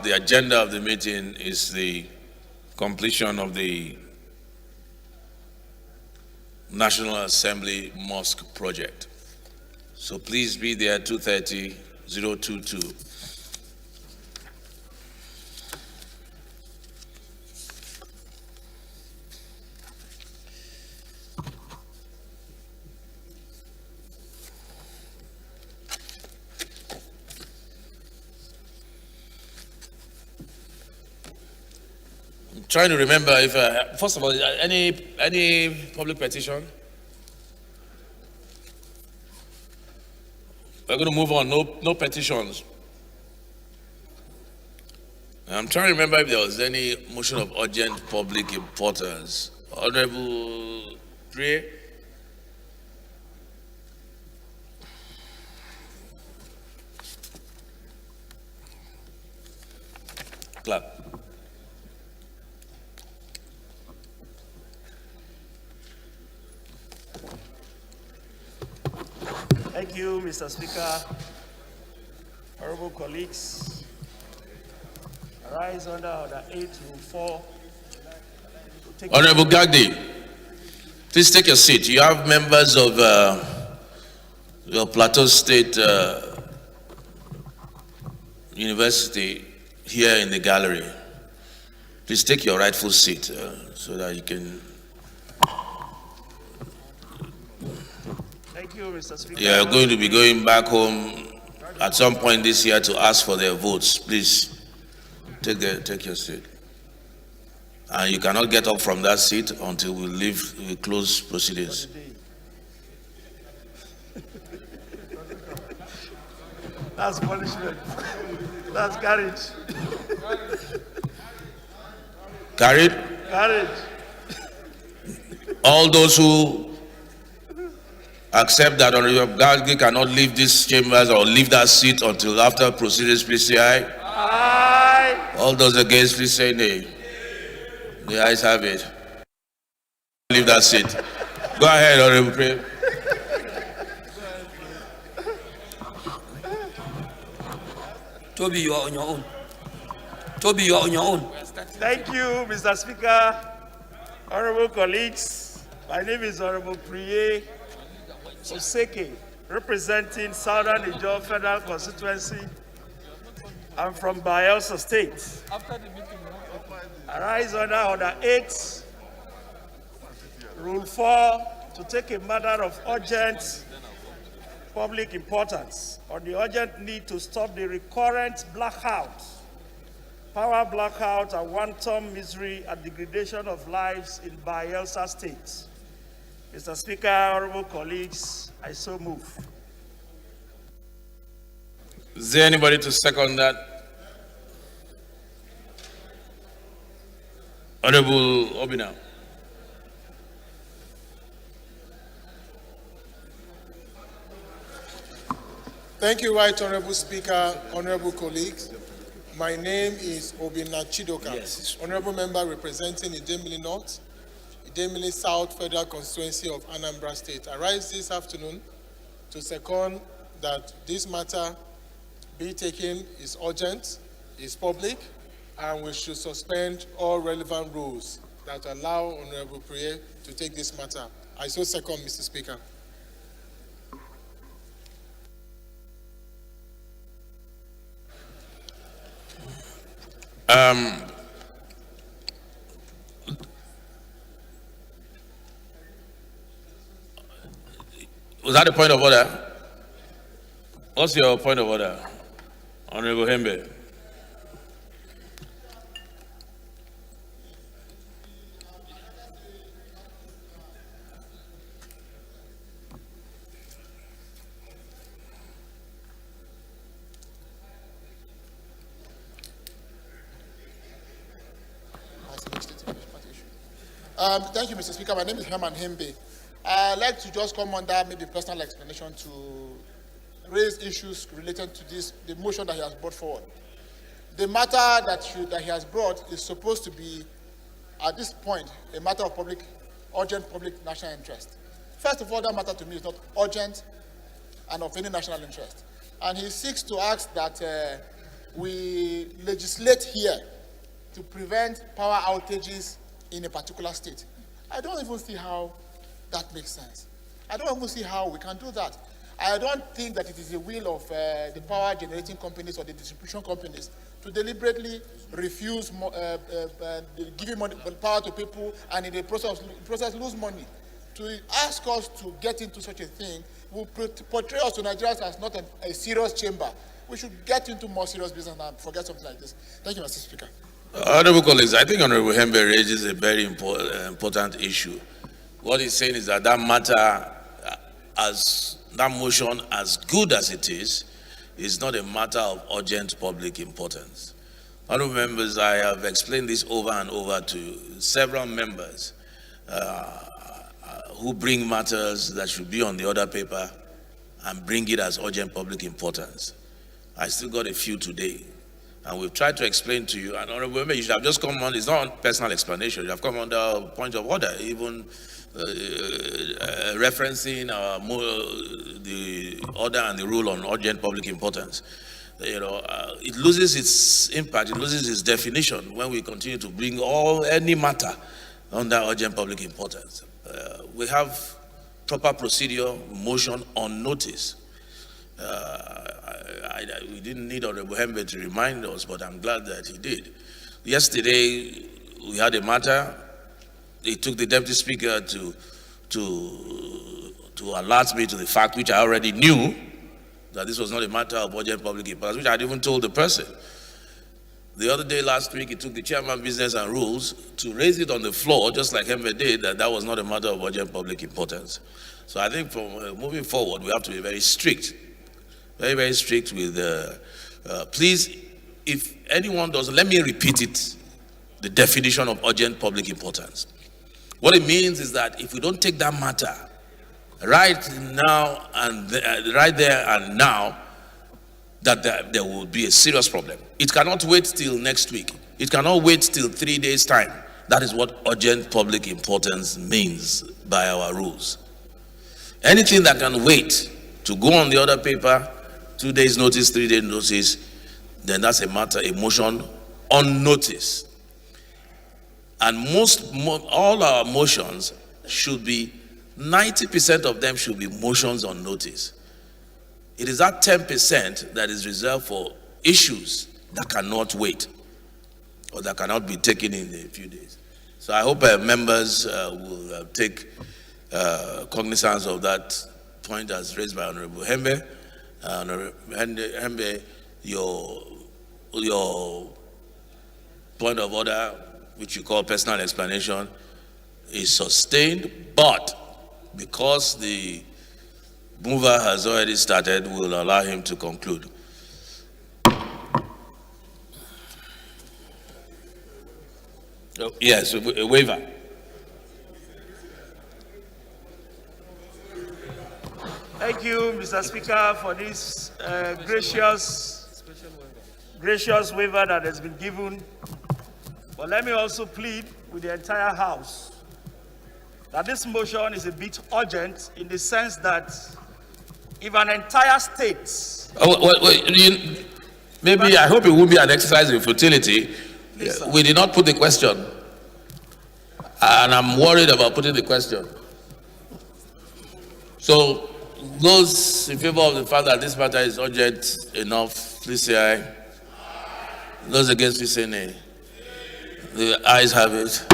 have the agenda of the meeting is the completion of the National Assembly Mosque project. So please be there 2:30, 022. Trying to remember if, first of all, any public petition? We're going to move on. No petitions. I'm trying to remember if there was any motion of urgent public importance. Honorable Pray. Clerk. Thank you, Mr. Speaker. Honorable colleagues, I rise under Order 8 Rule 4. Honorable Gagdi, please take your seat. You have members of your Plateau State University here in the gallery. Please take your rightful seat so that you can. Thank you, Mr. Speaker. You are going to be going back home at some point this year to ask for their votes. Please take your seat. And you cannot get up from that seat until we close proceedings. That's punishment. That's carriage. Carried? Carriage. All those who accept that Honorable Gagdi cannot leave this chambers or leave that seat until after proceedings, please say aye. Aye. All those against, please say nay. The ayes have it. Leave that seat. Go ahead, Honorable Pray. Toby, you are on your own. Toby, you are on your own. Thank you, Mr. Speaker. Honorable colleagues, my name is Honorable Priye Oseke, representing Southern Ijaw Federal Constituency. I'm from Bayelsa State. I rise under Order 8, Rule 4, to take a matter of urgent public importance on the urgent need to stop the recurrent blackout, power blackout, and wanton misery and degradation of lives in Bayelsa State. Mr. Speaker, honorable colleagues, I so move. Is there anybody to second that? Honorable Obina. Thank you, Right Honorable Speaker, honorable colleagues. My name is Obina Chidoka, Yes. honorable member representing Idemili North, Idemili South Federal Constituency of Anambra State. I rise this afternoon to second that this matter be taken is urgent, is public, and we should suspend all relevant rules that allow Honorable Priye to take this matter. I so second, Mr. Speaker. Was that the point of order? What's your point of order, Honorable Hembe? Thank you, Mr. Speaker. My name is Herman Hembe. I'd like to just come under maybe personal explanation to raise issues related to the motion that he has brought forward. The matter that he has brought is supposed to be, at this point, a matter of urgent public national interest. First of all, that matter to me is not urgent and of any national interest. And he seeks to ask that we legislate here to prevent power outages in a particular state. I don't even see how that makes sense. I don't even see how we can do that. I don't think that it is the will of the power generating companies or the distribution companies to deliberately refuse giving money, power to people, and in the process lose money. To ask us to get into such a thing will portray us to Nigerians as not a serious chamber. We should get into more serious business and forget something like this. Thank you, Mr. Speaker. Honorable colleagues, I think Honorable Hembe raises a very important issue. What he's saying is that that matter, that motion, as good as it is not a matter of urgent public importance. Honorable members, I have explained this over and over to several members who bring matters that should be on the order paper and bring it as urgent public importance. I still got a few today, and we've tried to explain to you, and Honorable Member, you should have just come on, it's not personal explanation, you have come under point of order, even referencing the order and the rule on urgent public importance. It loses its impact, it loses its definition when we continue to bring any matter under urgent public importance. We have proper procedure, motion on notice. We didn't need Honorable Hembe to remind us, but I'm glad that he did. Yesterday, we had a matter. It took the Deputy Speaker to alert me to the fact, which I already knew, that this was not a matter of urgent public importance, which I had even told the person. The other day, last week, it took the Chairman Business and Rules to raise it on the floor, just like Hembe did, that was not a matter of urgent public importance. So I think from moving forward, we have to be very strict. Very, very strict with, please, if anyone doesn't, let me repeat it, the definition of urgent public importance. What it means is that if we don't take that matter right now and right there and now, that there will be a serious problem. It cannot wait till next week. It cannot wait till 3 days' time. That is what urgent public importance means by our rules. Anything that can wait to go on the order paper, 2 days notice, 3 days notice, then that's a motion on notice. And all our motions should be, 90% of them should be motions on notice. It is that 10% that is reserved for issues that cannot wait or that cannot be taken in a few days. So I hope members will take cognizance of that point as raised by Honorable Hembe. Hembe, your point of order, which you call personal explanation, is sustained, but because the mover has already started, we'll allow him to conclude. Oh, yes, a waiver. Thank you, Mr. Speaker, for this gracious waiver that has been given. But let me also plead with the entire House that this motion is a bit urgent in the sense that if an entire state... Maybe I hope it won't be an exercise in futility. Please, we did not put the question. And I'm worried about putting the question. So, those in favor of the fact that this matter is urgent enough, please say aye. Those against, please say nay. The ayes have it.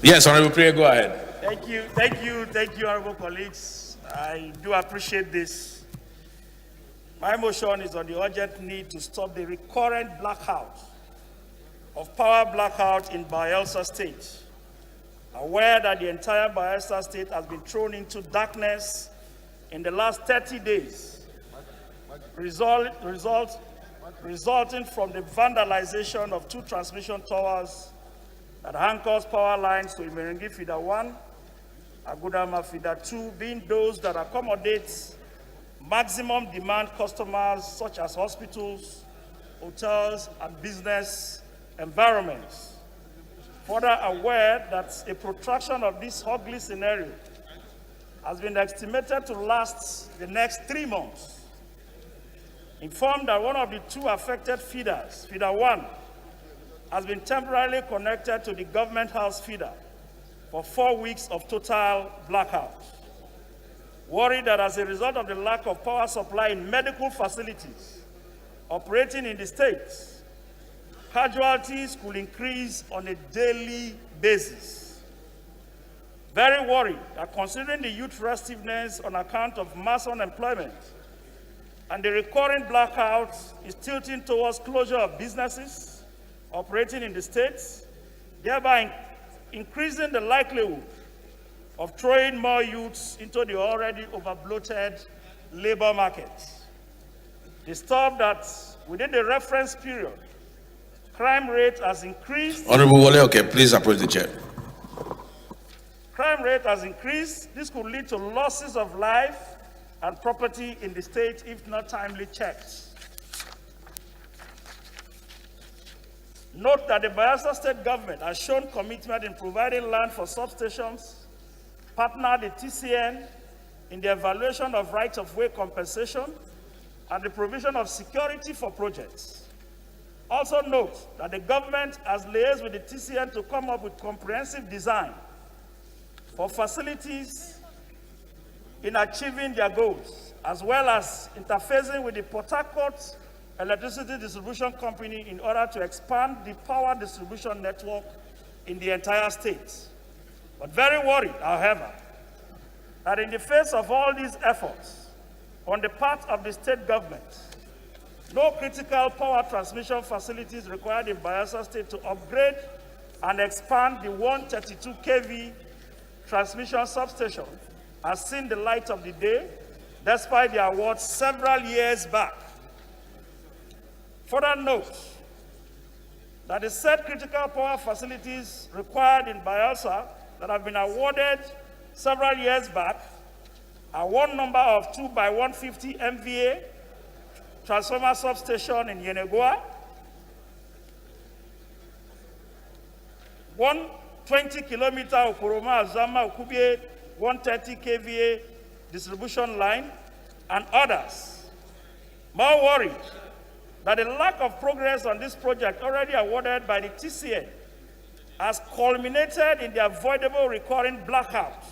Yes, Honorable Priya, go ahead. Thank you, honorable colleagues. I do appreciate this. My motion is on the urgent need to stop the recurrent blackout in Bayelsa State. Aware that the entire Bayelsa State has been thrown into darkness in the last 30 days, resulting from the vandalization of 2 transmission towers that anchors power lines to Imerengi Feeder 1, Agudama Feeder 2, being those that accommodate maximum demand customers such as hospitals, hotels, and business environments. Further aware that a protraction of this ugly scenario has been estimated to last the next 3 months. Informed that one of the 2 affected feeders, feeder 1, has been temporarily connected to the government house feeder for 4 weeks of total blackout. Worried that as a result of the lack of power supply in medical facilities operating in the state, casualties could increase on a daily basis. Very worried that considering the youth restiveness on account of mass unemployment and the recurring blackout is tilting towards closure of businesses operating in the states, thereby increasing the likelihood of throwing more youths into the already overbloated labor market. Disturbed that within the reference period, crime rate has increased. Honorable Wole, okay, please approach the chair. Crime rate has increased. This could lead to losses of life and property in the state if not timely checked. Note that the Bayelsa State government has shown commitment in providing land for substations, partnered the TCN in the evaluation of right-of-way compensation and the provision of security for projects. Also note that the government has liaised with the TCN to come up with comprehensive design for facilities in achieving their goals, as well as interfacing with the Port Harcourt Electricity Distribution Company in order to expand the power distribution network in the entire state. But very worried, however, that in the face of all these efforts on the part of the state government, no critical power transmission facilities required in Bayelsa State to upgrade and expand the 132 kV transmission substation has seen the light of the day, despite the award several years back. Further note that the said critical power facilities required in Bayelsa that have been awarded several years back are one number of 2 by 150 MVA transformer substation in Yenegoa, 120-kilometer Okoroma Azama Okubie 130 kVA distribution line, and others. More worried that the lack of progress on this project already awarded by the TCN has culminated in the avoidable recurring blackout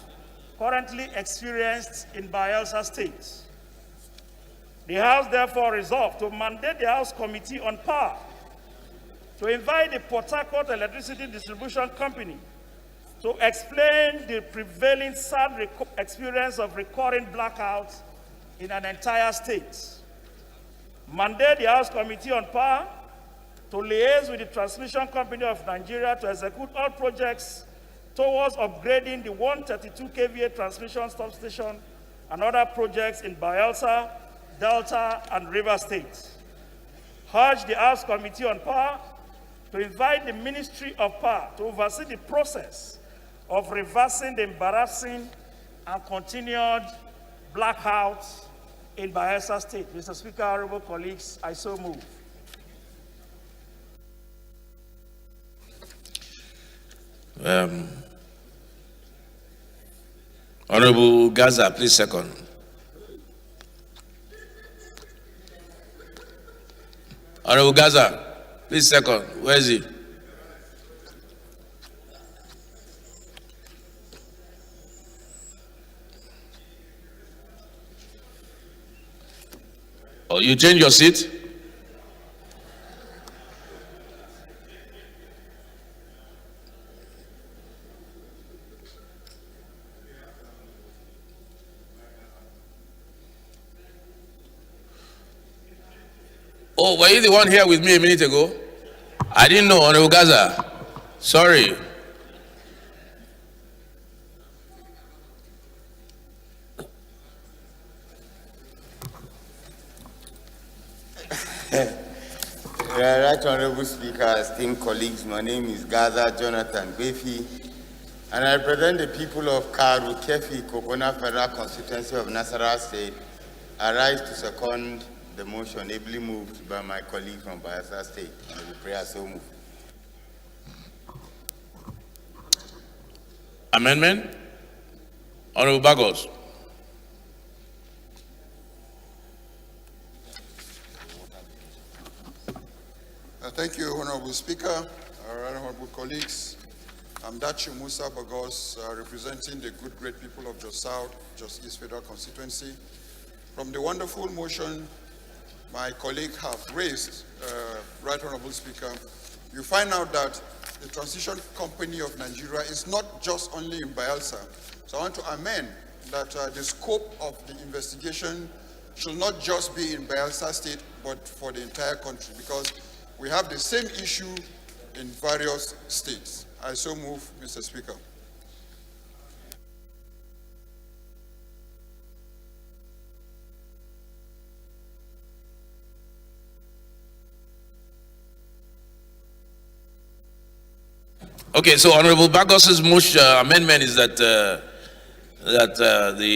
currently experienced in Bayelsa State. The House therefore resolved to mandate the House Committee on Power to invite the Port Harcourt Electricity Distribution Company to explain the prevailing sad experience of recurring blackouts in an entire state. Mandate the House Committee on Power to liaise with the Transmission Company of Nigeria to execute all projects towards upgrading the 132 kVA transmission substation and other projects in Bayelsa, Delta, and River States. Urge the House Committee on Power to invite the Ministry of Power to oversee the process of reversing the embarrassing and continued blackouts in Bayelsa State. Mr. Speaker, honorable colleagues, I so move. Honorable Gaza, please second. Honorable Gaza, please second. Where is he? Oh, you change your seat? Oh, were you the one here with me a minute ago? I didn't know, Honorable Gaza. Sorry. Right Honorable Speaker, esteemed colleagues, my name is Gaza Jonathan Befi, and I represent the people of Karu Kefi, Kokona Federal Constituency of Nasarawa State. I rise to second the motion ably moved by my colleague from Bayelsa State. I will pray so move. Amendment? Honorable Bagos. Thank you, Honorable Speaker, honorable colleagues. I'm Dachi Musa Bagos, representing the good, great people of Jos South, Jos East Federal Constituency. From the wonderful motion my colleague have raised, Right Honorable Speaker, you find out that the Transition Company of Nigeria is not just only in Bayelsa. So I want to amend that the scope of the investigation should not just be in Bayelsa State, but for the entire country, because we have the same issue in various states. I so move, Mr. Speaker. Okay, so Honorable Bagos's motion amendment is that the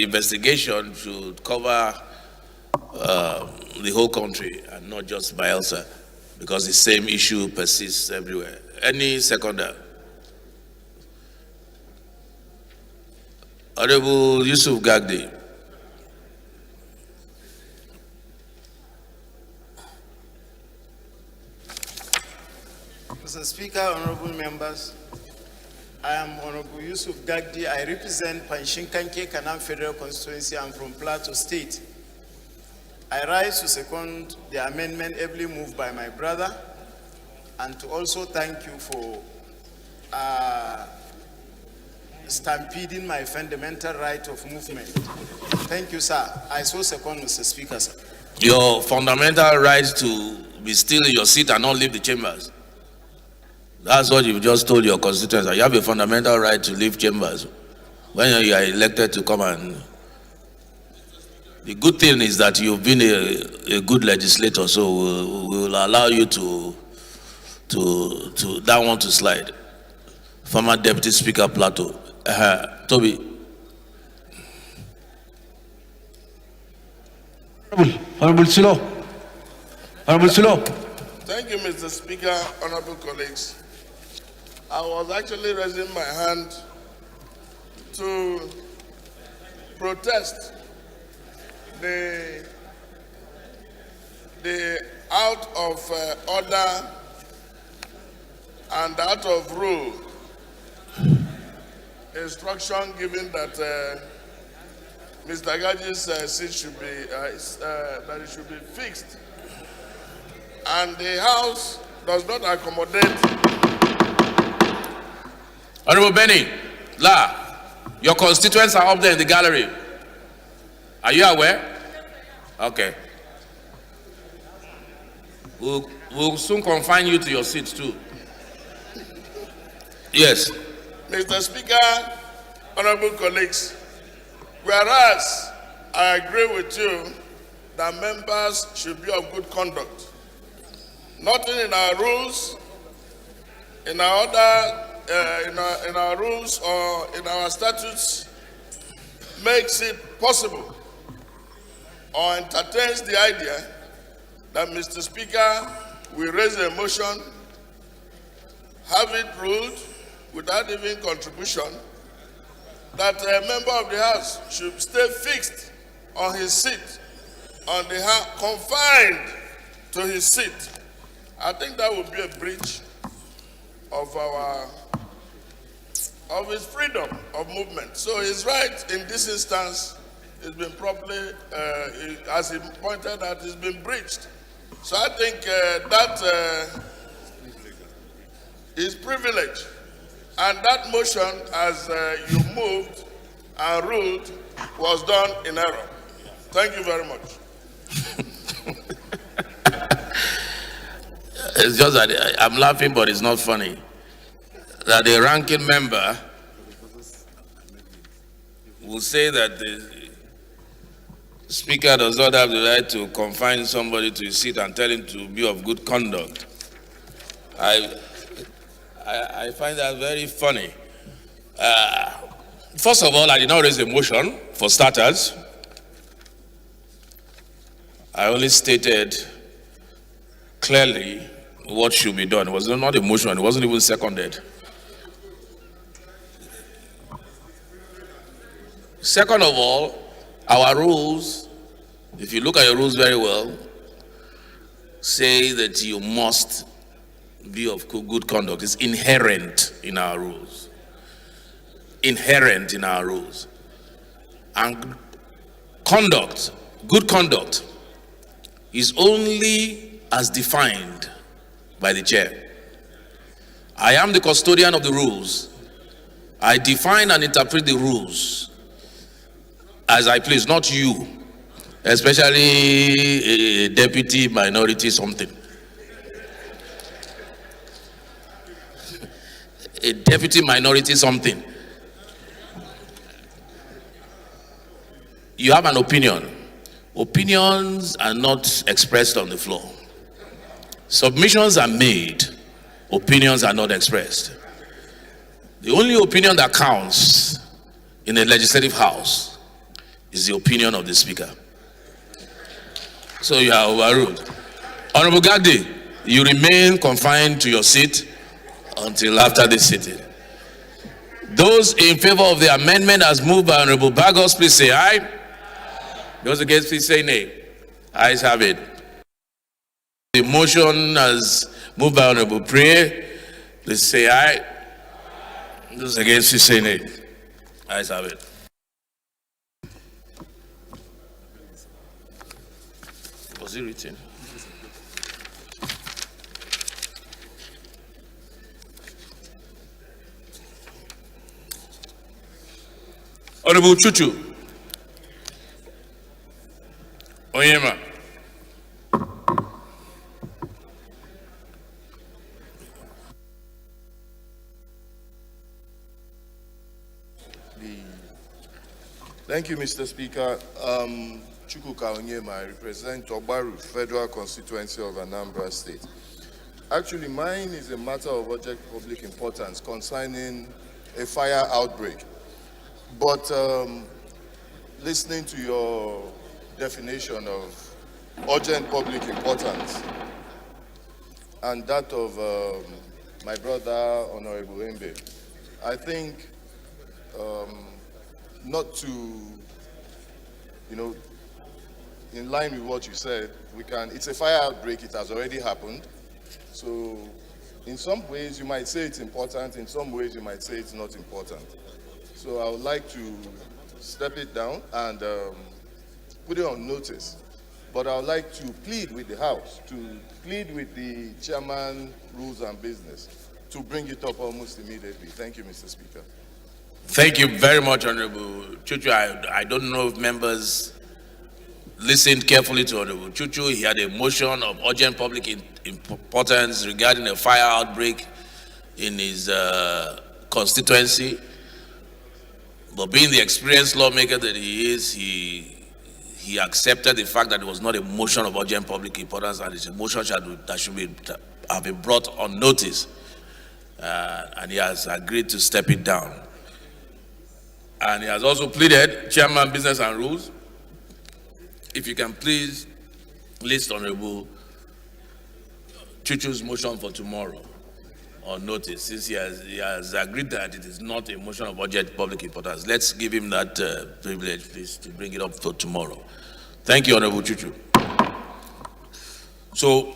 investigation should cover the whole country and not just Bayelsa, because the same issue persists everywhere. Any seconder? Honorable Yusuf Gagdi. Mr. Speaker, honorable members, I am Honorable Yusuf Gagdi. I represent Panshinkanke Kanam Federal Constituency. I'm from Plateau State. I rise to second the amendment ably moved by my brother, and to also thank you for stampeding my fundamental right of movement. Thank you, sir. I so second, Mr. Speaker, sir. Your fundamental right to be still in your seat and not leave the chambers. That's what you've just told your constituents. You have a fundamental right to leave chambers when you are elected to come. And the good thing is that you've been a good legislator, so we'll allow you to that one to slide. Former Deputy Speaker Plateau. Toby. Honorable Silo. Honorable Silo. Thank you, Mr. Speaker, honorable colleagues. I was actually raising my hand to protest the out of order and out of rule instruction given that Mr. Gaji's seat should be that it should be fixed, and the House does not accommodate. Honorable Benny, your constituents are up there in the gallery. Are you aware? Okay. We'll soon confine you to your seats too. Yes. Mr. Speaker, honorable colleagues, whereas I agree with you that members should be of good conduct, nothing in our rules, in our other in our rules or in our statutes makes it possible or entertains the idea that Mr. Speaker will raise a motion, have it ruled without even contribution, that a member of the House should stay fixed on his seat, confined to his seat. I think that would be a breach of his freedom of movement. So his right in this instance has been properly, as he pointed out, has been breached. So I think that is privilege. And that motion, as you moved and ruled, was done in error. Thank you very much. It's just that I'm laughing, but it's not funny. That the ranking member will say that the Speaker does not have the right to confine somebody to his seat and tell him to be of good conduct. I find that very funny. First of all, I did not raise a motion, for starters. I only stated clearly what should be done. It was not a motion, it wasn't even seconded. Second of all, our rules, if you look at your rules very well, say that you must view of good conduct is inherent in our rules. Inherent in our rules. And conduct, good conduct, is only as defined by the chair. I am the custodian of the rules. I define and interpret the rules as I please, not you, especially a deputy minority something. A deputy minority something. You have an opinion. Opinions are not expressed on the floor. Submissions are made. Opinions are not expressed. The only opinion that counts in a legislative house is the opinion of the speaker. So you are overruled. Honorable Gagdi, you remain confined to your seat until after this sitting. Those in favor of the amendment as moved by Honorable Bagos, please say aye. Those against, please say nay. Ayes have it. The motion as moved by Honorable Priye, please say aye. Those against, please say nay. Ayes have it. Was it written? Honorable Chuchu Onyema. Thank you, Mr. Speaker. Chukwuka Onyema, I represent Ogbaru Federal Constituency of Anambra State. Actually, mine is a matter of urgent public importance concerning a fire outbreak. But listening to your definition of urgent public importance and that of my brother, Honorable Embe, I think not to, in line with what you said, it's a fire outbreak, it has already happened. So in some ways you might say it's important, in some ways you might say it's not important. So I would like to step it down and put it on notice. But I would like to plead with the House, to plead with the Chairman, Rules and Business, to bring it up almost immediately. Thank you, Mr. Speaker. Thank you very much, Honorable Chuchu. I don't know if members listened carefully to Honorable Chuchu. He had a motion of urgent public importance regarding a fire outbreak in his constituency. But being the experienced lawmaker that he is, he accepted the fact that it was not a motion of urgent public importance and it's a motion that should have been brought on notice. And he has agreed to step it down. And he has also pleaded, Chairman, Business and Rules, if you can please list Honorable Chuchu's motion for tomorrow on notice, since he has agreed that it is not a motion of urgent public importance. Let's give him that privilege, please, to bring it up for tomorrow. Thank you, Honorable Chuchu. So,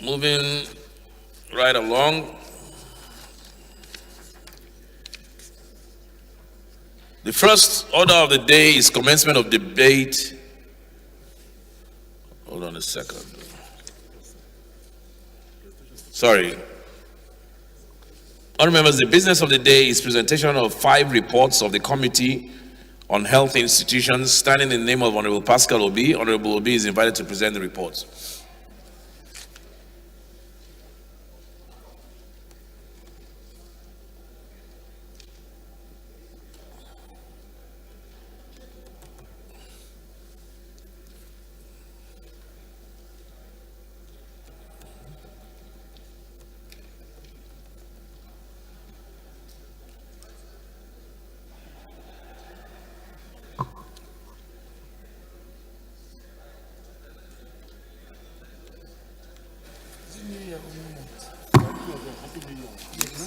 moving right along, the first order of the day is commencement of debate. Hold on a second. Sorry. Honourable members, the business of the day is presentation of 5 reports of the Committee on Health Institutions, standing in the name of Honourable Pascal Obi. Honourable Obi is invited to present the reports.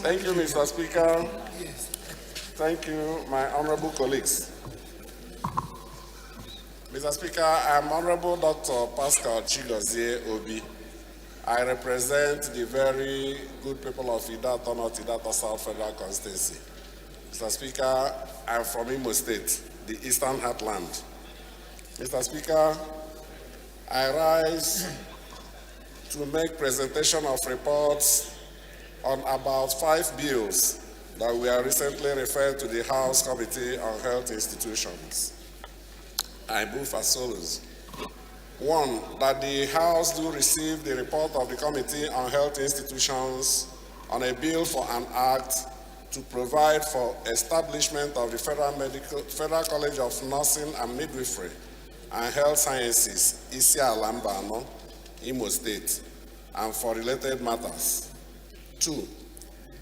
Thank you, Mr. Speaker. Thank you, my honorable colleagues. Mr. Speaker, I am Honorable Dr. Pascal Chigozie Obi. I represent the very good people of Idata North, Idata South Federal Constituency. Mr. Speaker, I'm from Imo State, the Eastern Heartland. Mr. Speaker, I rise to make presentation of reports on about 5 bills that were recently referred to the House Committee on Health Institutions. I move as follows. 1, that the House do receive the report of the Committee on Health Institutions on a bill for an act to provide for establishment of the Federal College of Nursing and Midwifery and Health Sciences, Isiala Mbano, Imo State, and for related matters. 2,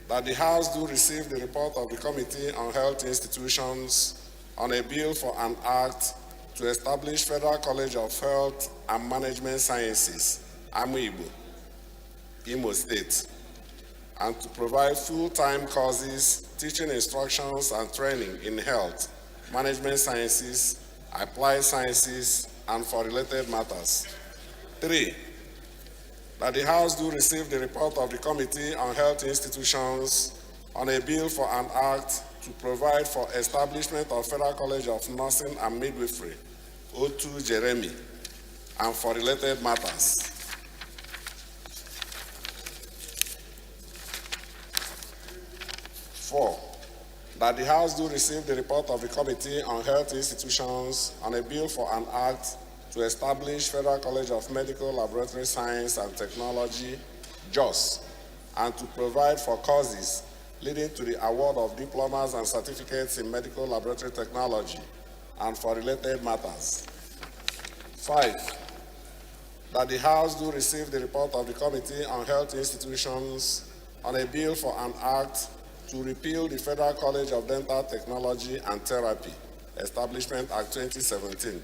that the House do receive the report of the Committee on Health Institutions on a bill for an act to establish Federal College of Health and Management Sciences, Amuibu, Imo State, and to provide full-time courses, teaching instructions and training in health, management sciences, applied sciences, and for related matters. 3, that the House do receive the report of the Committee on Health Institutions on a bill for an act to provide for establishment of Federal College of Nursing and Midwifery, O2 Jeremy, and for related matters. 4, that the House do receive the report of the Committee on Health Institutions on a bill for an act to establish Federal College of Medical Laboratory Science and Technology, JOS, and to provide for courses leading to the award of diplomas and certificates in medical laboratory technology and for related matters. 5, that the House do receive the report of the Committee on Health Institutions on a bill for an act to repeal the Federal College of Dental Technology and Therapy, Establishment Act 2017,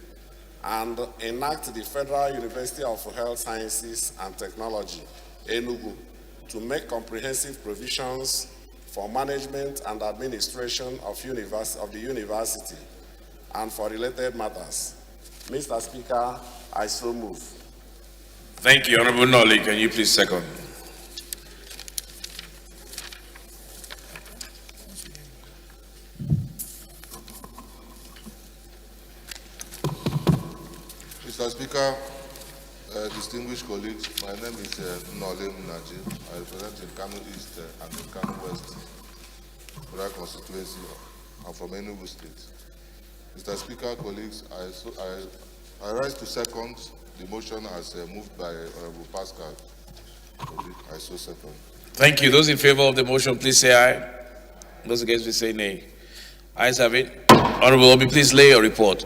and enact the Federal University of Health Sciences and Technology, Enugu, to make comprehensive provisions for management and administration of the university and for related matters. Mr. Speaker, I so move. Thank you, Honorable Nolly. Can you please second? Mr. Speaker, distinguished colleagues, my name is Nolly Munaji. I represent in Kano East and in Kano West Federal Constituency. I'm from Enugu State. Mr. Speaker, colleagues, I rise to second the motion as moved by Honorable Pascal. I so second. Thank you. Those in favor of the motion, please say aye. Those against, please say nay. Ayes have it. Honorable Obi, please lay your report.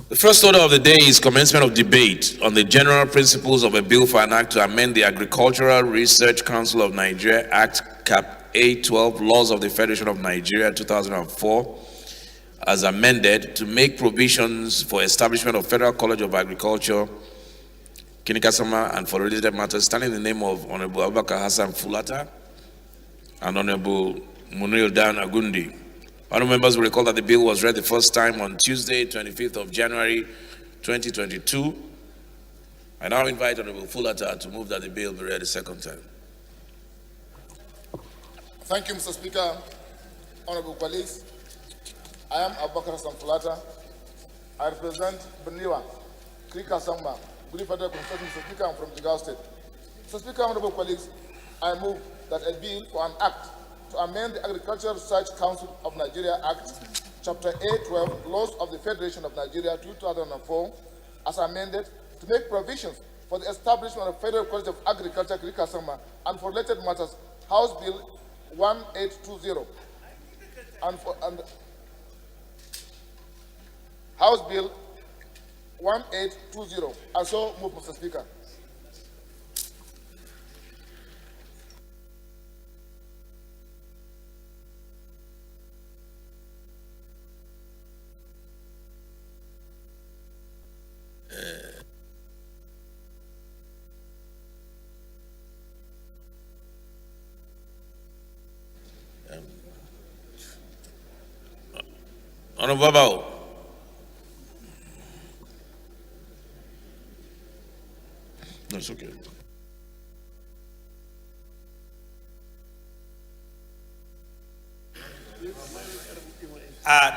The first order of the day is commencement of debate on the general principles of a bill for an act to amend the Agricultural Research Council of Nigeria Act Cap A12 Laws of the Federation of Nigeria 2004 as amended to make provisions for establishment of Federal College of Agriculture, Kinikasama, and for related matters, standing in the name of Honorable Abubakar Hassan Fulata and Honorable Munir Dan Agundi. Honorable members will recall that the bill was read the first time on Tuesday, 25th of January, 2022. I now invite Honorable Fulata to move that the bill be read the second time. Thank you, Mr. Speaker. Honorable colleagues, I am Abubakar Hassan Fulata. I represent Beniwa, Krika Samba, Guri Federal Constituency. Mr. Speaker, I'm from Jigawa State. Mr. Speaker, honorable colleagues, I move that a bill for an act to amend the Agricultural Research Council of Nigeria Act, Chapter A12, Laws of the Federation of Nigeria 2004, as amended to make provisions for the establishment of Federal College of Agriculture, Kirikasama, and for related matters, House Bill 1820, and House Bill 1820. I so move, Mr. Speaker. Honorable Babao. It's okay.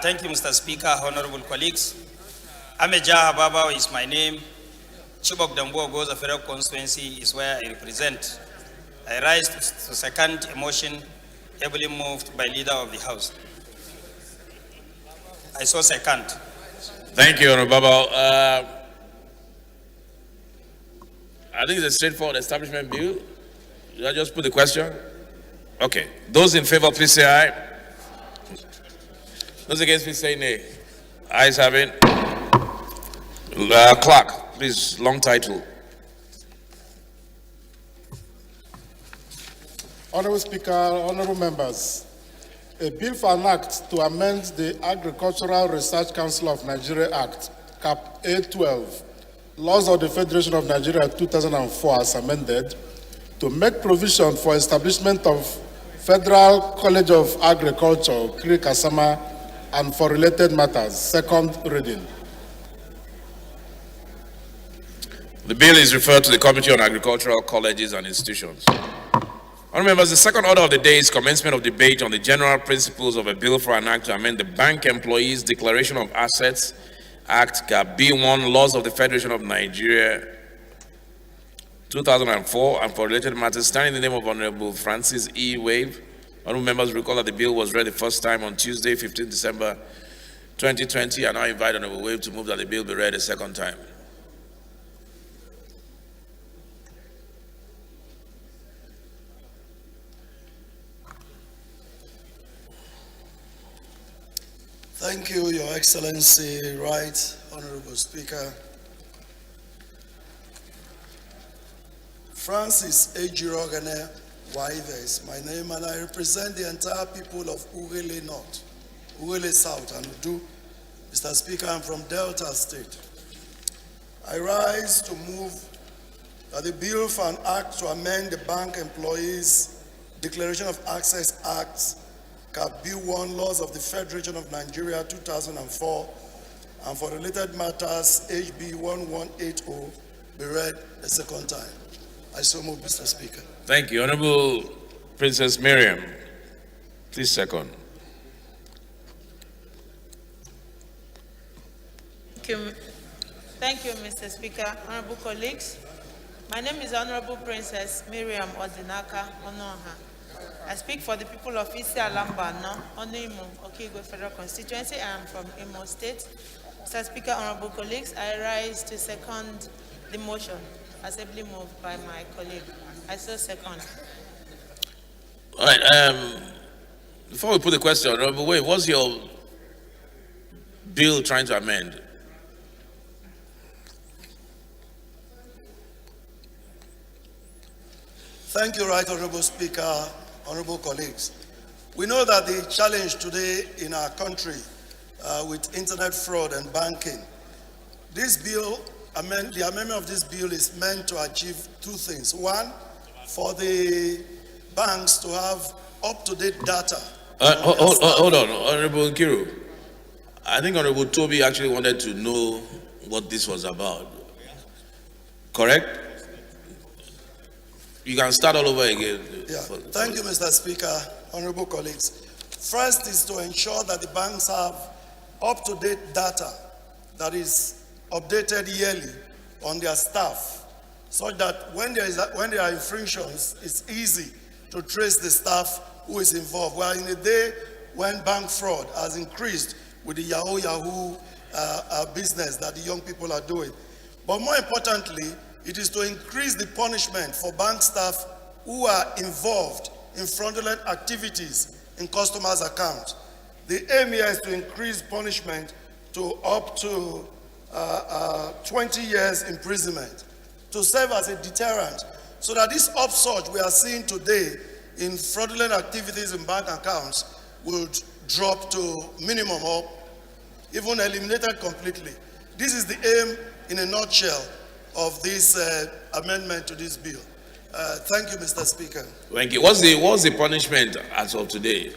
Thank you, Mr. Speaker, honorable colleagues. Ameja Hababa is my name. Chibok Dambo Goza Federal Constituency is where I represent. I rise to second a motion ably moved by leader of the House. I so second. Thank you, Honorable Baba. I think it's a straightforward establishment bill. Did I just put the question? Okay. Those in favor, please say aye. Those against, please say nay. Ayes have it. Clerk, please, long title. Honorable Speaker, honorable members, a bill for an act to amend the Agricultural Research Council of Nigeria Act, Cap A12, Laws of the Federation of Nigeria 2004 as amended, to make provision for establishment of Federal College of Agriculture, Kiri Kasama, and for related matters. Second reading. The bill is referred to the Committee on Agricultural Colleges and Institutions. Honourable members, the second order of the day is commencement of debate on the general principles of a bill for an act to amend the Bank Employees Declaration of Assets Act, Cap B1, Laws of the Federation of Nigeria 2004, and for related matters, standing in the name of Honourable Francis E. Wave. Honourable members recall that the bill was read the first time on Tuesday, 15 December 2020, and I invite Honourable Wave to move that the bill be read a second time. Thank you, Your Excellency, Right Honorable Speaker. Francis Ejirogane Waive is my name, and I represent the entire people of Ughelli North, Ughelli South, and Udu. Mr. Speaker, I'm from Delta State. I rise to move that the bill for an act to amend the Bank Employees Declaration of Access Act, Cap B1, Laws of the Federation of Nigeria 2004, and for related matters, HB 1180, be read a second time. I so move, Mr. Speaker. Thank you. Honorable Princess Miriam, please second. Thank you, Mr. Speaker. Honorable colleagues, my name is Honorable Princess Miriam Odinaka Onoha. I speak for the people of Isi Alamba, no, Onoimo, Okigwe Federal Constituency. I am from Imo State. Mr. Speaker, honorable colleagues, I rise to second the motion as ably moved by my colleague. I so second. All right. Before we put the question, Honorable Wave, what's your bill trying to amend? Thank you, Right Honorable Speaker, honorable colleagues. We know that the challenge today in our country with internet fraud and banking, this bill, the amendment of this bill is meant to achieve two things. One, for the banks to have up-to-date data. Hold on, Honorable Nkiru. I think Honorable Toby actually wanted to know what this was about. Correct? You can start all over again. Yeah. Thank you, Mr. Speaker, honorable colleagues. First is to ensure that the banks have up-to-date data that is updated yearly on their staff, so that when there are infractions, it's easy to trace the staff who is involved. We are in a day when bank fraud has increased with the Yahoo business that the young people are doing. But more importantly, it is to increase the punishment for bank staff who are involved in fraudulent activities in customers' accounts. The aim here is to increase punishment to up to 20 years imprisonment to serve as a deterrent, so that this upsurge we are seeing today in fraudulent activities in bank accounts will drop to minimum or even eliminated completely. This is the aim in a nutshell of this amendment to this bill. Thank you, Mr. Speaker. Thank you. What's the punishment as of today?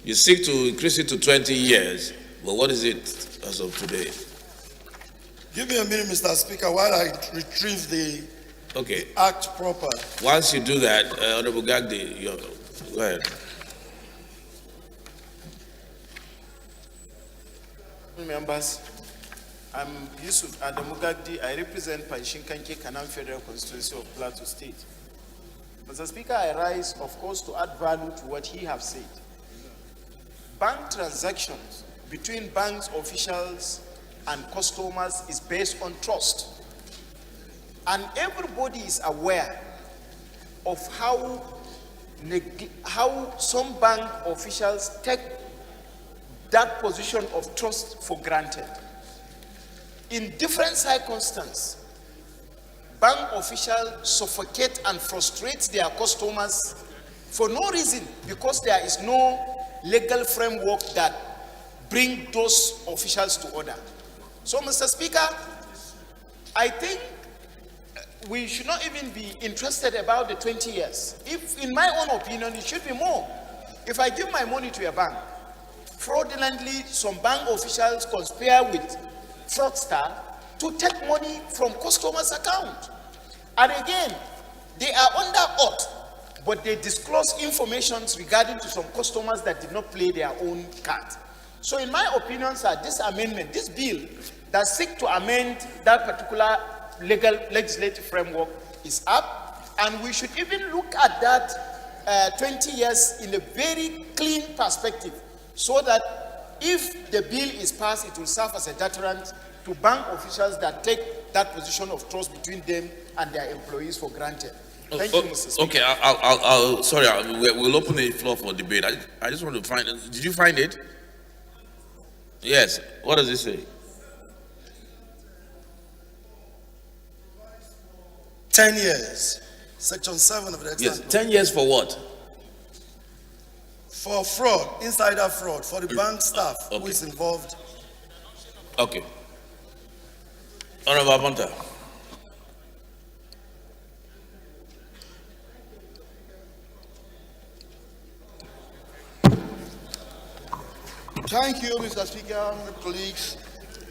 You seek to increase it to 20 years, but what is it as of today? Give me a minute, Mr. Speaker, while I retrieve the act proper. Once you do that, Honorable Gagdi, go ahead. Members, I'm Yusuf Adamu Gagdi. I represent Paishinkanke Kanam Federal Constituency of Plateau State. Mr. Speaker, I rise, of course, to add value to what he has said. Bank transactions between banks officials and customers is based on trust. And everybody is aware of how some bank officials take that position of trust for granted. In different circumstances, bank officials suffocate and frustrate their customers for no reason, because there is no legal framework that brings those officials to order. So, Mr. Speaker, I think we should not even be interested about the 20 years. If, in my own opinion, it should be more. If I give my money to a bank, fraudulently, some bank officials conspire with fraudster to take money from customers' account. And again, they are under oath, but they disclose information regarding to some customers that did not play their own card. So in my opinion, sir, this amendment, this bill that seeks to amend that particular legislative framework is up, and we should even look at that 20 years in a very clean perspective, so that if the bill is passed, it will serve as a deterrent to bank officials that take that position of trust between them and their employees for granted. Thank you, Mr. Speaker. Okay, we'll open the floor for debate. I just want to find it. Did you find it? Yes. What does it say? 10 years. Section 7 of the Yes, 10 years for what? For fraud, insider fraud, for the bank staff who is involved. Okay. Honorable Abanta. Thank you, Mr. Speaker, colleagues.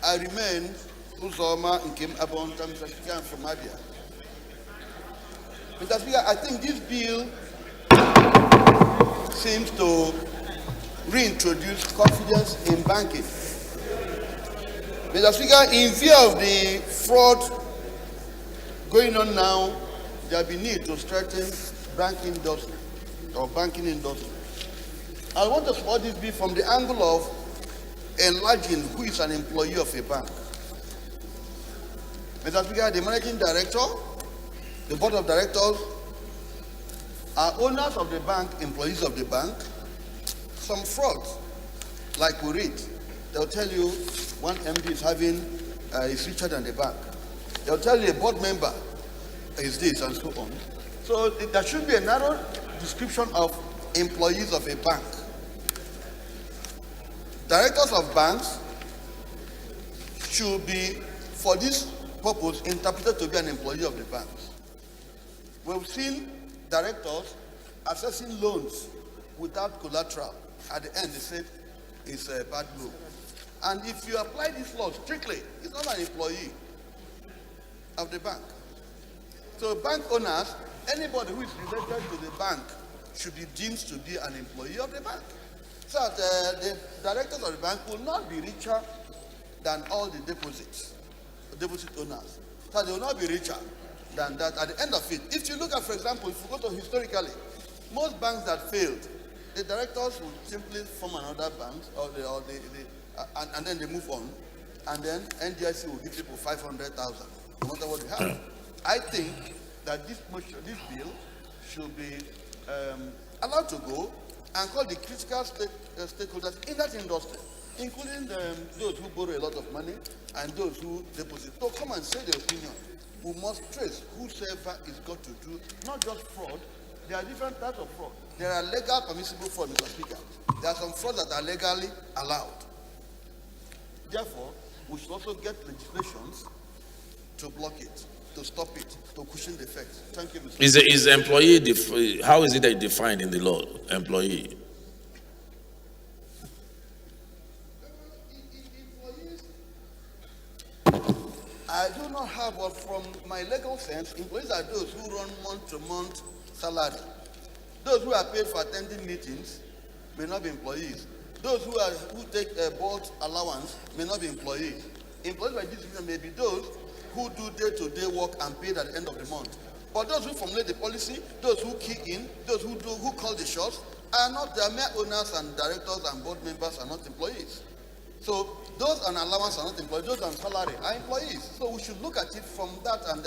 I remain Uzoma Nkim Abonta, Mr. Speaker, I'm from Abia. Mr. Speaker, I think this bill seems to reintroduce confidence in banking. Mr. Speaker, in view of the fraud going on now, there will be need to strengthen banking industry or banking industry. I want to support this bill from the angle of enlarging who is an employee of a bank. Mr. Speaker, the managing director, the board of directors are owners of the bank, employees of the bank. Some fraud, like we read, they'll tell you one MD is having is richer than the bank. They'll tell you a board member is this and so on. So there should be a narrow description of employees of a bank. Directors of banks should be, for this purpose, interpreted to be an employee of the banks. We've seen directors assessing loans without collateral. At the end, they said it's a bad loan. And if you apply this law strictly, it's not an employee of the bank. So bank owners, anybody who is related to the bank should be deemed to be an employee of the bank. So the directors of the bank will not be richer than all the deposit owners. So they will not be richer than that at the end of it. If you look at, for example, if you go to historically, most banks that failed, the directors will simply form another bank, and then they move on, and then NDIC will give people 500,000, no matter what they have. I think that this bill should be allowed to go and call the critical stakeholders in that industry, including those who borrow a lot of money and those who deposit. So come and say their opinion. We must trace whosoever is got to do, not just fraud. There are different types of fraud. There are legal permissible fraud, Mr. Speaker. There are some frauds that are legally allowed. Therefore, we should also get legislations to block it, to stop it, to cushion the effects. Thank you, Mr. Speaker. Is employee, how is it defined in the law, employee? I do not have, but from my legal sense, employees are those who run month-to-month salary. Those who are paid for attending meetings may not be employees. Those who take a board allowance may not be employees. Employees by this reason may be those who do day-to-day work and paid at the end of the month. But those who formulate the policy, those who key in, those who call the shots, are not the mere owners and directors and board members are not employees. So those on allowance are not employees, those on salary are employees. So we should look at it from that and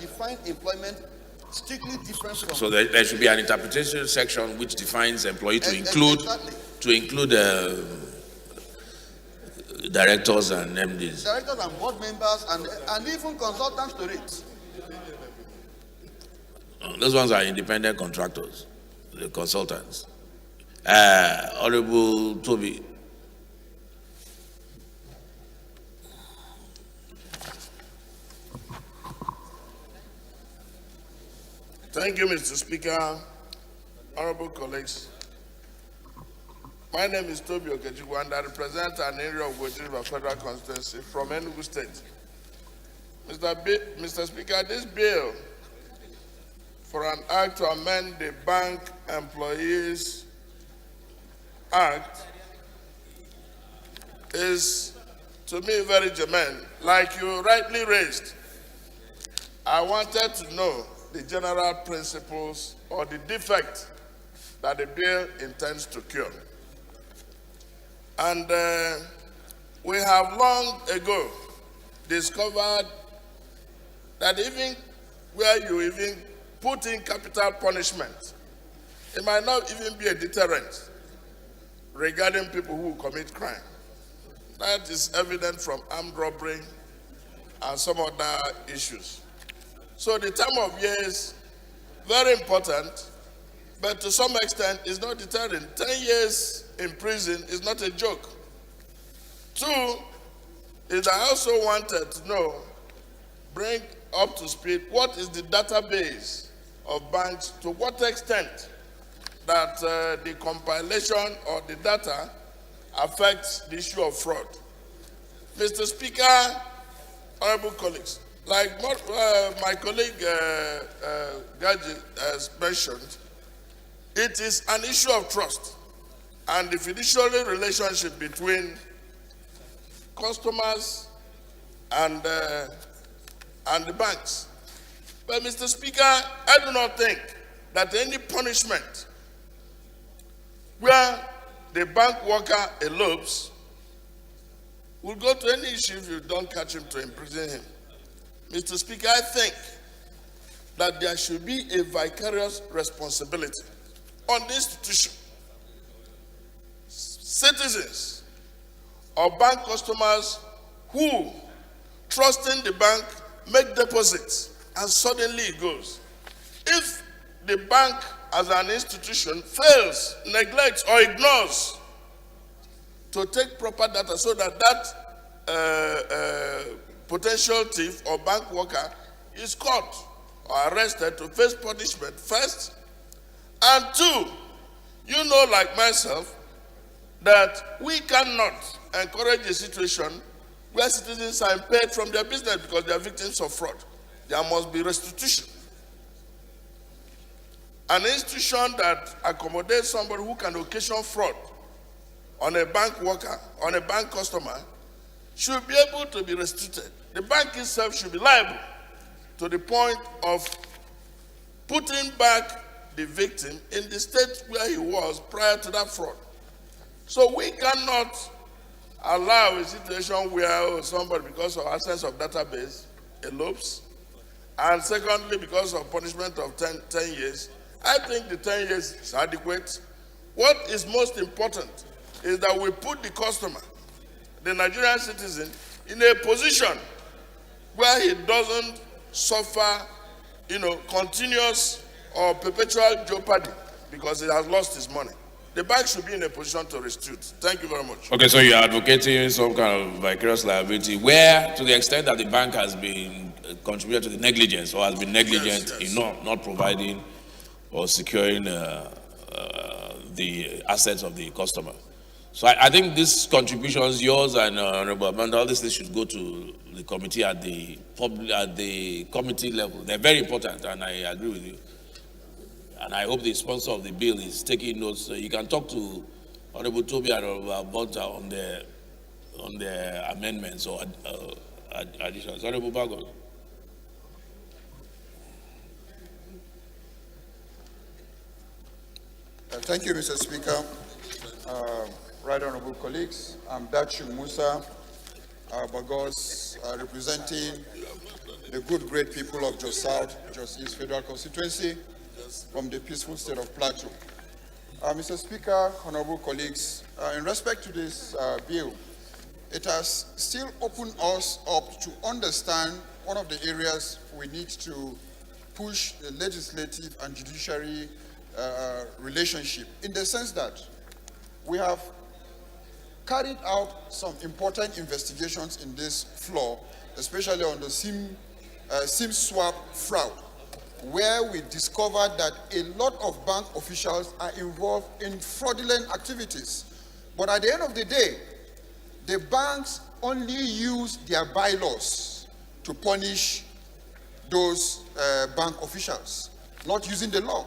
define employment strictly different from. So there should be an interpretation section which defines employee to include directors and MDs. Directors and board members and even consultants to it. Those ones are independent contractors, the consultants. Honorable Toby. Thank you, Mr. Speaker. Honorable colleagues. My name is Toby Okechukwu and I represent an area of Gojiva Federal Constituency from Enugu State. Mr. Speaker, this bill for an act to amend the Bank Employees Act is, to me, very germane. Like you rightly raised, I wanted to know the general principles or the defect that the bill intends to cure. And we have long ago discovered that even where you even put in capital punishment, it might not even be a deterrent regarding people who commit crime. That is evident from armed robbery and some other issues. So the term of years, very important, but to some extent is not deterring. 10 years in prison is not a joke. Two, is I also wanted to know, bring up to speed, what is the database of banks, to what extent that the compilation or the data affects the issue of fraud. Mr. Speaker, honorable colleagues, like my colleague Gaji has mentioned, it is an issue of trust and the fiduciary relationship between customers and the banks. But Mr. Speaker, I do not think that any punishment where the bank worker elopes will go to any issue if you don't catch him to imprison him. Mr. Speaker, I think that there should be a vicarious responsibility on the institution. Citizens or bank customers who, trusting the bank, make deposits and suddenly it goes. If the bank as an institution fails, neglects or ignores to take proper data so that potential thief or bank worker is caught or arrested to face punishment first, and two, you know like myself that we cannot encourage a situation where citizens are impaired from their business because they are victims of fraud. There must be restitution. An institution that accommodates somebody who can occasion fraud on a bank worker, on a bank customer, should be able to be restituted. The bank itself should be liable to the point of putting back the victim in the state where he was prior to that fraud. So we cannot allow a situation where somebody, because of absence of database, elopes, and secondly, because of punishment of 10 years. I think the 10 years is adequate. What is most important is that we put the customer, the Nigerian citizen, in a position where he doesn't suffer, continuous or perpetual jeopardy because he has lost his money. The bank should be in a position to restitute. Thank you very much. Okay, so you're advocating some kind of vicarious liability where, to the extent that the bank has been contributed to the negligence or has been negligent in not providing or securing the assets of the customer. So I think these contributions, yours and Honorable Amanda, all these things should go to the committee at the committee level. They're very important, and I agree with you. And I hope the sponsor of the bill is taking notes. So you can talk to Honorable Toby and Honorable Bonta on the amendments or additions. Honorable Bagos. Thank you, Mr. Speaker. Right Honorable colleagues, I'm Dachu Musa Bagos, representing the good, great people of Jos South, Jos East Federal Constituency from the peaceful state of Plateau. Mr. Speaker, honorable colleagues, in respect to this bill, it has still opened us up to understand one of the areas we need to push the legislative and judiciary relationship, in the sense that we have carried out some important investigations in this floor, especially on the SIM swap fraud, where we discovered that a lot of bank officials are involved in fraudulent activities. But at the end of the day, the banks only use their bylaws to punish those bank officials, not using the law.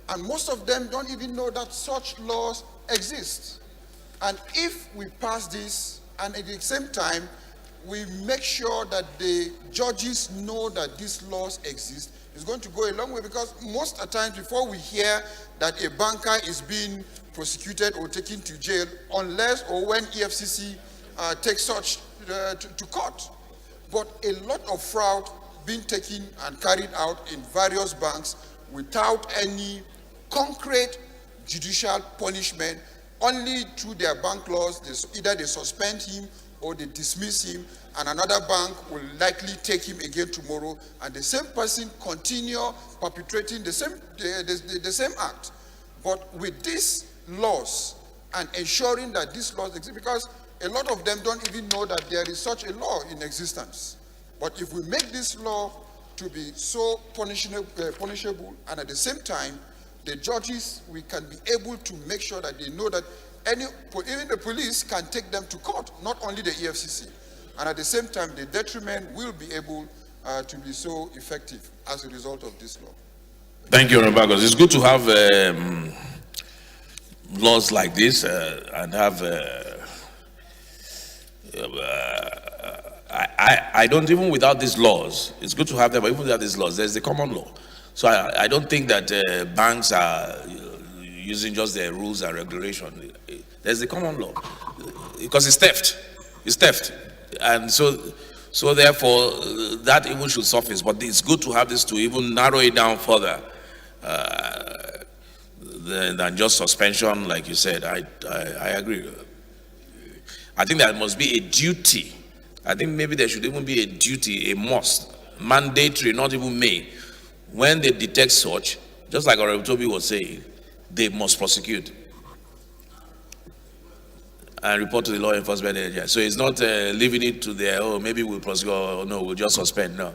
And most of them don't even know that such laws exist. And if we pass this, and at the same time, we make sure that the judges know that these laws exist, it's going to go a long way, because most of the times before we hear that a banker is being prosecuted or taken to jail, unless or when EFCC takes such to court. But a lot of fraud being taken and carried out in various banks without any concrete judicial punishment, only through their bank laws. Either they suspend him or they dismiss him, and another bank will likely take him again tomorrow, and the same person continue perpetrating the same act. But with these laws and ensuring that these laws exist, because a lot of them don't even know that there is such a law in existence. But if we make this law to be so punishable, and at the same time, the judges, we can be able to make sure that they know that even the police can take them to court, not only the EFCC. And at the same time, the detriment will be able to be so effective as a result of this law. Thank you, Honorable Bagos. It's good to have laws like this and have. I don't, even without these laws, it's good to have them, but even without these laws, there's the common law. So I don't think that banks are using just their rules and regulation. There's the common law, because it's theft. It's theft. And so therefore, that even should surface. But it's good to have this to even narrow it down further than just suspension, like you said. I agree. I think there must be a duty. I think maybe there should even be a duty, a must, mandatory, not even may. When they detect such, just like Honorable Toby was saying, they must prosecute and report to the law enforcement agency. So it's not leaving it to their, oh, maybe we'll prosecute, or no, we'll just suspend. No.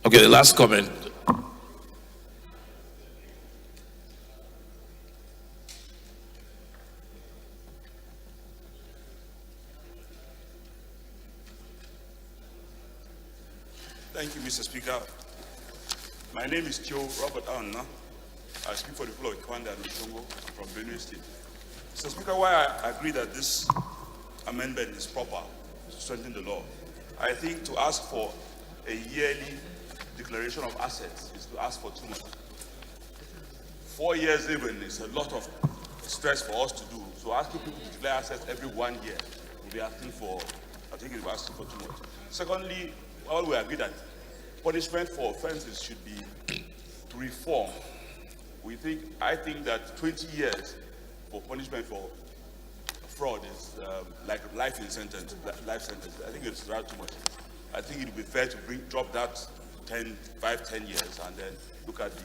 Okay, the last comment. Thank you, Mr. Speaker. My name is Joe Robert Anna. I speak for the people of Kwanda and Mishongo from Benue State. Mr. Speaker, why I agree that this amendment is proper to strengthen the law, I think to ask for a yearly declaration of assets is to ask for too much. 4 years even is a lot of stress for us to do. So asking people to declare assets every 1 year will be asking for, I think it will be asking for too much. Secondly, all we agree that punishment for offenses should be reformed. I think that 20 years for punishment for fraud is like life sentence. I think it's rather too much. I think it would be fair to drop that 5, 10 years, and then look at the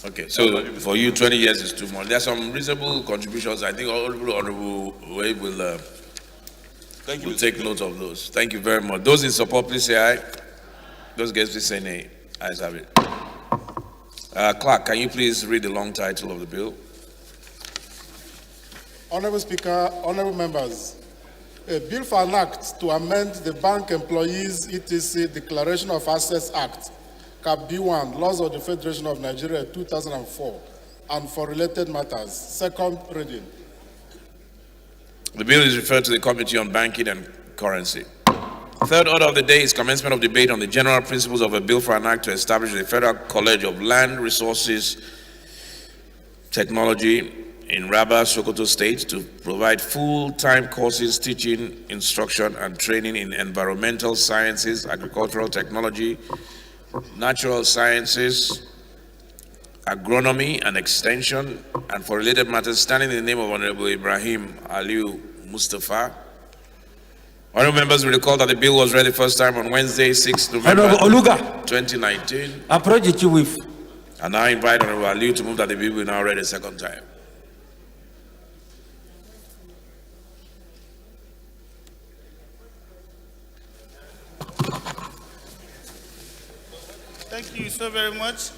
Okay, so for you, 20 years is too much. There are some reasonable contributions. I think Honorable Wade will take note of those. Thank you very much. Those in support, please say aye. Those against, please say nay. Ayes have it. Clerk, can you please read the long title of the bill? Honorable Speaker, honorable members, a bill for an act to amend the Bank Employees etc. Declaration of Assets Act, Cap B1, Laws of the Federation of Nigeria 2004, and for related matters. Second reading. The bill is referred to the Committee on Banking and Currency. Third order of the day is commencement of debate on the general principles of a bill for an act to establish the Federal College of Land Resources Technology in Rabba, Sokoto State to provide full-time courses, teaching, instruction, and training in environmental sciences, agricultural technology, natural sciences, agronomy and extension, and for related matters, standing in the name of Honorable Ibrahim Aliu Mustafa. Honorable members will recall that the bill was read the first time on Wednesday, 6 November 2019. Approach the chief whip. And I invite Honorable Aliu to move that the bill be now read a second time. Thank you so very much.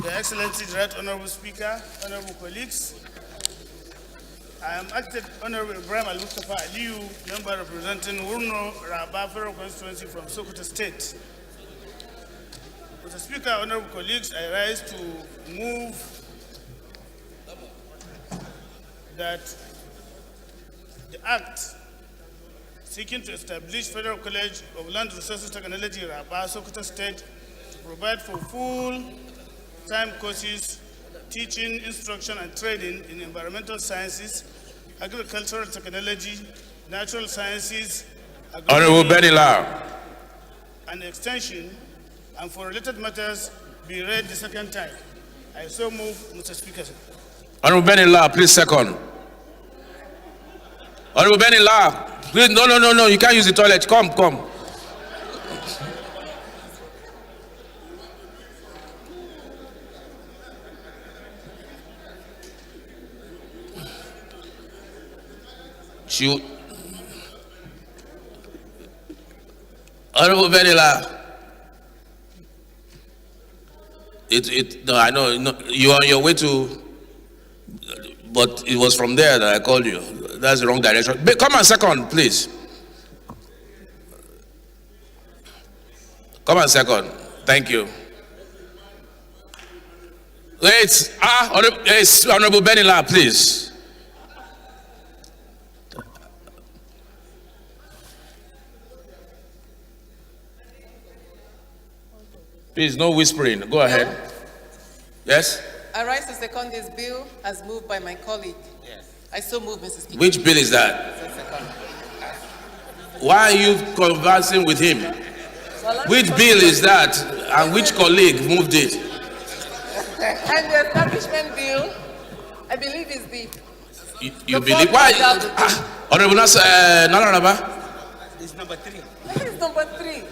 Your Excellency, the Right Honorable Speaker, honorable colleagues. I am acting Honorable Ibrahim Al-Mustafa Aliyu, member representing Wurno Rabba Federal Constituency from Sokoto State. Mr. Speaker, honorable colleagues, I rise to move that the Act seeking to establish Federal College of Land Resources Technology, Rabba, Sokoto State, to provide for full-time courses, teaching, instruction, and training in environmental sciences, agricultural technology, natural sciences, Honorable Benila, and extension, and for related matters, be read the second time. I so move, Mr. Speaker. Honorable Benila, please second. Honorable Benila, please, no, you can't use the toilet. Come. Honorable Benila, no, I know, no, you're on your way to, but it was from there that I called you. That's the wrong direction. But come on, second, please. Come on, second. Thank you. It's Honorable Benila, please. Please, no whispering. Go ahead. Yes? I rise to second this bill as moved by my colleague. Yes. I so move, Mrs. Speaker. Which bill is that? Why are you conversing with him? Which bill is that? And which colleague moved it? And the establishment bill, I believe, is the... You believe? Why? Honorable Nana. It's number 3. It's number 3.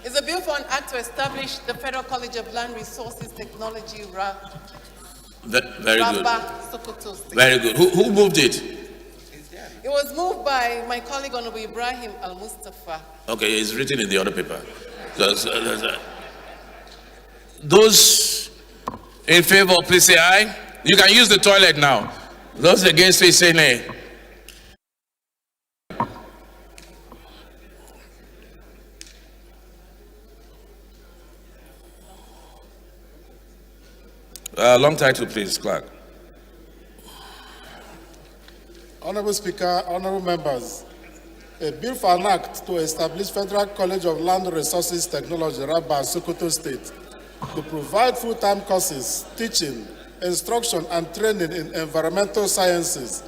It's a bill for an act to establish the Federal College of Land Resources Technology, Very good. Sokoto State. Very good. Who moved it? It was moved by my colleague, Honorable Ibrahim Al-Mustafa. Okay, it's written in the other paper. Those in favor, please say aye. You can use the toilet now. Those against, please say nay. Long title, please, Clerk. Honorable Speaker, honorable members, a bill for an act to establish Federal College of Land Resources Technology, Rabba, Sokoto State, to provide full-time courses, teaching, instruction, and training in environmental sciences,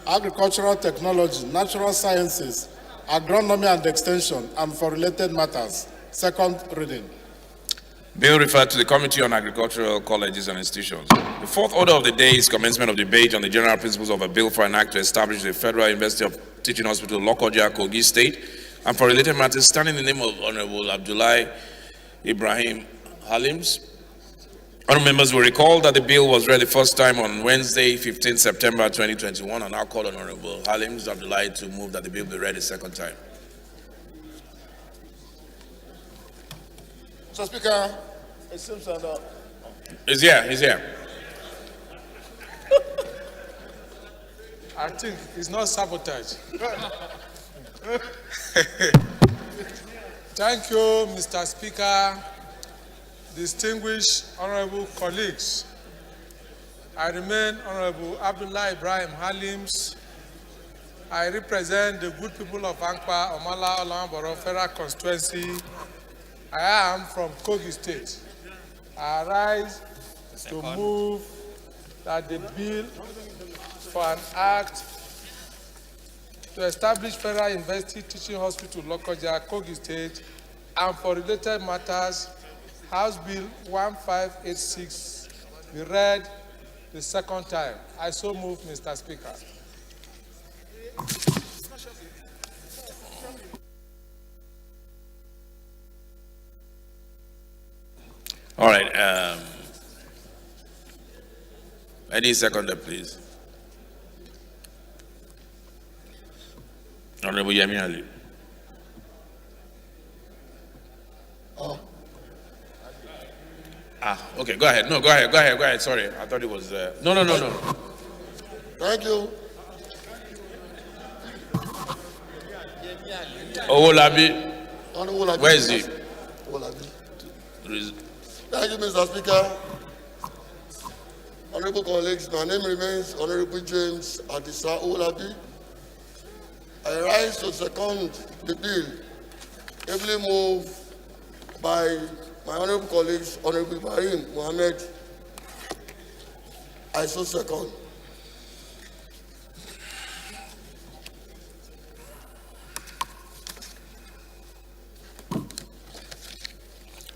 agricultural technology, natural sciences, agronomy and extension, and for related matters. Second reading. Bill referred to the Committee on Agricultural Colleges and Institutions. The fourth order of the day is commencement of debate on the general principles of a bill for an act to establish the Federal University of Teaching Hospital, Lokoja, Kogi State, and for related matters, standing in the name of Honorable Abdullahi Ibrahim Halims. Honourable members will recall that the bill was read the first time on Wednesday, 15 September 2021, and now call on Honourable Halims Abdullahi to move that the bill be read a second time. Mr. Speaker, it seems that He's here. I think it's not sabotage. Thank you, Mr. Speaker, distinguished honorable colleagues. I remain Honorable Abdullah Ibrahim Halims. I represent the good people of Ankpa, Omala, Olamboro Federal Constituency. I am from Kogi State. I rise to move that the bill for an act to establish Federal University Teaching Hospital, Lokoja, Kogi State, and for related matters, House Bill 1586 be read the second time. I so move, Mr. Speaker. All right. Any seconder, please. Honorable Yemi Ali. Okay, go ahead. No, go ahead. Sorry, I thought it was. No. thank you. Owolabi. Honorable Olabi. Where is he? Olabi. Thank you, Mr. Speaker. Honorable colleagues, my name remains Honorable James Adisa Olabi. I rise to second the bill, ably moved by my honorable colleagues, Honorable Ibrahim Mohammed. I so second.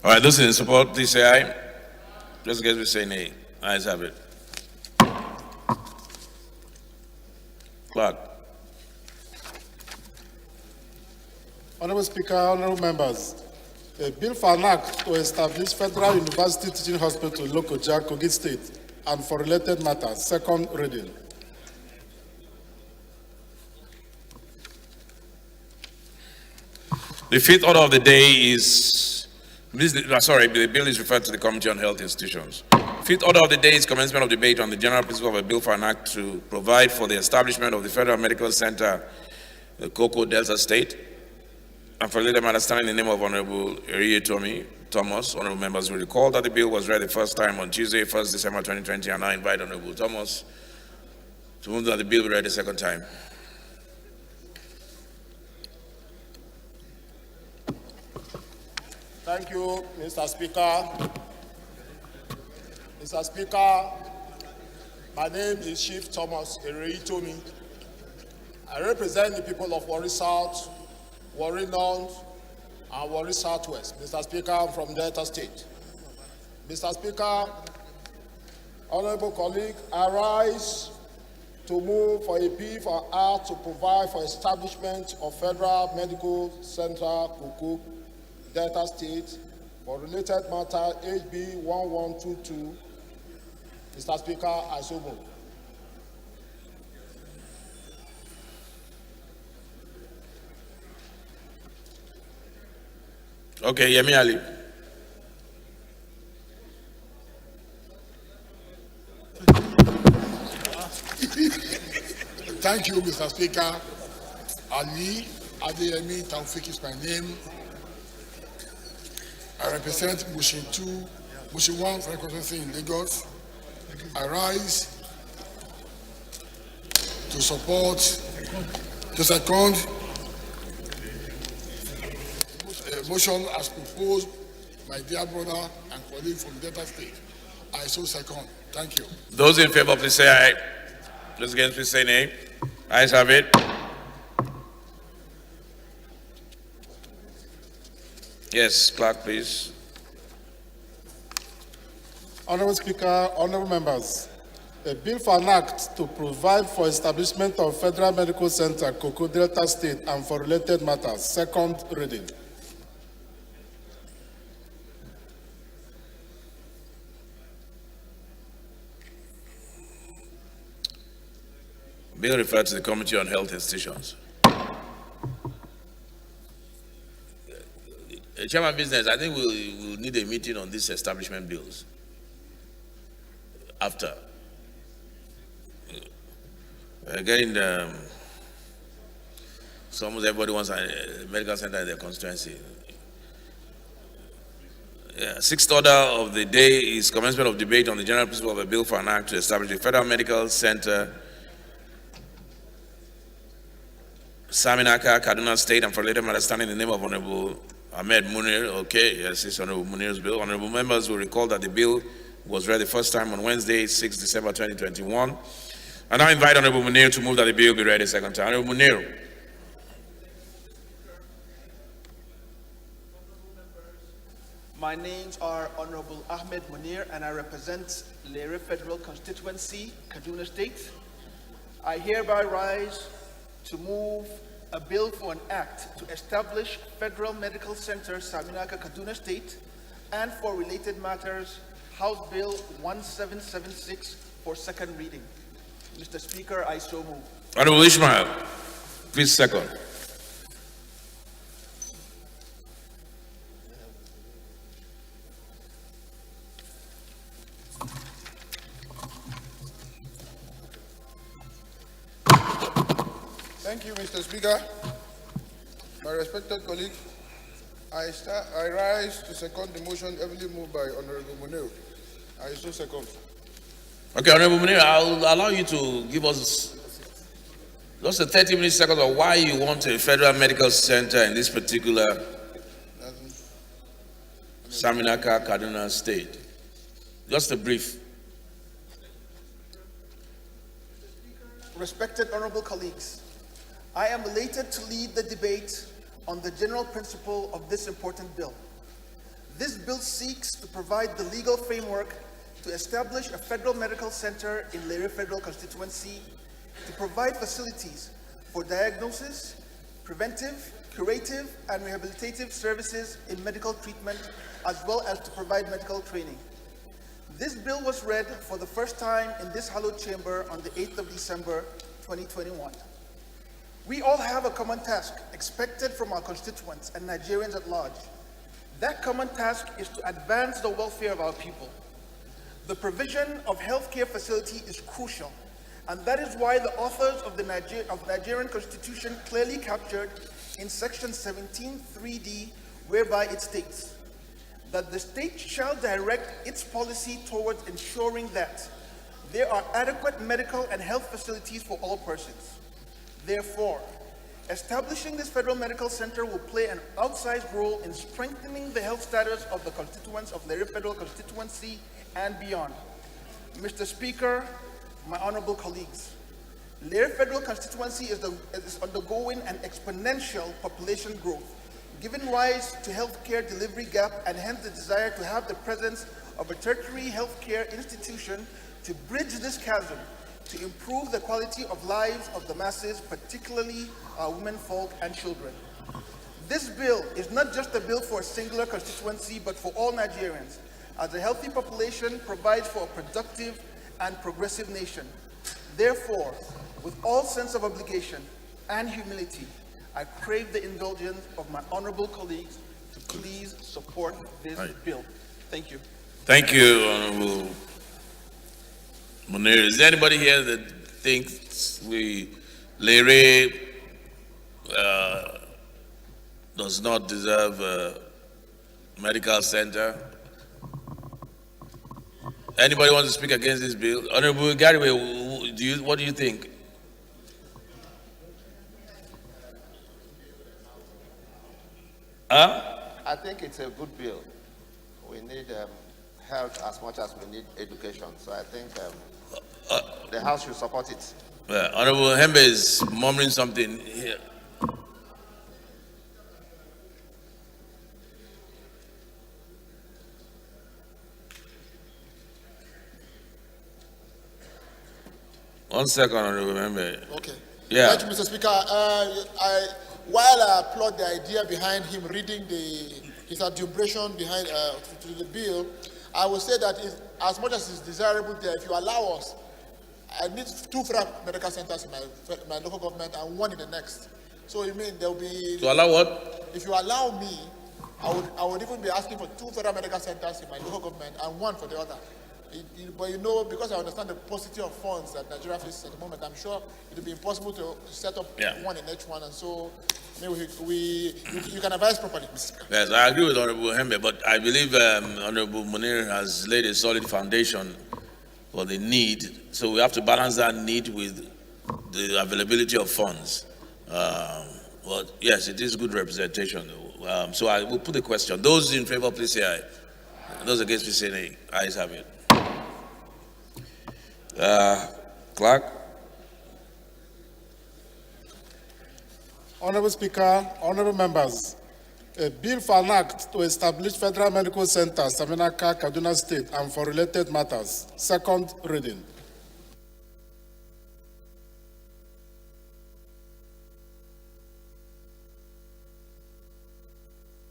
All right, those in support, please say aye. Those against, we say nay. Ayes have it. Clerk. Honorable Speaker, honorable members, a bill for an act to establish Federal University Teaching Hospital, Lokoja, Kogi State, and for related matters, second reading. The fifth order of the day is, the bill is referred to the Committee on Health Institutions. Fifth order of the day is commencement of debate on the general principle of a bill for an act to provide for the establishment of the Federal Medical Center, Koko Delta State, and for later matter, standing in the name of Honorable Eriye Thomas. Honorable members will recall that the bill was read the first time on Tuesday, 1st December 2020, and I invite Honorable Thomas to move that the bill be read the second time. Thank you, Mr. Speaker. Mr. Speaker, my name is Chief Thomas Eriye. I represent the people of Warri South, Warri North, and Warri Southwest. Mr. Speaker, I'm from Delta State. Mr. Speaker, honorable colleague, I rise to move for a bill for act to provide for establishment of Federal Medical Center, Koko, Delta State, for related matter, HB 1122. Mr. Speaker, I so move. Okay, Yemi Ali. Thank you, Mr. Speaker. Ali Adeyemi Taufik is my name. I represent Mushin 1 Federal Constituency in Lagos. I rise to support the second motion as proposed by dear brother and colleague from Delta State. I so second. Thank you. Those in favor, please say aye. Those against, please say nay. Ayes have it. Yes, clerk, please. Honorable Speaker, honorable members, a bill for an act to provide for establishment of Federal Medical Center, Koko Delta State, and for related matters, second reading. Bill referred to the Committee on Health Institutions. Chairman Business, I think we'll need a meeting on these establishment bills after. Again, so almost everybody wants a medical center in their constituency. Yeah, sixth order of the day is commencement of debate on the general principle of a bill for an act to establish a federal medical center, Saminaka, Kaduna State, and for later matter standing in the name of Honorable Ahmed Munir. Okay, yes, it's Honorable Munir's bill. Honorable members will recall that the bill was read the first time on Wednesday, 6 December 2021. I now invite Honorable Munir to move that the bill be read a second time. Honorable Munir. My names are Honorable Ahmed Munir, and I represent Lere Federal Constituency, Kaduna State. I hereby rise to move a bill for an act to establish Federal Medical Center, Saminaka, Kaduna State, and for related matters, House Bill 1776 for second reading. Mr. Speaker, I so move. Honorable Ishmael, please second. Thank you, Mr. Speaker. My respected colleague, I rise to second the motion heavily moved by Honorable Munir. I so second. Okay, Honorable Munir, I'll allow you to give us just a 30-minute second of why you want a federal medical center in this particular Saminaka, Kaduna State. Just a brief. Respected honorable colleagues, I am elated to lead the debate on the general principle of this important bill. This bill seeks to provide the legal framework to establish a federal medical center in Lere Federal Constituency to provide facilities for diagnosis, preventive, curative, and rehabilitative services in medical treatment, as well as to provide medical training. This bill was read for the first time in this hallowed chamber on the 8th of December, 2021. We all have a common task expected from our constituents and Nigerians at large. That common task is to advance the welfare of our people. The provision of healthcare facility is crucial, and that is why the authors of the Nigerian Constitution clearly captured in Section 17(3)(d), whereby it states that the state shall direct its policy towards ensuring that there are adequate medical and health facilities for all persons. Therefore, establishing this federal medical center will play an outsized role in strengthening the health status of the constituents of Lere Federal Constituency and beyond. Mr. Speaker, my honorable colleagues, Lere Federal Constituency is undergoing an exponential population growth, giving rise to healthcare delivery gap and hence the desire to have the presence of a tertiary healthcare institution to bridge this chasm to improve the quality of lives of the masses, particularly our women folk and children. This bill is not just a bill for a singular constituency, but for all Nigerians, as a healthy population provides for a productive and progressive nation. Therefore, with all sense of obligation and humility, I crave the indulgence of my honorable colleagues to please support this bill. Thank you. Thank you, Honorable Munir. Is there anybody here that thinks Lere does not deserve a medical center? Anybody want to speak against this bill? Honorable Gariwe, what do you think? I think it's a good bill. We need health as much as we need education. So I think the House should support it. Honorable Hembe is murmuring something here. One second, Honorable Hembe. Okay. Yeah. Thank you, Mr. Speaker. While I applaud the idea behind him reading his adumbrration behind to the bill, I will say that as much as it's desirable there, if you allow us, I need 2 federal medical centers in my local government and 1 in the next. So you mean there will be... To allow what? If you allow me, I would even be asking for 2 federal medical centers in my local government and 1 for the other. But you know, because I understand the paucity of funds that Nigeria faces at the moment, I'm sure it will be impossible to set up 1 in each one. And so maybe you can advise properly, Mr. Speaker. Yes, I agree with Honorable Hembe, but I believe Honorable Munir has laid a solid foundation for the need. So we have to balance that need with the availability of funds. But yes, it is good representation. So I will put the question. Those in favor, please say aye. Those against, please say nay. Ayes have it. Clerk. Honorable Speaker, honorable members, a bill for an act to establish Federal Medical Center, Saminaka, Kaduna State, and for related matters. Second reading.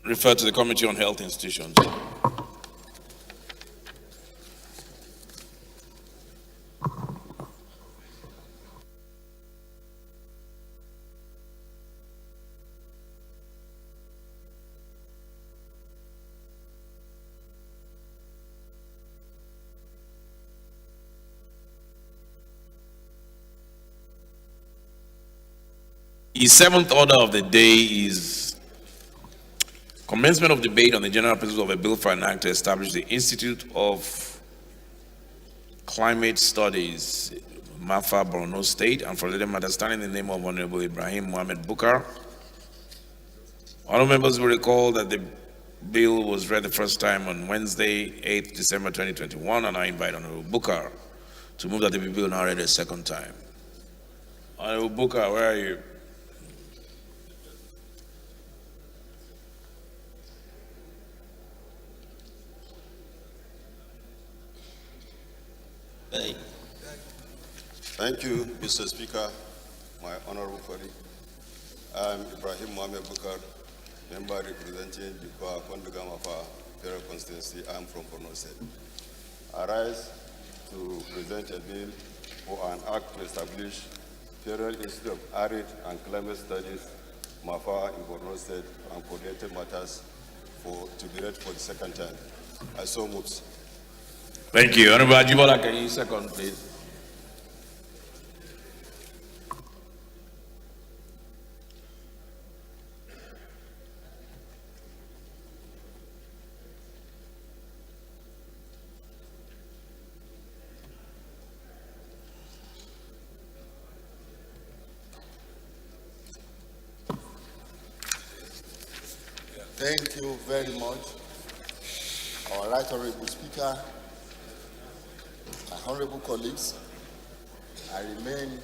Refer to the Committee on Health Institutions. The 7th order of the day is commencement of debate on the general principles of a bill for an act to establish the Institute of Climate Studies, Mafa, Borno State, and for related matters, standing in the name of Honorable Ibrahim Mohammed Bukar. Honorable members will recall that the bill was read the first time on Wednesday, 8th December 2021, and I invite Honorable Bukar to move that the bill now read a second time. Honorable Bukar, where are you? Thank you, Mr. Speaker, my honorable colleague. I'm Ibrahim Mohammed Bukar, member representing the Kondogamafa Federal Constituency. I'm from Borno State. I rise to present a bill for an act to establish Federal Institute of Arid and Climate Studies, Mafa, in Borno State, and for related matters to be read for the second time. I so move. Thank you. Honorable Ajibola, can you second, please? Thank you very much. Our Right Honorable Speaker, my honorable colleagues, I remain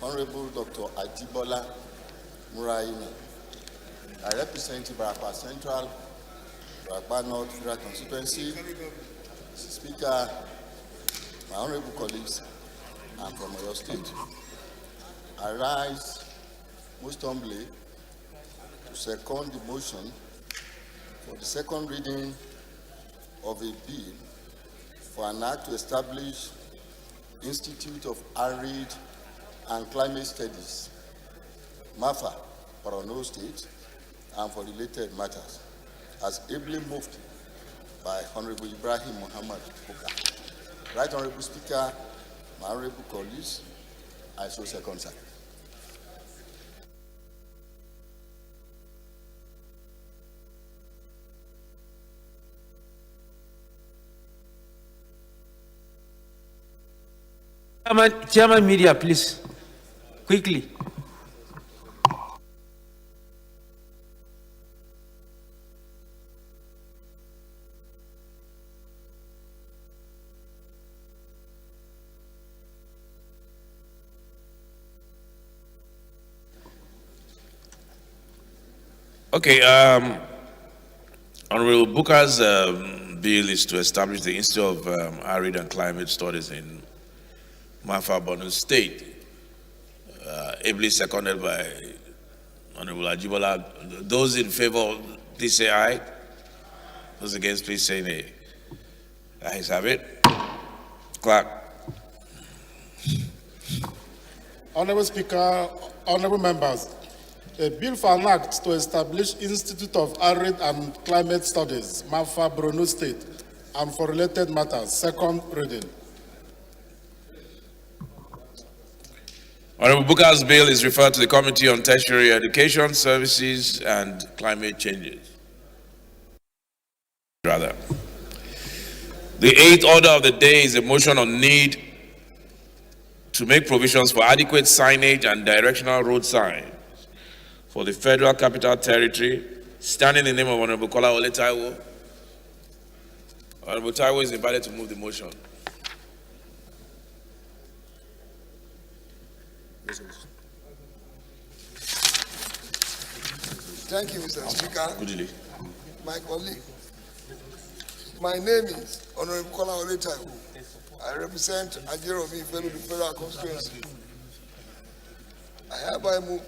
Honorable Dr. Ajibola Muraimi. I represent Ibarapa Central, Ibarapa North Federal Constituency. Mr. Speaker, my honorable colleagues, I'm from Oyo State. I rise most humbly to second the motion for the second reading of a bill for an act to establish Institute of Arid and Climate Studies, MAFA, Borno State, and for related matters, as ably moved by Honorable Ibrahim Mohammed Bukar. Right Honorable Speaker, my honorable colleagues, I so second, sir. Chairman Media, please, quickly. Okay, Honorable Bukar's bill is to establish the Institute of Arid and Climate Studies in Mafa, Borno State, ably seconded by Honorable Ajibola. Those in favor, please say aye. Those against, please say nay. Ayes have it. Clerk. Honorable Speaker, honorable members, a bill for an act to establish Institute of Arid and Climate Studies, MAFA, Borno State, and for related matters. Second reading. Honorable Booker's bill is referred to the Committee on Tertiary Education, Services, and Climate Changes. The eighth order of the day is a motion on need to make provisions for adequate signage and directional road signs for the Federal Capital Territory, standing in the name of Honorable Kola Ole Taiwo. Honorable Taiwo is invited to move the motion. Thank you, Mr. Speaker. Good day. My colleague. My name is Honorable Kola Ole Taiwo. I represent Ajeromi Federal Constituency. I hereby move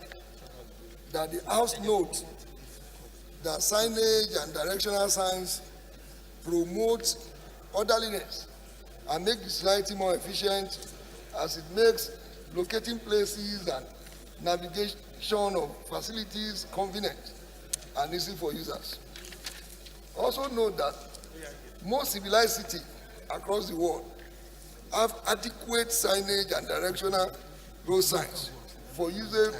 that the House note that signage and directional signs promote orderliness and make the society more efficient as it makes locating places and navigation of facilities convenient and easy for users. Also note that most civilized cities across the world have adequate signage and directional road signs for use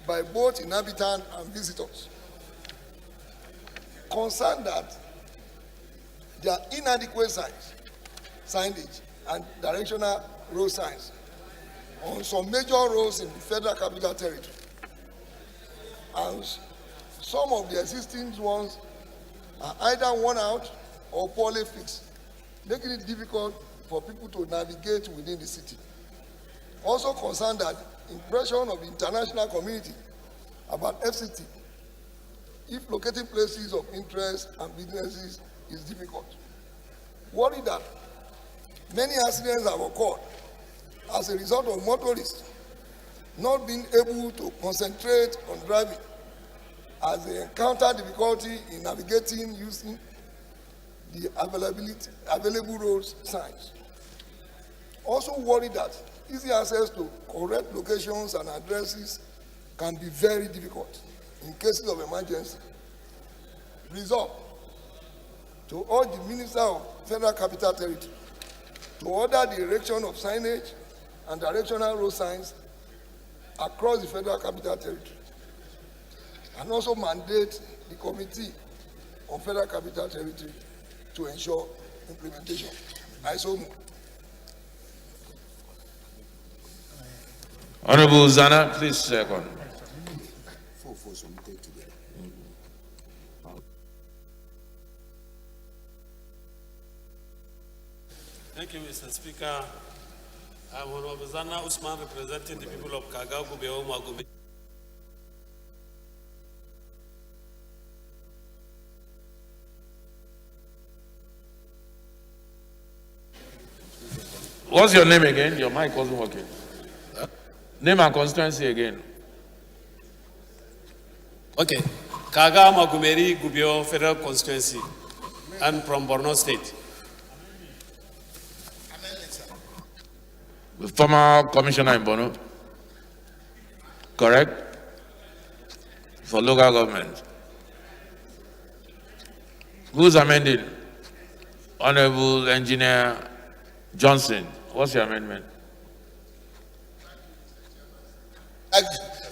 by both inhabitants and visitors. Concerned that there are inadequate signage and directional road signs on some major roads in the Federal Capital Territory, and some of the existing ones are either worn out or poorly fixed, making it difficult for people to navigate within the city. Also concerned that impression of the international community about FCT, if locating places of interest and businesses is difficult. Worried that many accidents have occurred as a result of motorists not being able to concentrate on driving as they encounter difficulty in navigating using the available road signs. Also worried that easy access to correct locations and addresses can be very difficult in cases of emergency. Resolve to urge the Minister of Federal Capital Territory to order the erection of signage and directional road signs across the Federal Capital Territory, and also mandate the Committee on Federal Capital Territory to ensure implementation. I so move. Honorable Zana, please second. Thank you, Mr. Speaker. I'm Honorable Zana Usman, representing the people of Kagao Gubeo Magumi. What's your name again? Your mic wasn't working. Name and constituency again. Okay. Kaga Magumeri Gubio Federal Constituency. I'm from Borno State. The former commissioner in Borno. Correct? For local government. Who's amending? Honorable Engineer Johnson. What's your amendment?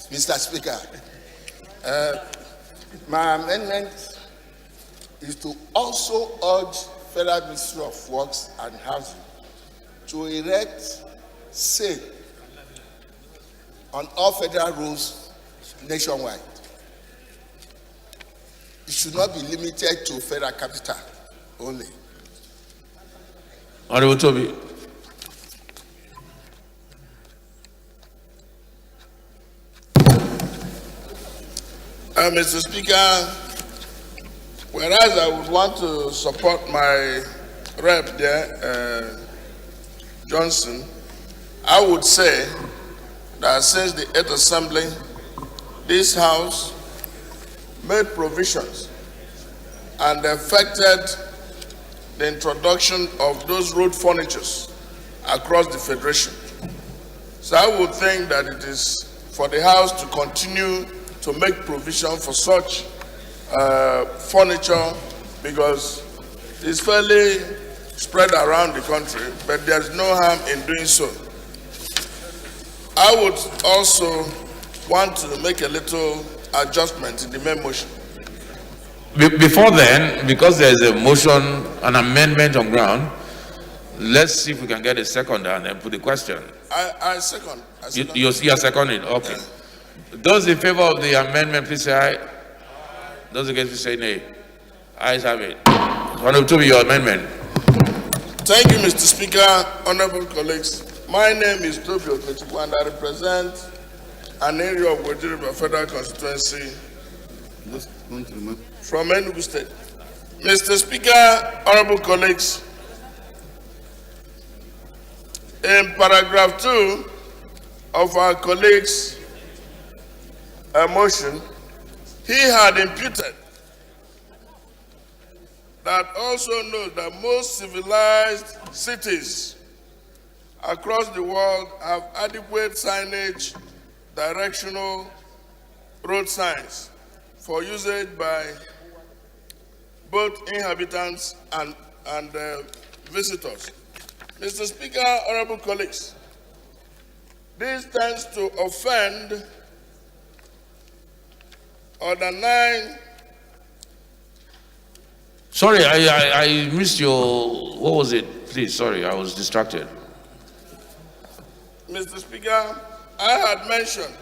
Mr. Speaker, my amendment is to also urge Federal Ministry of Works and Housing to erect sail on all federal roads nationwide. It should not be limited to Federal Capital only. Honorable Toby. Mr. Speaker, whereas I would want to support my rep there, Johnson, I would say that since the 8th Assembly, this House made provisions and effected the introduction of those road furnitures across the Federation. So I would think that it is for the House to continue to make provision for such furniture, because it's fairly spread around the country, but there's no harm in doing so. I would also want to make a little adjustment in the main motion. Before then, because there's a motion, an amendment on ground, let's see if we can get a second and then put the question. I second. You are seconding, okay. Those in favor of the amendment, please say aye. Those against, please say nay. Ayes have it. Honorable Toby, your amendment. Thank you, Mr. Speaker, honorable colleagues. My name is Toby Okechukwu, and I represent an area of Wejiriba Federal Constituency from Enugu State. Mr. Speaker, honorable colleagues, in paragraph 2 of our colleague's motion, he had imputed that also knows that most civilized cities across the world have adequate signage, directional road signs for usage by both inhabitants and visitors. Mr. Speaker, honorable colleagues, this tends to offend or deny. Sorry, I missed your, what was it? Please, sorry, I was distracted. Mr. Speaker, I had mentioned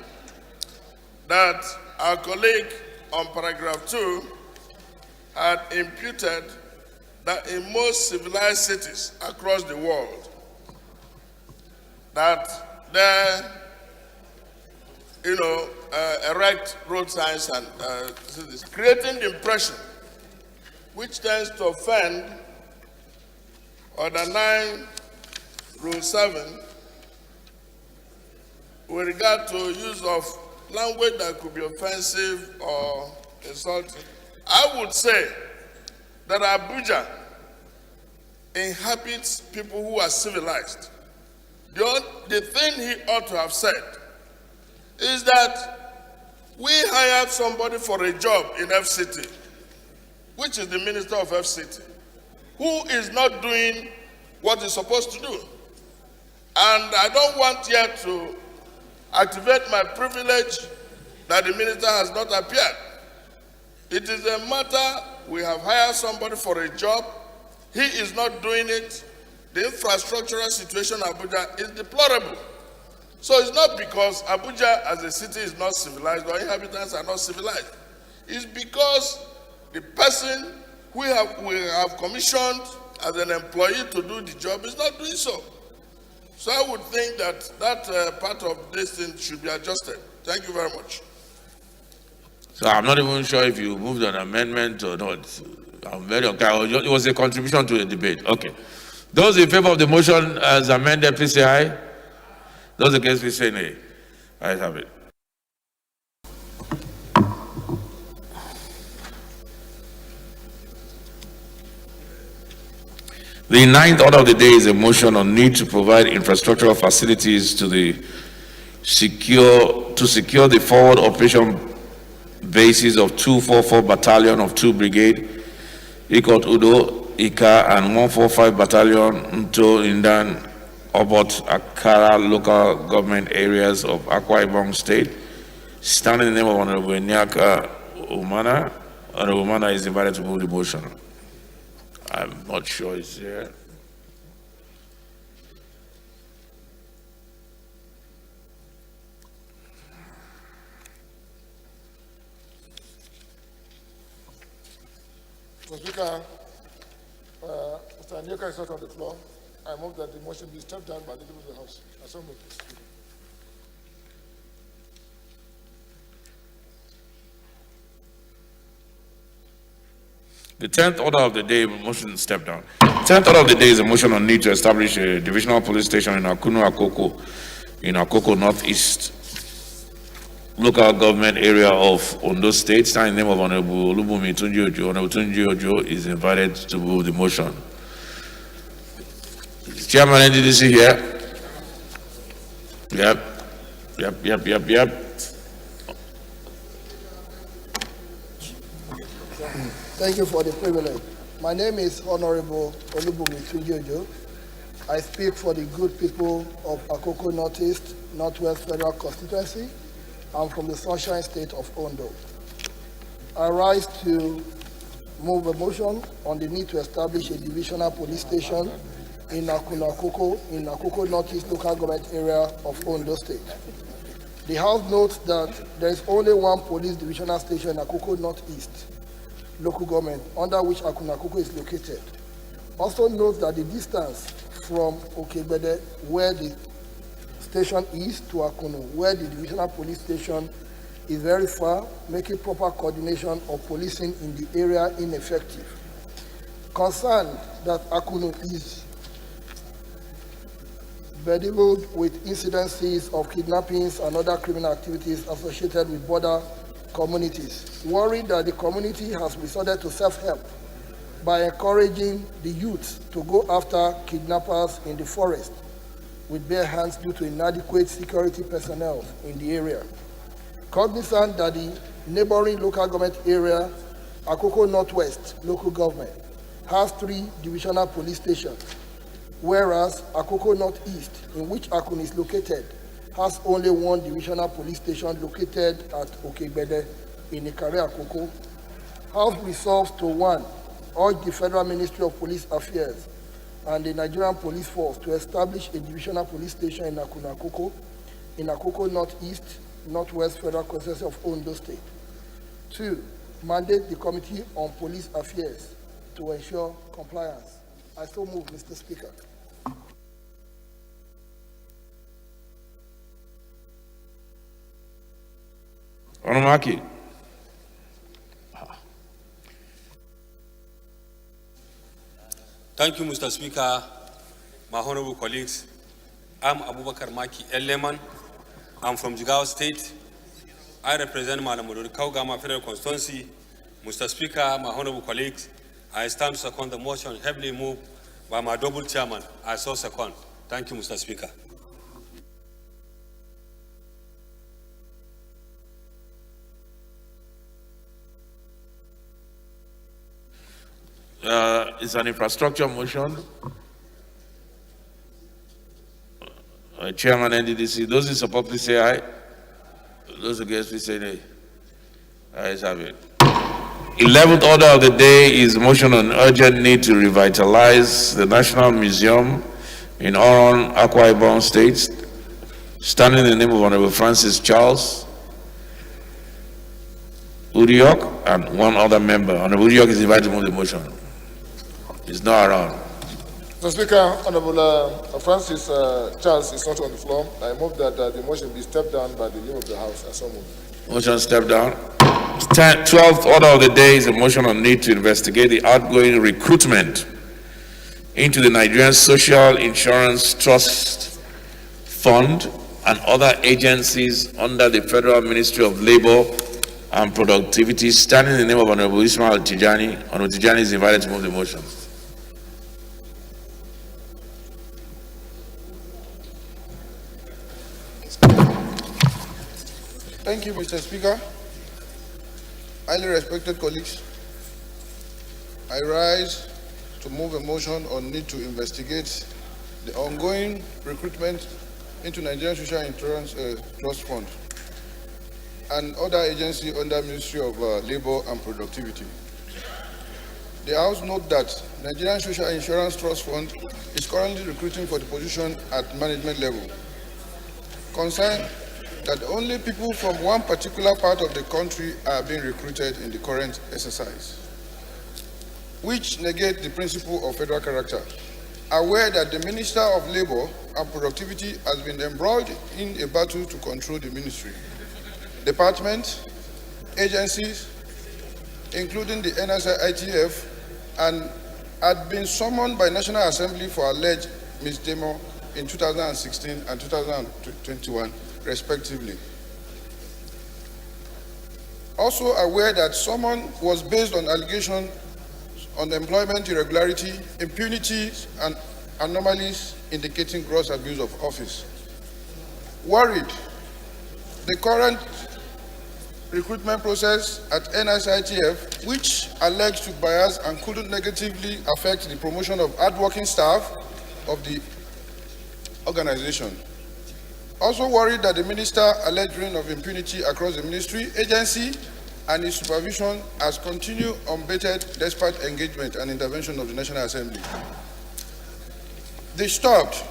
that our colleague on paragraph 2 had imputed that in most civilized cities across the world, that they, erect road signs and cities, creating the impression which tends to offend or deny Rule 7 with regard to use of language that could be offensive or insulting. I would say that Abuja inhabits people who are civilized. The thing he ought to have said is that we hired somebody for a job in FCT, which is the Minister of FCT, who is not doing what he's supposed to do. And I don't want yet to activate my privilege that the minister has not appeared. It is a matter, we have hired somebody for a job, he is not doing it. The infrastructural situation in Abuja is deplorable. So it's not because Abuja as a city is not civilized or inhabitants are not civilized. It's because the person we have commissioned as an employee to do the job is not doing so. So I would think that that part of this thing should be adjusted. Thank you very much. So I'm not even sure if you moved an amendment or not. I'm very okay. It was a contribution to the debate. Okay. Those in favor of the motion as amended, please say aye. Those against, please say nay. I have it. The ninth order of the day is a motion on need to provide infrastructural facilities to secure the forward operation bases of 244 Battalion of 2 Brigade, Ikot Udo, Ika, and 145 Battalion, Nto, Indan, Obot, Akara local government areas of Akwa Ibom State. Standing in the name of Honorable Nyaka Umana, Honorable Umana is invited to move the motion. I'm not sure it's here. Mr. Speaker, Mr. Anyeka is not on the floor. I move that the motion be stepped down by the leader of the House. I so move. The 10th order of the day, motion step down. 10th order of the day is a motion on need to establish a divisional police station in Akunu Akoko, in Akoko Northeast local government area of Ondo State. Signed in the name of Honorable Olubumi Tunji Ojo. Honorable Tunji Ojo is invited to move the motion. Chairman, NDDC here. Yep. Thank you for the privilege. My name is Honorable Olubumi Tunjojo. I speak for the good people of Akoko Northeast, Northwest Federal Constituency. I'm from the Sunshine State of Ondo. I rise to move a motion on the need to establish a divisional police station in Akoko Northeast local government area of Ondo State. The House notes that there is only one police divisional station in Akoko Northeast local government, under which Akoko is located. Also note that the distance from Okegbede, where the station is, to Akuno, where the divisional police station is very far, making proper coordination of policing in the area ineffective. Concerned that Akuno is bedevilled with incidences of kidnappings and other criminal activities associated with border communities, worried that the community has resorted to self-help by encouraging the youth to go after kidnappers in the forest with bare hands due to inadequate security personnel in the area. Cognizant that the neighboring local government area, Akoko Northwest local government, has 3 divisional police stations, whereas Akoko Northeast, in which Akun is located, has only 1 divisional police station located at Okegbede in Ikare Akoko. House resolves to 1, urge the Federal Ministry of Police Affairs and the Nigerian Police Force to establish a divisional police station in Akoko, in Akoko Northeast, Northwest Federal Constituency of Ondo State. 2, mandate the Committee on Police Affairs to ensure compliance. I so move, Mr. Speaker. Onomaki. Thank you, Mr. Speaker, my honorable colleagues. I'm Abubakar Maki Eleman. I'm from Jigawa State. I represent Malamuduri Kaugama Federal Constituency. Mr. Speaker, my honorable colleagues, I stand to second the motion heavily moved by my double chairman. I so second. Thank you, Mr. Speaker. It's an infrastructure motion. Chairman NDDC, those in support, please say aye. Those against, please say nay. Ayes have it. 11th order of the day is motion on urgent need to revitalize the National Museum in Oron, Akwa Ibom State, standing in the name of Honorable Francis Charles Uriok and 1 other member. Honorable Uriok is invited to move the motion. He's not around. Mr. Speaker, Honorable Francis Charles is not on the floor. I move that the motion be stepped down by the leader of the House. I so move. Motion stepped down. 12th order of the day is a motion on need to investigate the outgoing recruitment into the Nigerian Social Insurance Trust Fund and other agencies under the Federal Ministry of Labor and Productivity, standing in the name of Honorable Ismail Tijani. Honorable Tijani is invited to move the motion. Thank you, Mr. Speaker. Highly respected colleagues, I rise to move a motion on need to investigate the ongoing recruitment into Nigerian Social Insurance Trust Fund and other agency under Ministry of Labor and Productivity. The House note that Nigerian Social Insurance Trust Fund is currently recruiting for the position at management level. Concerned that only people from one particular part of the country are being recruited in the current exercise, which negate the principle of federal character. Aware that the Minister of Labor and Productivity has been embroiled in a battle to control the ministry, department, agencies, including the NSI-ITF, and had been summoned by National Assembly for alleged misdemeanor in 2016 and 2021, respectively. Also aware that summon was based on allegations on employment irregularity, impunity, and anomalies indicating gross abuse of office. worried the current recruitment process at NSITF, which alleged to bias and could negatively affect the promotion of hardworking staff of the organization. Also worried that the minister alleged reign of impunity across the ministry, agency, and its supervision has continued unabated despite engagement and intervention of the National Assembly. Disturbed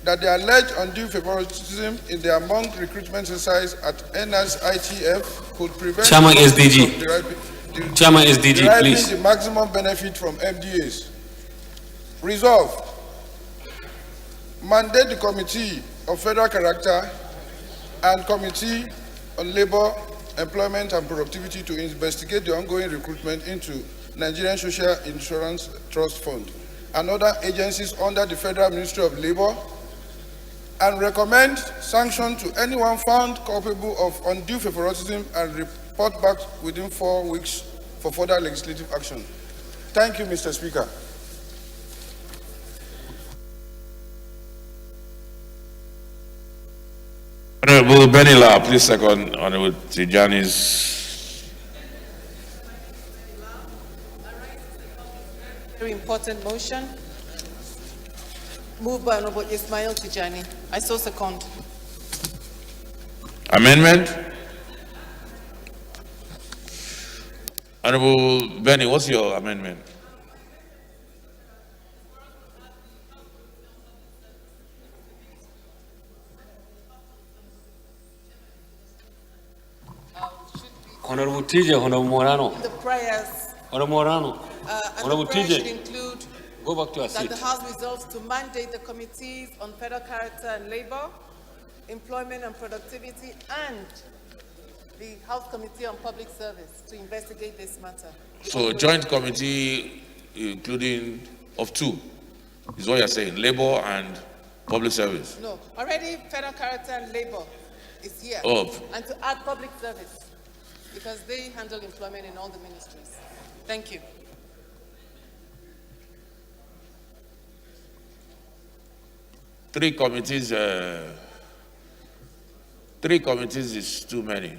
that the alleged undue favoritism in the among recruitment exercise at NSITF could prevent Chairman SDG. Chairman SDG, deriving please. the maximum benefit from MDAs. Resolved, mandate the Committee of Federal Character and Committee on Labor, Employment and Productivity to investigate the ongoing recruitment into Nigerian Social Insurance Trust Fund and other agencies under the Federal Ministry of Labor, and recommend sanction to anyone found culpable of undue favoritism and report back within 4 weeks for further legislative action. Thank you, Mr. Speaker. Honorable Benila, please second Honorable Tijani's. Very important motion. Moved by Honorable Ismail Tijani. I so second. Amendment? Honorable Benny, what's your amendment? Honorable TJ, Honorable Morano. The prayers. Honorable Morano. And Honorable the prayer should TJ, include go back to your that seat. the House resolves to mandate the committees on federal character and labor, employment and productivity, and the House Committee on Public Service to investigate this matter. So joint committee, including of two, is what you're saying, labor and public service. No, already federal character and labor is here. Oh. And to add public service, because they handle employment in all the ministries. Thank you. Three committees is too many.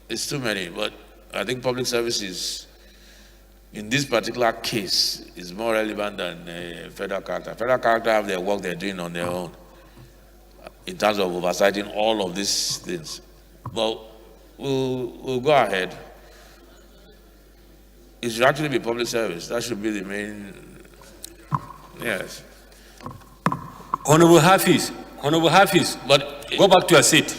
It's too many, but I think public services, in this particular case, is more relevant than federal character. Federal character have their work they're doing on their own in terms of oversighting all of these things. But we'll go ahead. It should actually be public service. That should be the main, yes. Honorable Hafiz, but go back to your seat.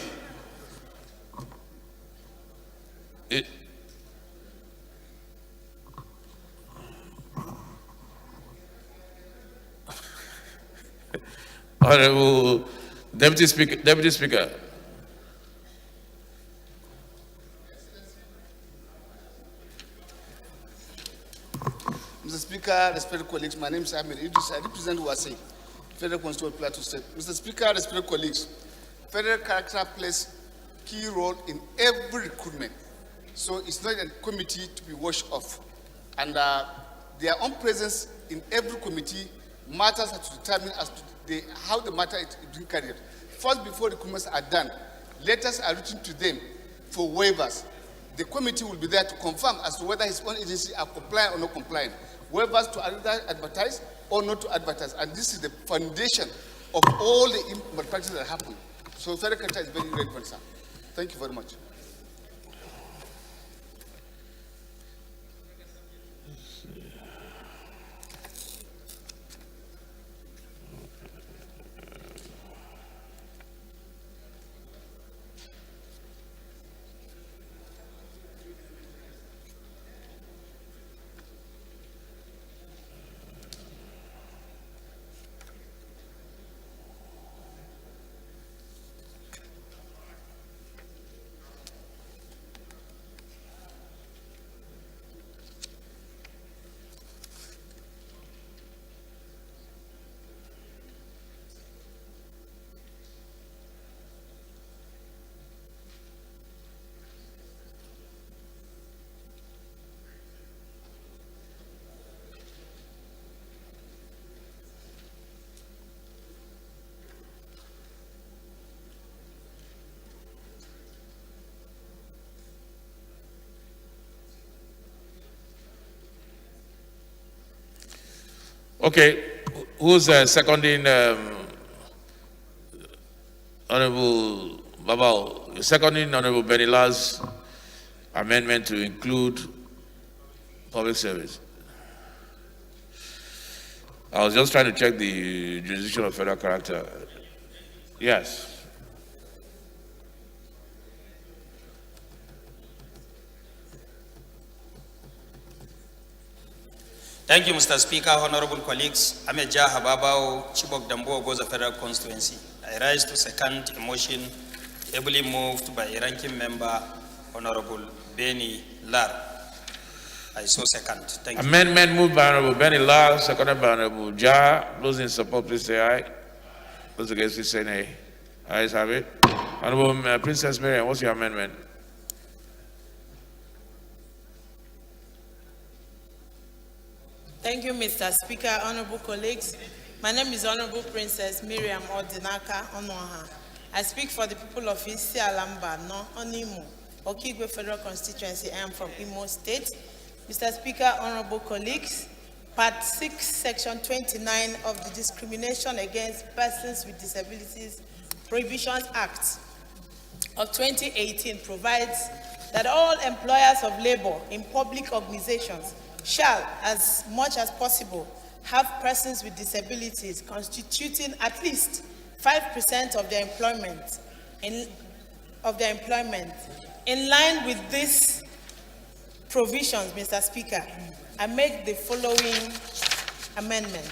Honorable Deputy Speaker. Mr. Speaker, respected colleagues, my name is Ahmed Idris. I represent Wasi, Federal Constituent of Plateau State. Mr. Speaker, respected colleagues, federal character plays key role in every recruitment. So it's not a committee to be washed off. And their own presence in every committee matters to determine as to how the matter is being carried. First, before recruitments are done, letters are written to them for waivers. The committee will be there to confirm as to whether his own agency are compliant or not compliant. Waivers to either advertise or not to advertise. And this is the foundation of all the malpractices that happen. So federal character is very relevant, sir. Thank you very much. Okay, who's seconding Honorable Babao? Seconding Honorable Benila's amendment to include public service. I was just trying to check the jurisdiction of federal character. Yes. Thank you, Mr. Speaker, honorable colleagues. Ameja Hababao, Chibok Dambo Goza Federal Constituency. I rise to second a motion ably moved by a ranking member, Honorable Benny Lar. I so second. Thank you. Amendment moved by Honorable Benny Lar, seconded by Honorable Jah. Those in support, please say aye. Those against, please say nay. Ayes have it. Honorable Princess Miriam, what's your amendment? Thank you, Mr. Speaker, honorable colleagues. My name is Honorable Princess Miriam Odinaka Onoha. I speak for the people of Isi Alamba, no Onimo, Okigwe Federal Constituency. I am from Imo State. Mr. Speaker, honorable colleagues, Part 6, Section 29 of the Discrimination Against Persons with Disabilities Prohibitions Act of 2018 provides that all employers of labor in public organizations shall, as much as possible, have persons with disabilities constituting at least 5% of their employment. In line with these provisions, Mr. Speaker, I make the following amendment: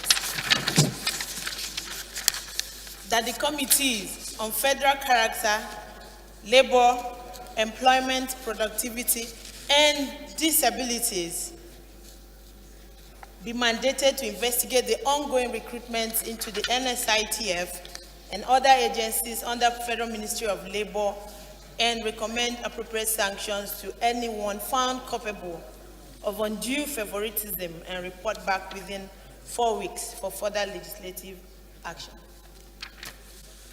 that the committees on federal character, labor, employment, productivity, and disabilities be mandated to investigate the ongoing recruitment into the NSITF and other agencies under Federal Ministry of Labor and recommend appropriate sanctions to anyone found culpable of undue favoritism and report back within 4 weeks for further legislative action.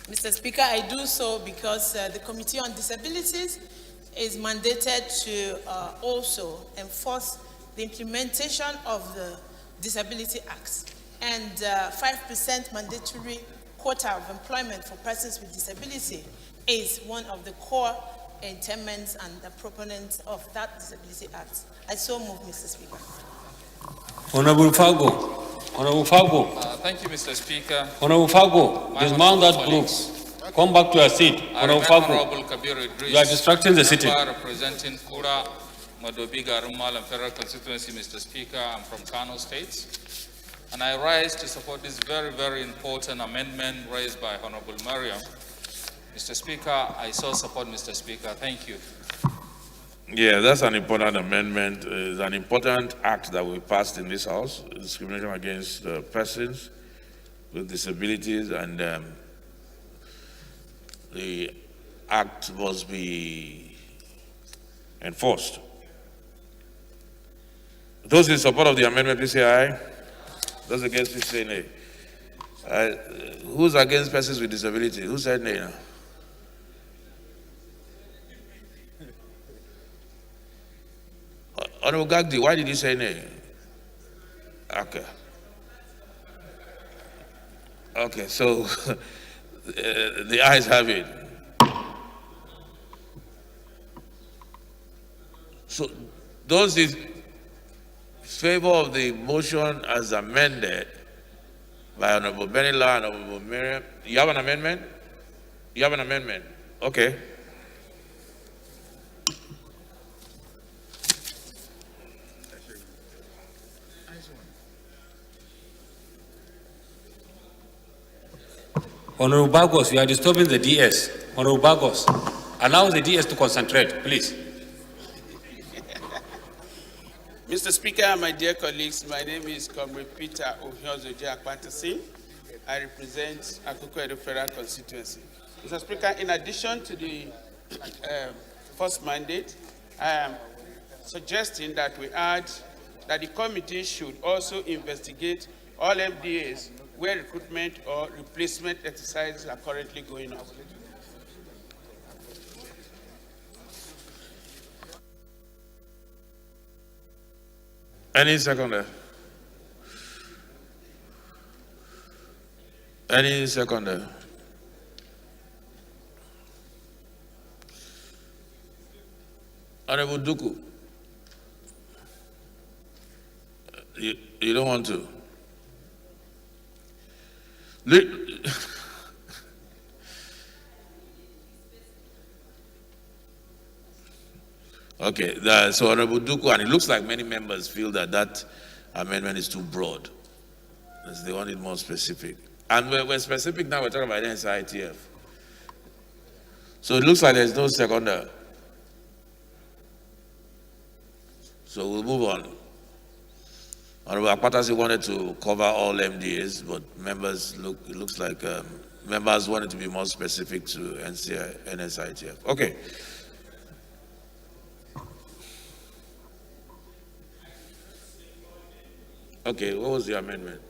Mr. Speaker, I do so because the Committee on Disabilities is mandated to also enforce the implementation of the Disability Act, and 5% mandatory quota of employment for persons with disability is one of the core intent and the proponents of that Disability Act. I so move, Mr. Speaker. Honorable Fago. Honorable Fago. Thank you, Mr. Speaker. Honorable Fago, dismount that group. Come back to your seat. Honorable Fago. You are distracting the sitting. Representing Kura, Madobiga, Rumal, and Federal Constituency, Mr. Speaker. I'm from Kano State. And I rise to support this very, very important amendment raised by Honorable Mariam. Mr. Speaker, I so support, Mr. Speaker. Thank you. Yeah, that's an important amendment. It's an important act that we passed in this House, discrimination against persons with disabilities, and the act must be enforced. Those in support of the amendment, please say aye. Those against, please say nay. Who's against persons with disability? Who said nay now? Honorable Gagdi, why did you say nay? Okay. Okay, so the ayes have it. So those in favor of the motion as amended by Honorable Benila and Honorable Miriam, you have an amendment? You have an amendment? Okay. Honorable Bagos, you are disturbing the DS. Honorable Bagos, allow the DS to concentrate, please. Mr. Speaker, my dear colleagues, my name is Comrade Peter Ohiozoje Akpatasin. I represent Akoko Federal Constituency. Mr. Speaker, in addition to the first mandate, I am suggesting that we add that the committee should also investigate all MDAs where recruitment or replacement exercises are currently going on. Any seconder? Any seconder? Honorable Duku. You don't want to? Okay, so Honorable Duku, and it looks like many members feel that that amendment is too broad. They want it more specific. And we're specific now, we're talking about NSITF. So it looks like there's no seconder. So we'll move on. Honorable Akpatasi wanted to cover all MDAs, but it looks like members wanted to be more specific to NSITF. Okay. Okay, what was the amendment?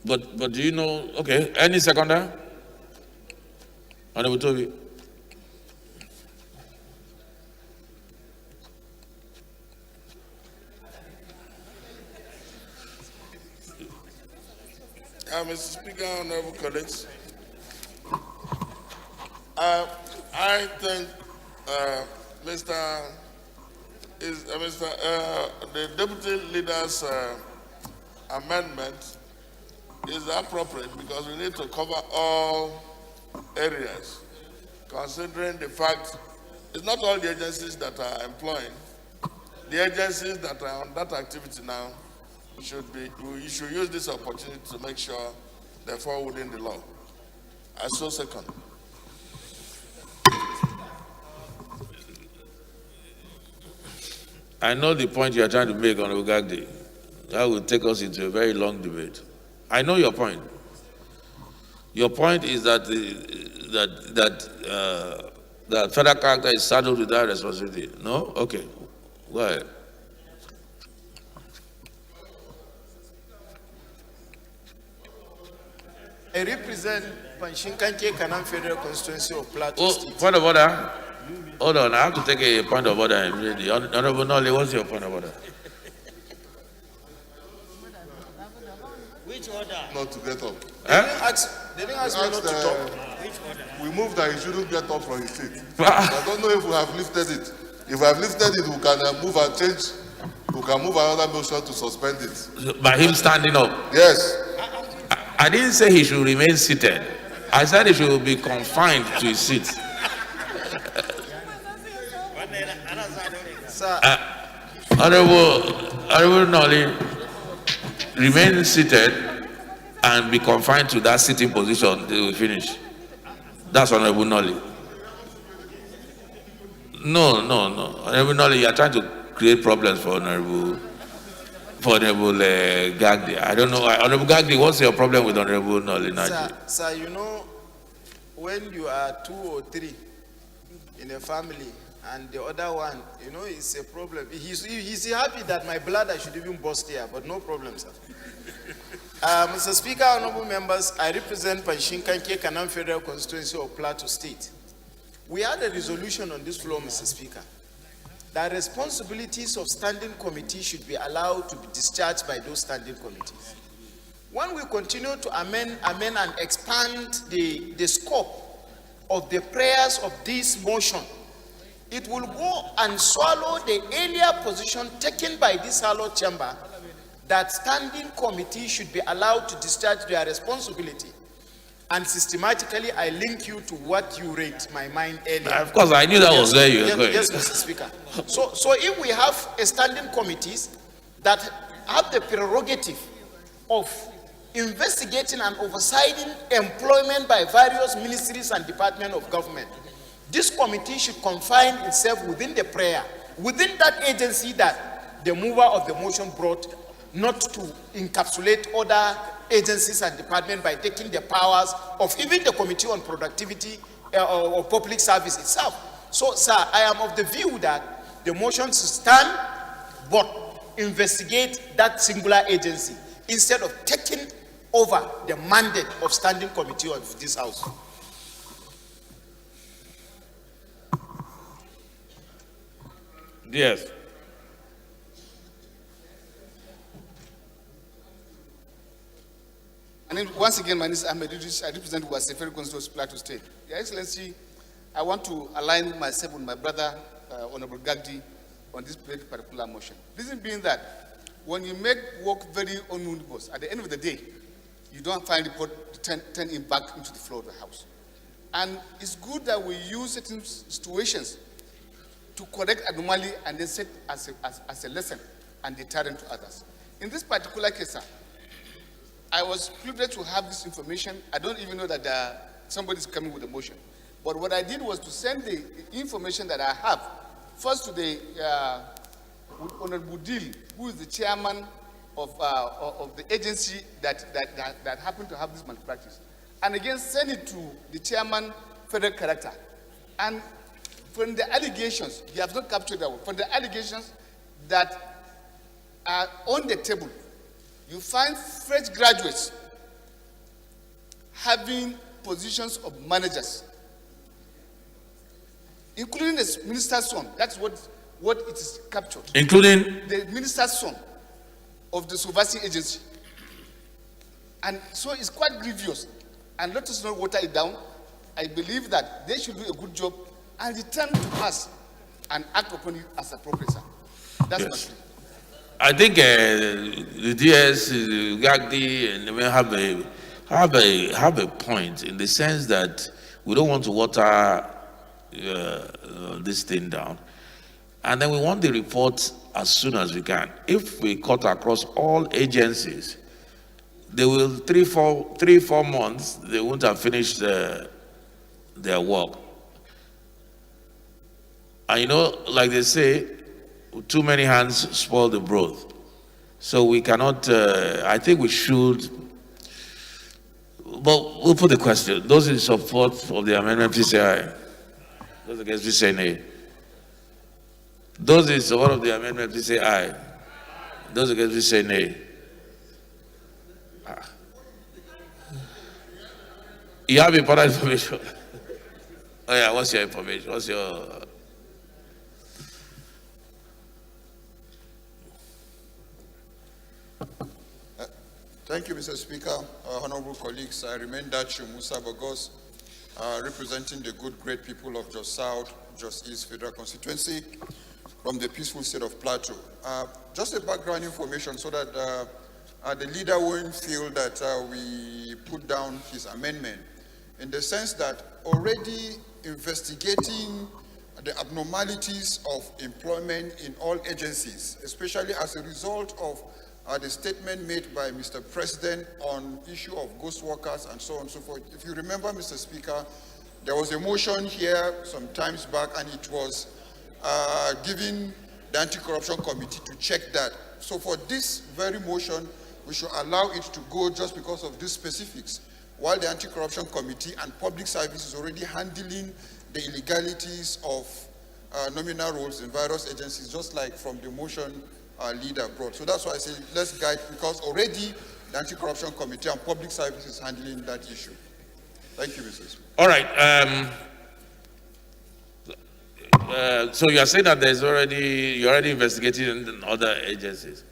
But do you know, okay, any seconder? Honorable Toby. Mr. Speaker, honorable colleagues, I think the deputy leader's amendment is appropriate because we need to cover all areas, considering the fact it's not all the agencies that are employing. The agencies that are on that activity now we should use this opportunity to make sure they fall within the law. I so second. I know the point you are trying to make on Ugagdi. That will take us into a very long debate. I know your point. Your point is that the federal character is saddled with that responsibility. No? Okay. Go ahead. I represent Panshinkanke Kanam Federal Constituency of Plateau State. Point of order. Hold on, I have to take a point of order immediately. Honorable Nolly, what's your point of order? Which order? Not to get up. They didn't ask me not to talk. Which order? We moved that he shouldn't get up from his seat. I don't know if we have lifted it. If we have lifted it, we can move and change. We can move another motion to suspend it. By him standing up? Yes. I didn't say he should remain seated. I said he should be confined to his seat. Honorable Nolly, remain seated and be confined to that sitting position till we finish. That's Honorable Nolly. No. Honorable Nolly, you are trying to create problems for Honorable Gagdi. I don't know. Honorable Gagdi, what's your problem with Honorable Nolly Naji? Sir, you know, when you are 2 or 3 in a family, and the other one, you know, it's a problem. He's happy that my bladder should even burst here, but no problem, sir. Mr. Speaker, honorable members, I represent Panshinkanke Kanam Federal Constituency of Plateau State. We had a resolution on this floor, Mr. Speaker, that responsibilities of standing committees should be allowed to be discharged by those standing committees. When we continue to amend and expand the scope of the prayers of this motion, it will go and swallow the earlier position taken by this hallowed chamber that standing committees should be allowed to discharge their responsibility. And systematically, I link you to what you read my mind earlier. Of course, I knew that was there. Yes, Mr. Speaker. So if we have a standing committees that have the prerogative of investigating and oversighting employment by various ministries and departments of government, this committee should confine itself within the prayer, within that agency that the mover of the motion brought, not to encapsulate other agencies and departments by taking the powers of even the Committee on Productivity or Public Service itself. So, sir, I am of the view that the motion should stand, but investigate that singular agency instead of taking over the mandate of standing committee of this House. Yes. And then once again, my name is Ahmed Idris. I represent Waseferi Constituency, Plateau State. Your Excellency, I want to align myself with my brother, Honorable Gagdi, on this particular motion. Reason being that when you make work very omnibus, at the end of the day, you don't find report turn it back into the floor of the House. And it's good that we use certain situations to correct anomaly and then set as a lesson and deterrent to others. In this particular case, sir, I was privileged to have this information. I don't even know that somebody's coming with a motion. But what I did was to send the information that I have first to the Honorable Dil, who is the chairman of the agency that happened to have this malpractice. And again, send it to the chairman, federal character. And from the allegations, he has not captured that one, from the allegations that are on the table, you find fresh graduates having positions of managers, including the minister's son. That's what it is captured. Including? The minister's son of the Sovasi agency. And so it's quite grievous. And let us not water it down. I believe that they should do a good job and return to us and act upon it as appropriate. That's my plea. I think the DS, Gagdi, and they have a point in the sense that we don't want to water this thing down, and then we want the report as soon as we can. If we cut across all agencies, they will 3-4 months. They won't have finished their work. And you know, like they say, too many hands spoil the broth. So we cannot, I think we should, but we'll put the question. Those in support of the amendment, please say aye. Those against, please say nay. Those in support of the amendment, please say aye. Those against, please say nay. You have important information. Oh yeah, what's your information? What's your... Thank you, Mr. Speaker. Honorable colleagues, I remain Dachu Musa Bogos, representing the good, great people of Jos South, Jos East Federal Constituency from the peaceful state of Plateau. Just a background information so that the leader won't feel that we put down his amendment, in the sense that already investigating the abnormalities of employment in all agencies, especially as a result of the statement made by Mr. President on issue of ghost workers and so on and so forth. If you remember, Mr. Speaker, there was a motion here some times back, and it was giving the Anti-Corruption Committee to check that. So for this very motion, we should allow it to go just because of these specifics, while the Anti-Corruption Committee and Public Service is already handling the illegalities of nominal roles in various agencies, just like from the motion leader brought. So that's why I say let's guide, because already the Anti-Corruption Committee and Public Service is handling that issue. Thank you, Mr. Speaker. All right. So you are saying that you're already investigating in other agencies.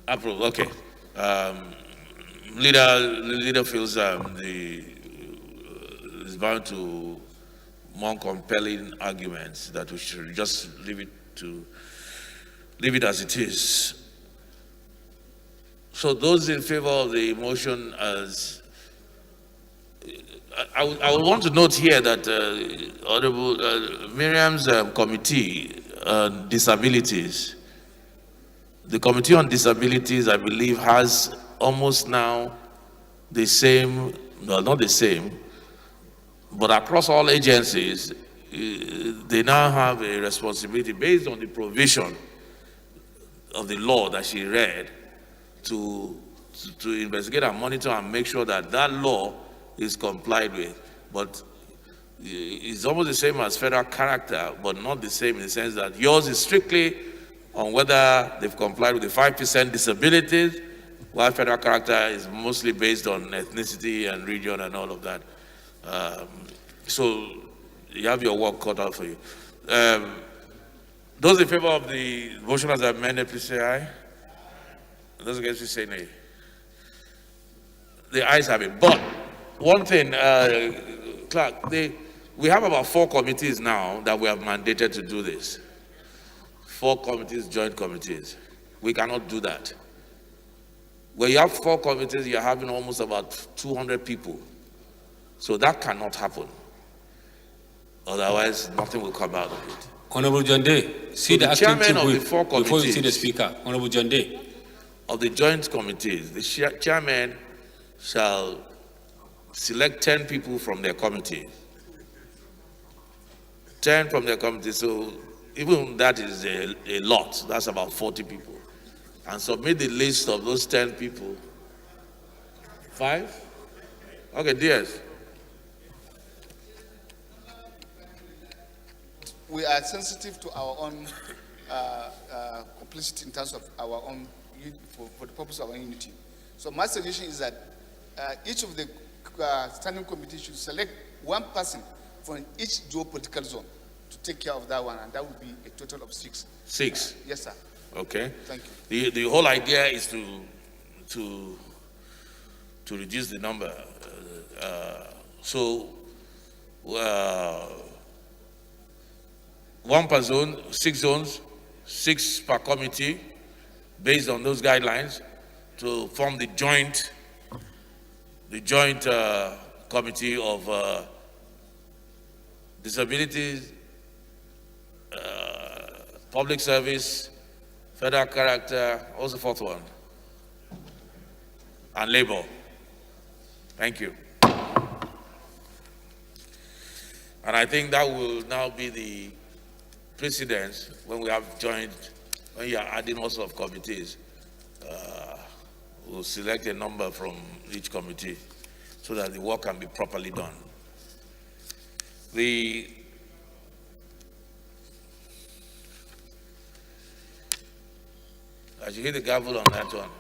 Approved. Okay. Leader feels is bound to more compelling arguments that we should just leave it as it is. So those in favor of the motion, as I would want to note here that Honorable Miriam's committee on disabilities, the Committee on Disabilities, I believe, has almost now the same, well, not the same, but across all agencies, they now have a responsibility based on the provision of the law that she read to investigate and monitor and make sure that that law is complied with. But it's almost the same as federal character, but not the same in the sense that yours is strictly on whether they've complied with the 5% disabilities while federal character is mostly based on ethnicity and region and all of that. So you have your work cut out for you. Those in favor of the motion as amended, please say aye. Those against, please say nay. The ayes have it. But one thing, Clark, we have about 4 committees now that we have mandated to do this. 4 committees, joint committees. We cannot do that. When you have 4 committees, you're having almost about 200 people. So that cannot happen. Otherwise, nothing will come out of it. Honorable John Day, see the acting chairman of the chief 4 before you see the committees speaker. Honorable John Day. of the joint committees, the chairman shall select 10 people from their committee. 10 from their committee, so even that is a lot, that's about 40 people. And submit the list of those 10 people. 5? Okay, DS. We are sensitive to our own complicity in terms of our own, for the purpose of our unity. So my suggestion is that each of the standing committees should select 1 person from each geopolitical zone to take care of that one, and that would be a total of 6. 6? Yes, sir. Okay. Thank you. The whole idea is to reduce the number. So 1 per zone, 6 zones, 6 per committee, based on those guidelines, to form the joint committee of disabilities, public service, federal character, what's the 4th one? And labor. Thank you. And I think that will now be the precedence when we have joined, when you are adding all sorts of committees. We'll select a number from each committee so that the work can be properly done. I should hit the gavel on that one.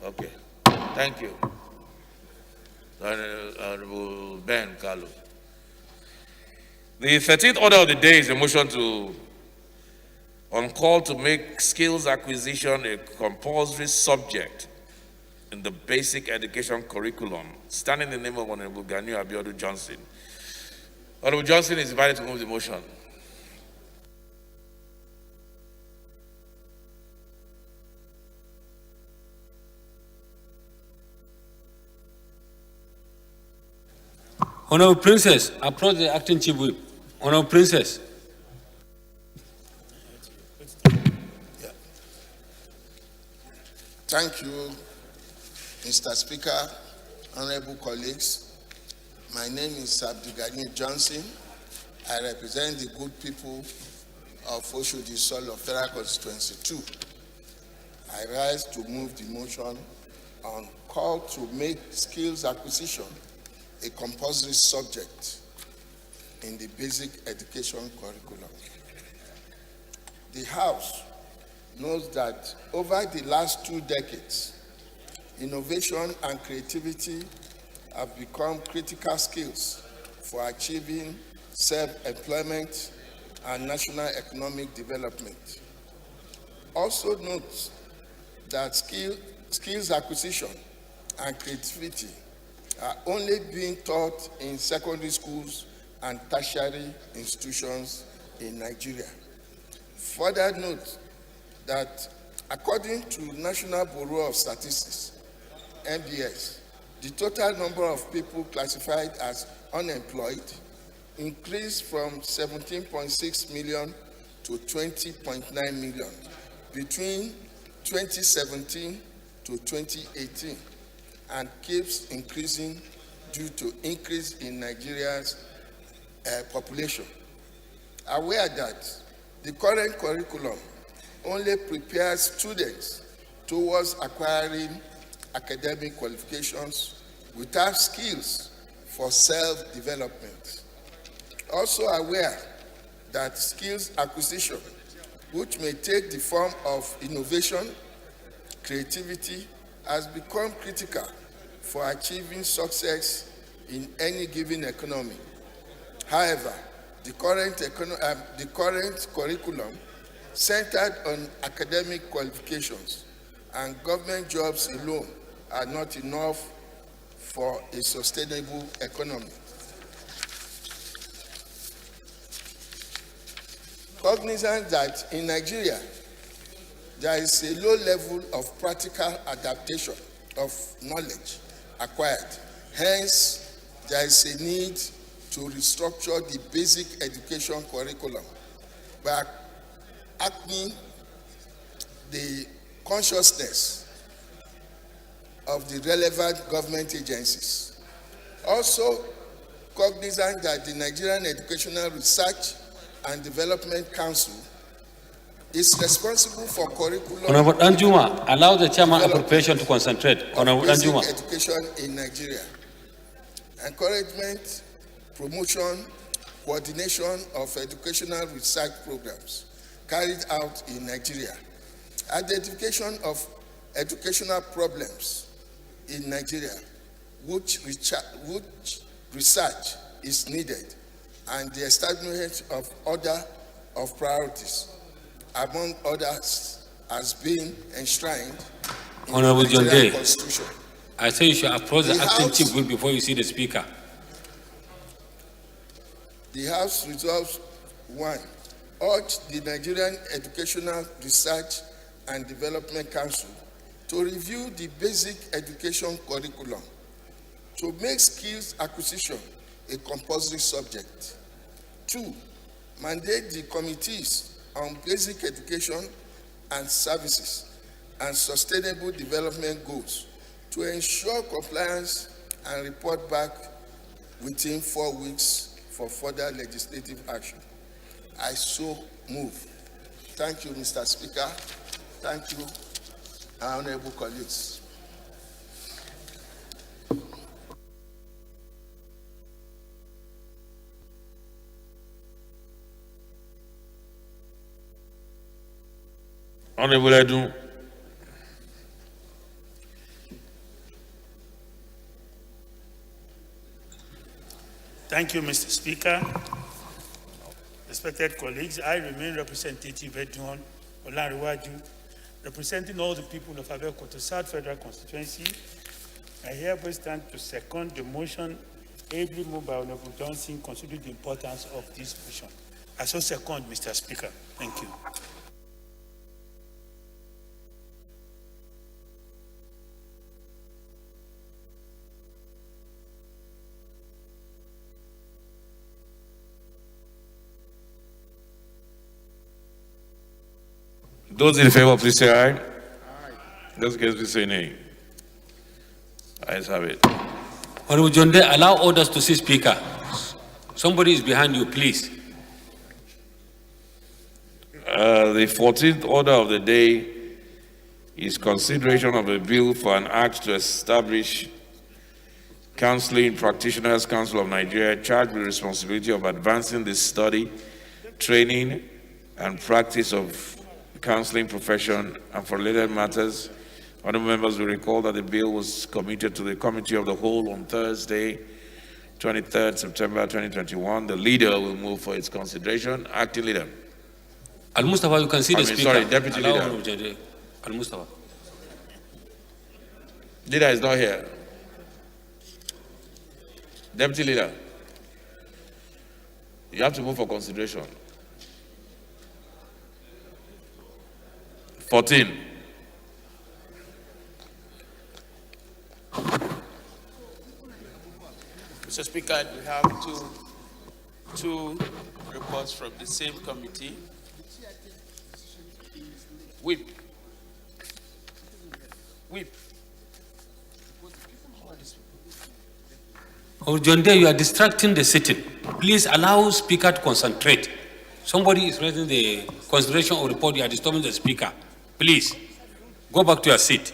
Okay. Thank you. Honorable Ben Kalu. The 13th order of the day is a motion on call to make skills acquisition a compulsory subject in the basic education curriculum, standing in the name of Honorable Ganiu Abiodun Johnson. Honorable Johnson is invited to move the motion. Honorable Princess, approach the acting chief whip. Honorable Princess. Thank you, Mr. Speaker, honorable colleagues. My name is Abdulgani Johnson. I represent the good people of Oshodi Sol of Federal Constituency 2. I rise to move the motion on call to make skills acquisition a compulsory subject in the basic education curriculum. The House knows that over the last 2 decades, innovation and creativity have become critical skills for achieving self-employment and national economic development. Also note that skills acquisition and creativity are only being taught in secondary schools and tertiary institutions in Nigeria. Further note that according to National Bureau of Statistics, NBS, the total number of people classified as unemployed increased from 17.6 million to 20.9 million between 2017 to 2018, and keeps increasing due to increase in Nigeria's population. Aware that the current curriculum only prepares students towards acquiring academic qualifications without skills for self-development. Also aware that skills acquisition, which may take the form of innovation, creativity, has become critical for achieving success in any given economy. However, the current curriculum centered on academic qualifications and government jobs alone are not enough for a sustainable economy. Cognizant that in Nigeria, there is a low level of practical adaptation of knowledge acquired. Hence, there is a need to restructure the basic education curriculum by acting the consciousness of the relevant government agencies. Also, cognizant that the Nigerian Educational Research and Development Council is responsible for curriculum. Honorable Danjuma, allow the chairman of appropriation to concentrate. Honorable Danjuma. Education in Nigeria. Encouragement, promotion, coordination of educational research programs carried out in Nigeria. Identification of educational problems in Nigeria, which research is needed, and the establishment of order of priorities, among others, has been enshrined in Honorable the John Nigerian Day, Constitution. I say you should approach the The acting House- chief whip before you see the speaker. The House resolves 1. Urge the Nigerian Educational Research and Development Council to review the basic education curriculum to make skills acquisition a compulsory subject. 2. Mandate the committees on basic education and services and sustainable development goals to ensure compliance and report back within 4 weeks for further legislative action. I so move. Thank you, Mr. Speaker. Thank you, honorable colleagues. Honorable Edu. Thank you, Mr. Speaker. Respected colleagues, I remain Representative Edwin Olanrewaju, representing all the people of Abeokuta South Federal Constituency. I hereby stand to second the motion ably moved by Honorable Johnson, considering the importance of this motion. I so second, Mr. Speaker. Thank you. Those in favor, please say aye. Aye. Those against, please say nay. Ayes have it. Honorable John Day, allow others to see speaker. Somebody is behind you, please. The 14th order of the day is consideration of a bill for an act to establish Counseling Practitioners Council of Nigeria, charged with the responsibility of advancing the study, training, and practice of counseling profession and for related matters. Honorable members will recall that the bill was committed to the Committee of the Whole on Thursday, 23rd September 2021. The leader will move for its consideration. Acting leader. Al-Mustafa, you can see the speaker. Sorry, deputy allow leader. Honorable John Day. Al-Mustafa. Leader is not here. Deputy leader. You have to move for consideration. 14. Mr. Speaker, we have two reports from the same committee. Whip. Oh, John Day, you are distracting the sitting. Please allow speaker to concentrate. Somebody is raising the consideration or report. You are disturbing the speaker. Please, go back to your seat.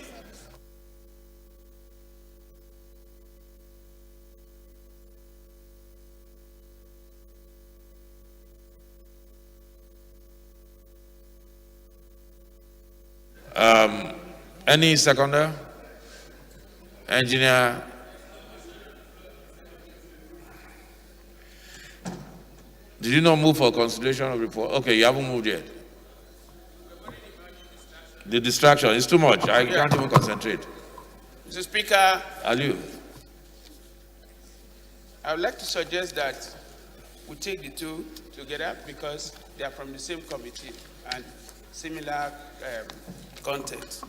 Any seconder? Engineer, did you not move for consideration of report? Okay, you haven't moved yet. The distraction is too much. I can't even concentrate. Mr. Speaker, Aliu. I would like to suggest that we take the two together because they are from the same committee and similar content.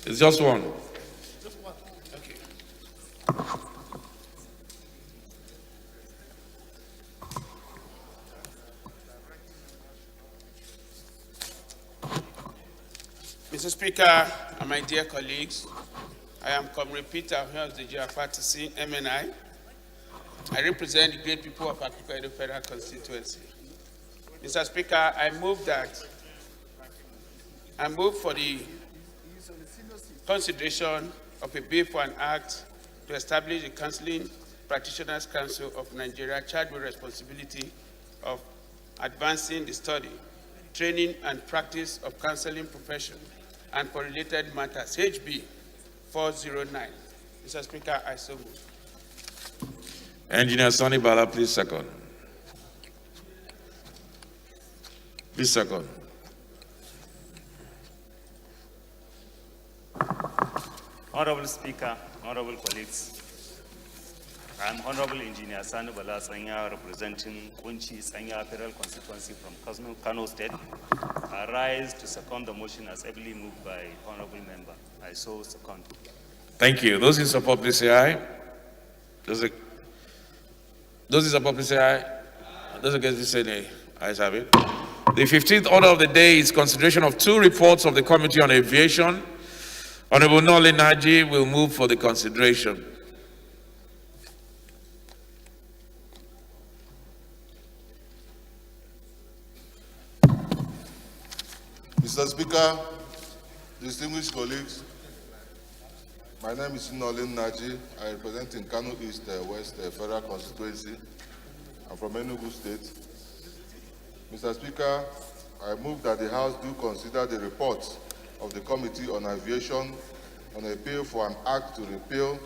It's just one. Okay. Mr. Speaker and my dear colleagues, I am Comrade Peter Akpatisin, MNI. I represent the great people of Akoko Edo Federal Constituency. Mr. Speaker, I move for the consideration of a bill for an act to establish the Counseling Practitioners Council of Nigeria charged with responsibility of advancing the study, training, and practice of counseling profession and for related matters, HB 409. Mr. Speaker, I so move. Engineer Sonny Bala, please second. Please second. Honorable Speaker, honorable colleagues, I am Honorable Engineer Sani Bala Sanya, representing Kunchi Sanya Federal Constituency from Kano State. I rise to second the motion as ably moved by Honorable Member. I so second. Thank you. Those in support, please say aye. Those in support, please say aye. Those against, please say nay. Ayes have it. The 15th order of the day is consideration of two reports of the Committee on Aviation. Honorable Nolin Naji will move for the consideration. Mr. Speaker, distinguished colleagues, my name is Nolin Naji. I represent in Kano East West Federal Constituency. I'm from Enugu State. Mr. Speaker, I move that the House do consider the report of the Committee on Aviation on a bill for an act to repeal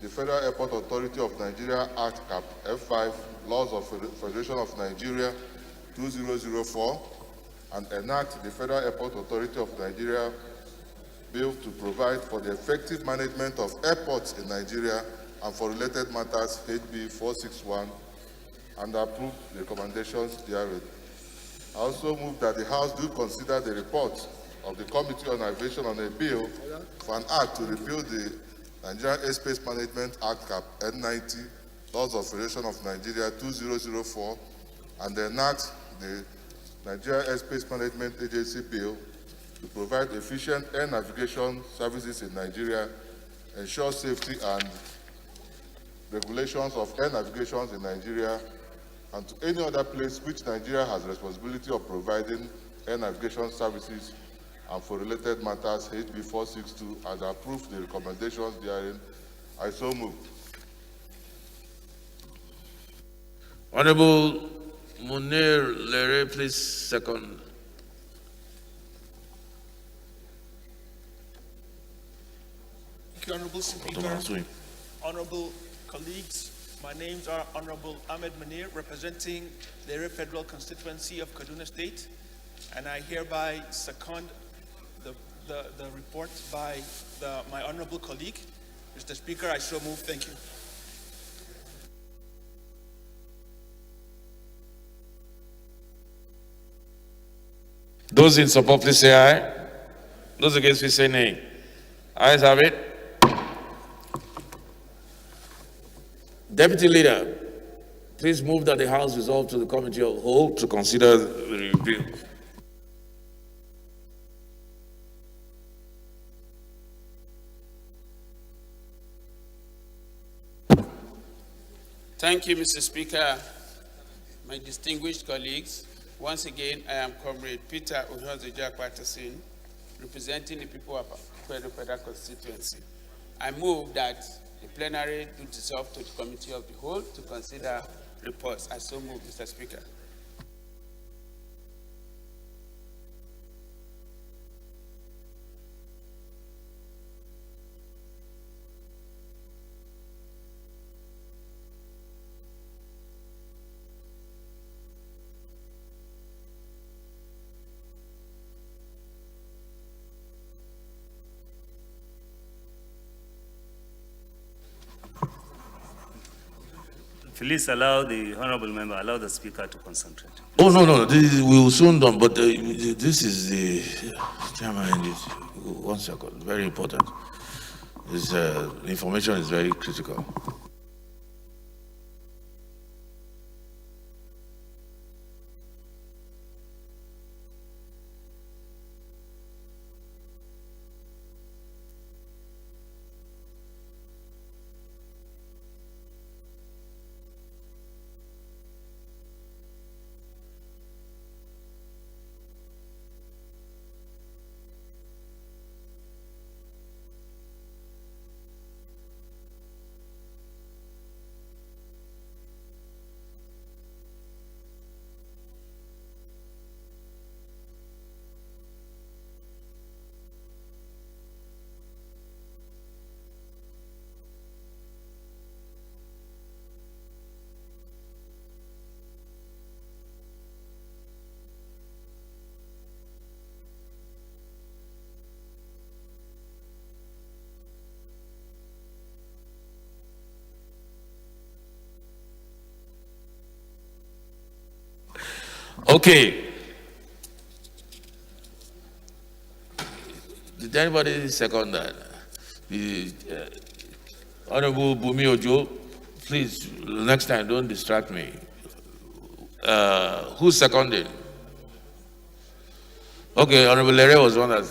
the Federal Airport Authority of Nigeria Act Cap F5, Laws of Federation of Nigeria 2004, and enact the Federal Airport Authority of Nigeria Bill to provide for the effective management of airports in Nigeria and for related matters, HB 461, and approve the recommendations therein. I also move that the House do consider the report of the Committee on Aviation on a bill for an act to repeal the Nigerian Airspace Management Act Cap N90, Laws of Federation of Nigeria 2004, and enact the Nigeria Airspace Management Agency Bill to provide efficient air navigation services in Nigeria, ensure safety and regulations of air navigations in Nigeria, and to any other place which Nigeria has responsibility of providing air navigation services and for related matters, HB 462, and approve the recommendations therein. I so move. Honorable Munir Lere, please second. Thank you, Honorable Speaker. Honorable colleagues, my names are Honorable Ahmed Munir, representing the Ere Federal Constituency of Kaduna State, and I hereby second the report by my honorable colleague. Mr. Speaker, I so move. Thank you. Those in support, please say aye. Those against, please say nay. Ayes have it. Deputy Leader, please move that the House resolve to the Committee of Whole to consider the repeal. Thank you, Mr. Speaker. My distinguished colleagues, once again, I am Comrade Peter Akpatisin, representing the people of Akoko Federal Constituency. I move that the plenary do dissolve to the committee of the whole to consider reports. I so move, Mr. Speaker. Please allow the honorable member, allow the speaker to concentrate. Oh, no, we will soon done, but this is the chairman. One second, very important. This information is very critical. Okay. Did anybody second that? The Honorable Bumi Ojo, please, next time don't distract me. Who seconded? Okay, Honorable Lere was one that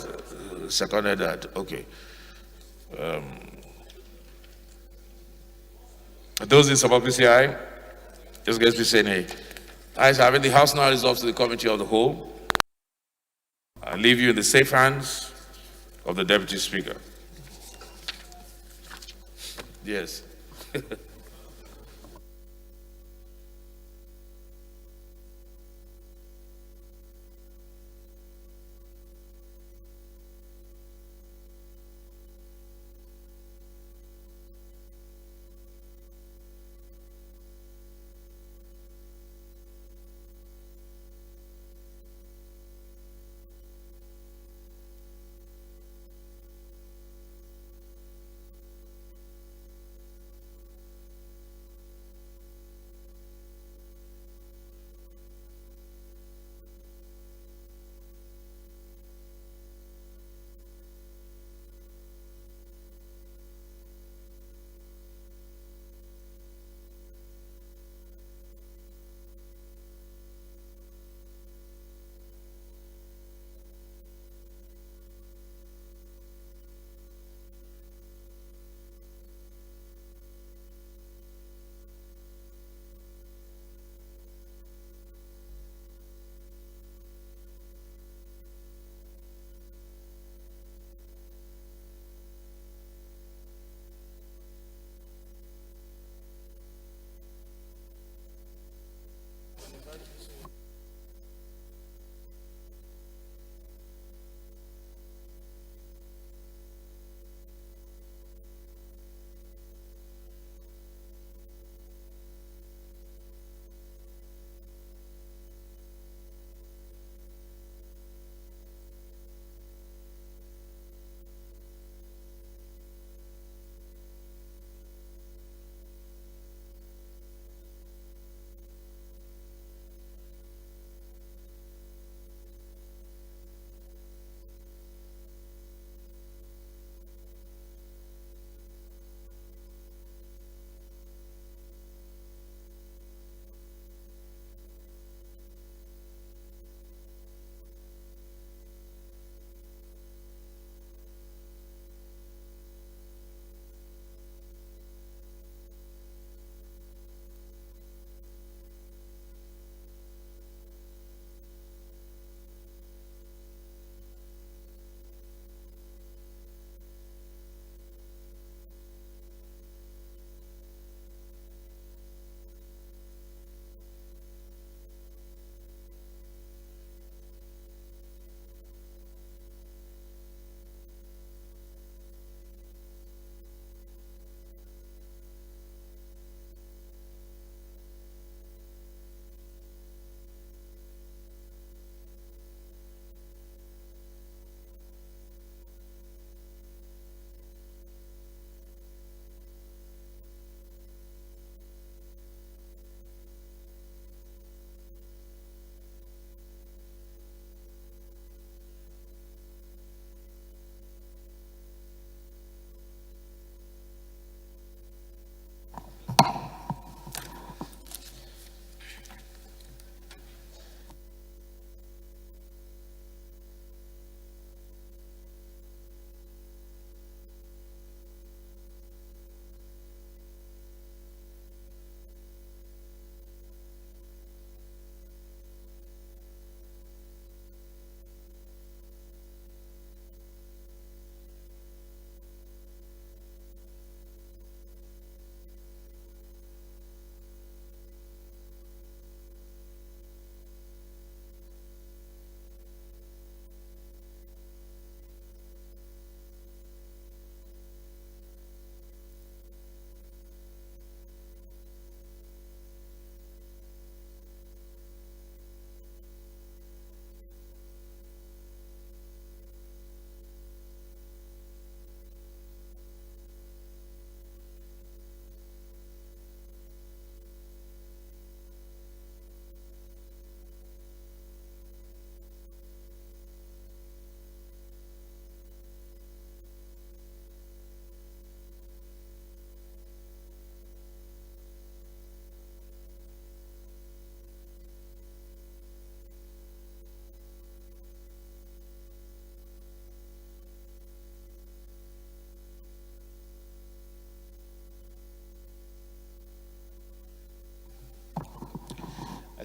seconded that. Okay. Those in support, say aye. Just guys, please say nay. Ayes having, the House now resolves to the committee of the whole. I leave you in the safe hands of the Deputy Speaker. Yes.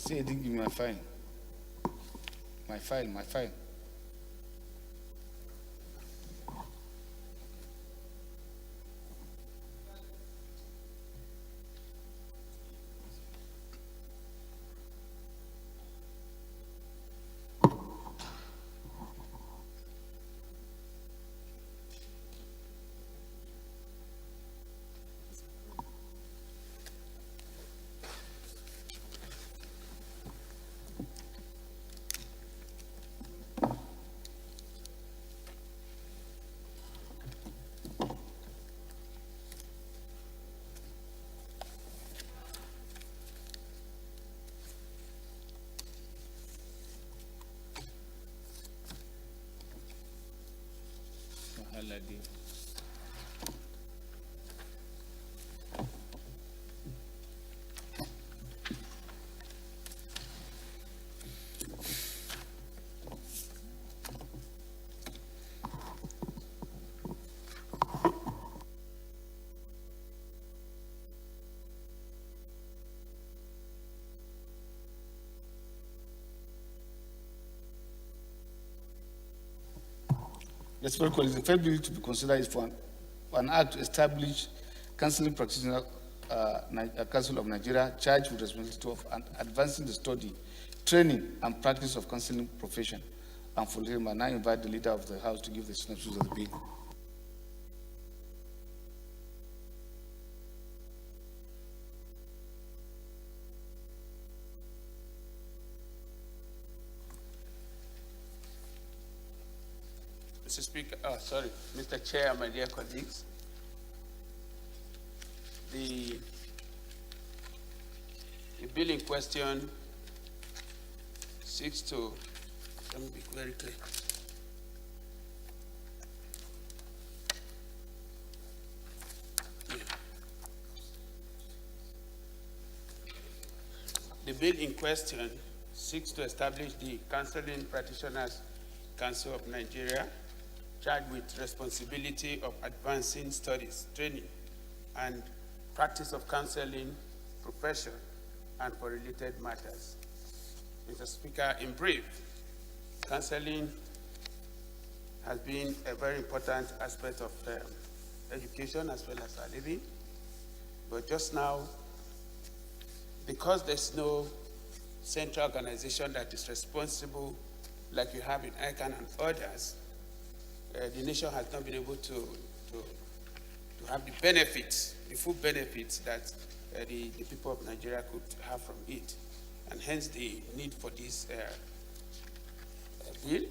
say he didn't give me my file. My file. Yes, very cool. The third bill to be considered is for an act to establish counseling practitioner Council of Nigeria charged with responsibility of advancing the study, training, and practice of counseling profession. And for him, I now invite the leader of the House to give the synopsis of the bill. Mr. Speaker, Mr. Chair, my dear colleagues, the bill in question seeks to, let me be very clear. The bill in question seeks to establish the Counseling Practitioners Council of Nigeria, charged with responsibility of advancing studies, training, and practice of counseling profession and for related matters. Mr. Speaker, in brief, counseling has been a very important aspect of education as well as our living. But just now, because there's no central organization that is responsible like you have in ICANN and others, the nation has not been able to have the benefits, the full benefits that the people of Nigeria could have from it, and hence the need for this bill.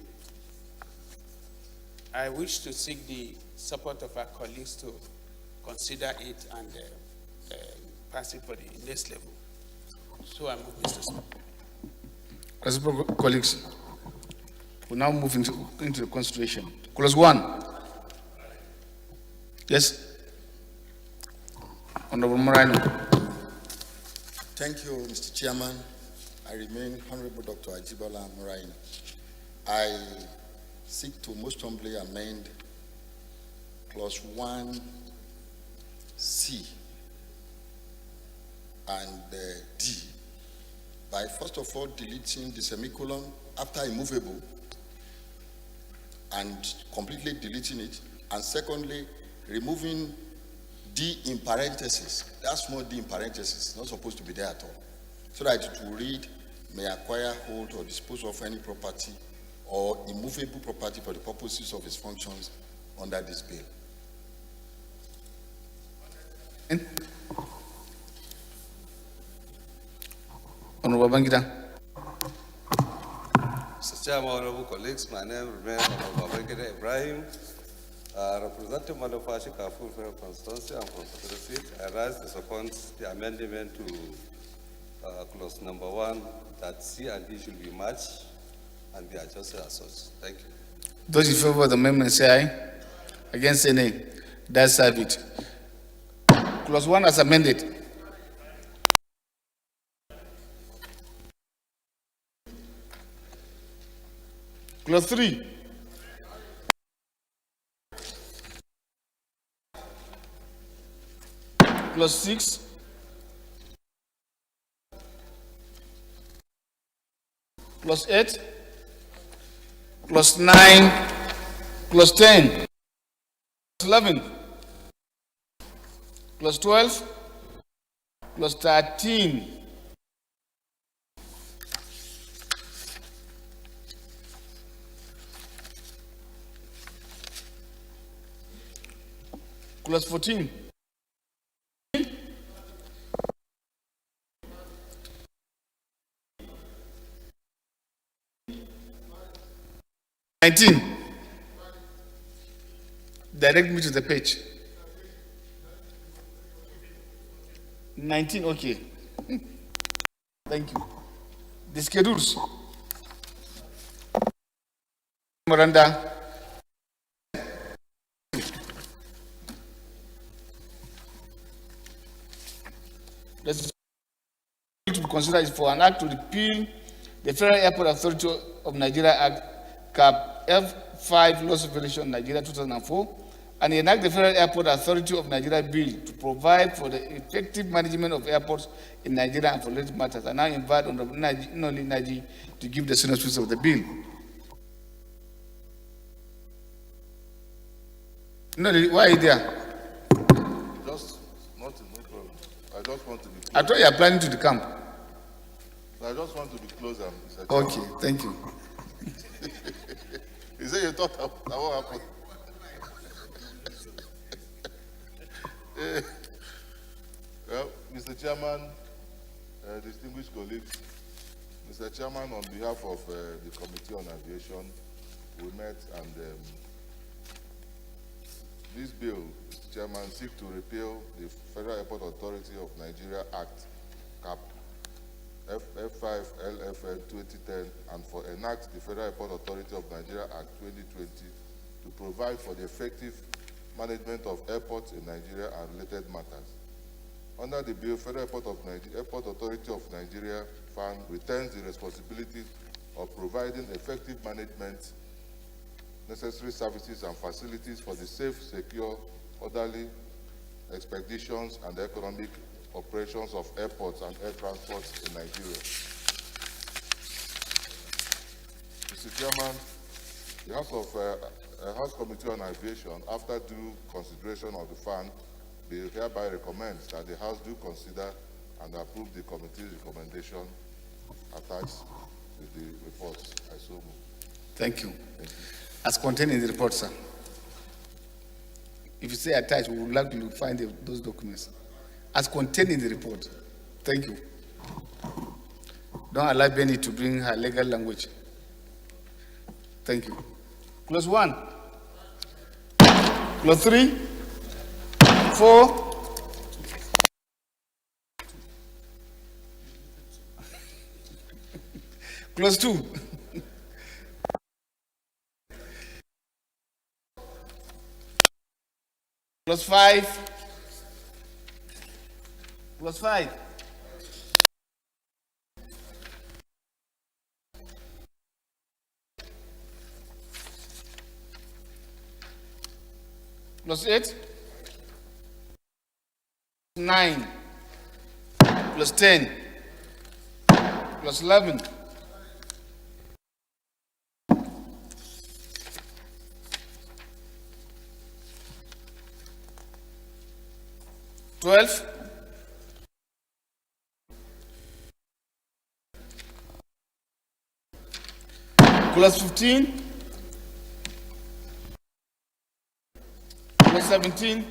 I wish to seek the support of our colleagues to consider it and pass it for the next level. So I move, Mr. Speaker. Respectable colleagues, we now move into the constitution. Clause 1. Yes. Honorable Moreno. Thank you, Mr. Chairman. I remain Honorable Dr. Ajibola Moreno. I seek to most humbly amend Clause 1C and D by first of all deleting the semicolon after immovable and completely deleting it, and secondly removing D in parentheses. That small D in parentheses, not supposed to be there at all, so that it will read, may acquire, hold, or dispose of any property or immovable property for the purposes of its functions under this bill. Honorable Bangida. Mr. Chairman, honorable colleagues, my name remains Honorable Bangida Ibrahim, representing Malafashi Kafur Federal Constituency and from the seat. I rise to support the amendment to clause number 1 that C and D should be matched and be adjusted as such. Thank you. Those in favor of the amendment say aye. Against say nay. That's it. Clause 1 as amended. Clause 3. Clause 6. plus 8, plus 9, plus 10, plus 11, plus 12, plus 13, plus 14, direct me to the page. 19, okay. Thank you. The schedules. Miranda. Let's to be considered for an act to repeal the Federal Airport Authority of Nigeria Act, Cap F5, Laws of Regulation Nigeria 2004, and enact the Federal Airport Authority of Nigeria Bill to provide for the effective management of airports in Nigeria and for related matters. I now invite Honorable Naji to give the synopsis of the bill. No, why are you there? Just nothing, no problem. I just want to be close. I thought you are planning to the camp. I just want to be closer. Okay, thank you. He said you thought that won't happen. Well, Mr. Chairman, distinguished colleagues, Mr. Chairman, on behalf of the Committee on Aviation, we met and this bill, Mr. Chairman, seeks to repeal the Federal Airport Authority of Nigeria Act, Cap F5 LFN 2010, and for enact the Federal Airport Authority of Nigeria Act 2020 to provide for the effective management of airports in Nigeria and related matters. Under the bill, Federal Airport Authority of Nigeria Fund retains the responsibility of providing effective management, necessary services and facilities for the safe, secure, orderly expeditions and economic operations of airports and air transport in Nigeria. Mr. Chairman, the House Committee on Aviation, after due consideration of the fund, bill hereby recommends that the House do consider and approve the committee's recommendation attached with the reports. I so move. Thank you. Thank you. As contained in the report, sir. If you say attached, we would like to find those documents. As contained in the report. Thank you. Don't allow Benny to bring her legal language. Thank you. Clause 1. Clause 3. 4. Clause 2. Clause 5. Clause 5. Clause 8. 9. Clause 10. Clause 11. Clause 15, clause 17,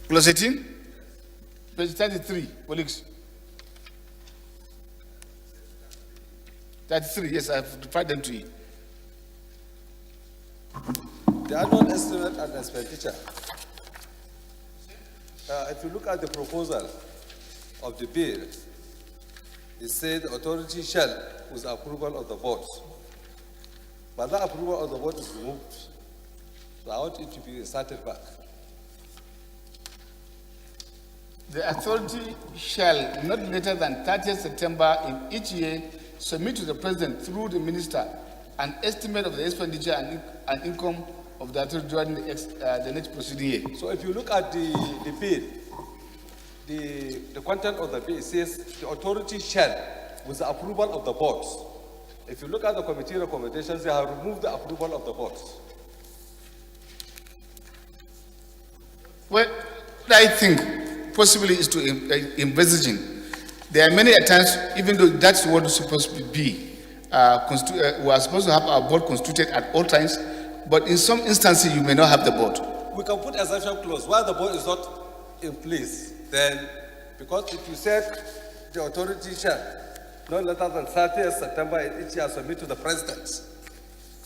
clause 18, page 33, colleagues. 33, yes, I've referred them to you. The annual estimate and expenditure. If you look at the proposal of the bill, it says the authority shall, with approval of the board. But that approval of the board is removed. So I want it to be inserted back. The authority shall, not later than 30th September in each year, submit to the President through the Minister an estimate of the expenditure and income of the authority during the next proceeding year. So if you look at the bill, the content of the bill says the authority shall, with the approval of the boards. If you look at the committee recommendations, they have removed the approval of the boards. Well, I think possibly is to envisaging. There are many times, even though that's what it's supposed to be, we are supposed to have our board constituted at all times, but in some instances you may not have the board. We can put exemption clause where the board is not in place. Then, because if you said the authority shall, no later than 30th September in each year submit to the president,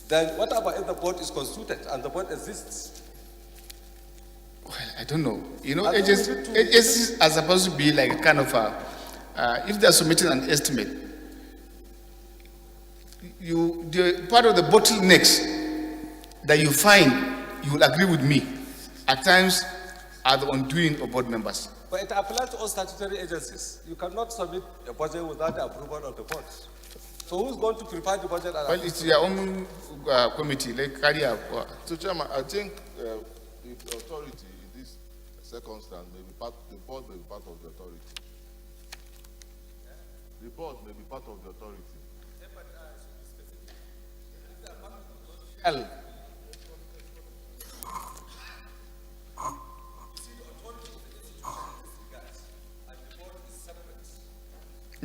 then what about if the board is constituted and the board exists? Well, I don't know. You know, agencies are supposed to be like kind of if they are submitting an estimate, the part of the bottlenecks that you find, you will agree with me, at times are the undoing of board members. But it applies to all statutory agencies. You cannot submit a budget without the approval of the board. So who's going to prepare the budget? Well, it's your own committee, like carry out. So, Chairman, I think if the authority in this circumstance may be part, the board may be part of the authority. The board may be part of the authority. L.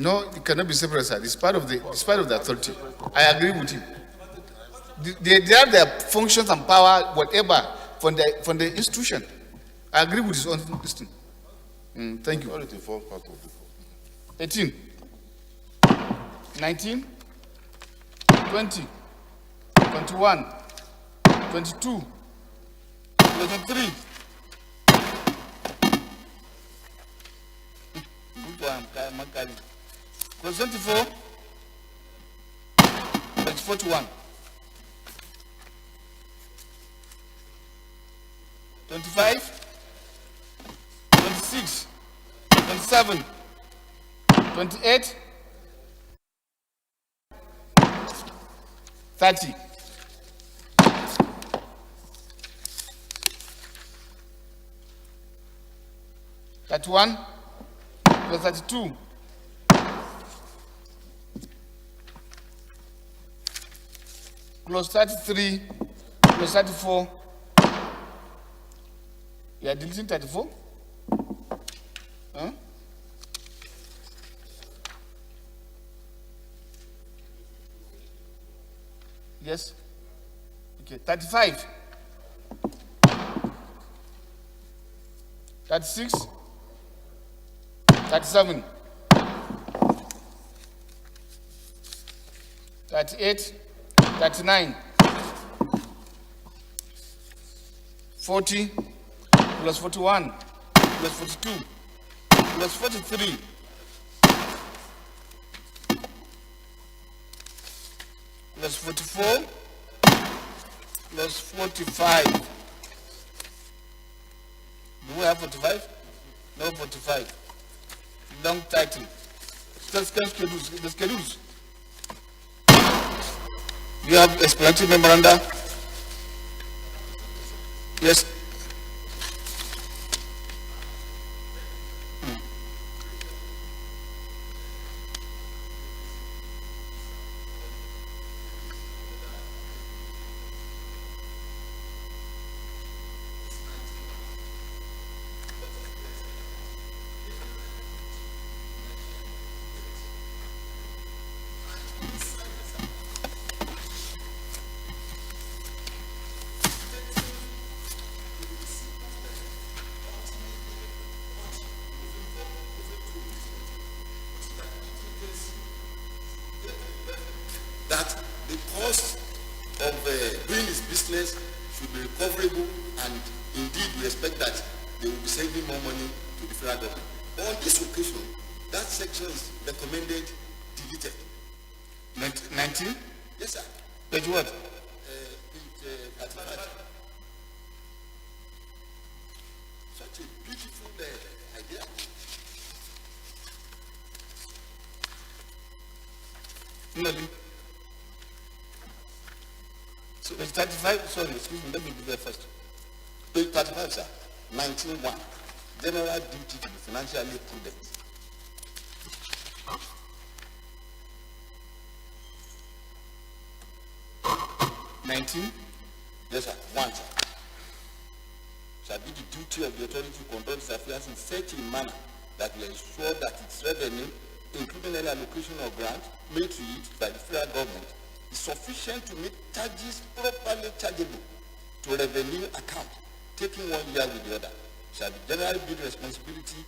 No, it cannot be separate, sir. It's part of the authority. I agree with you. They have their functions and power, whatever, from the institution. I agree with his own thing. Thank you. Authority forms part of the 18, 19, 20, 21, 22, 23. Plus 24, that's 41. 25, 26, 27, 28, 30. +1 plus 32. Plus 33 plus 34. You are deleting 34? Huh? Yes. Okay, 35. 36. 37. 38. 39. 40 plus 41 plus 42 plus 43 plus 44 plus 45. Do we have 45? No 45. Long title. The schedules. You have explanatory memoranda? Yes. That the cost of doing his business should be recoverable, and indeed we expect that they will be sending more money to the federal government. On this occasion, that section is recommended deleted. 19? Yes, sir. Page what? Page 35. Such a beautiful idea. Nothing. So page 35, sorry, excuse me, let me be there first. Page 35, sir. 19.1. general duty to be financially prudent. Yes, sir. 1, sir. Shall be the duty of the authority to conduct its affairs in such a manner that will ensure that its revenue, including any allocation or grant made to it by the federal government, is sufficient to make charges properly chargeable to revenue account, taking 1 year with the other. Shall be generally be the responsibility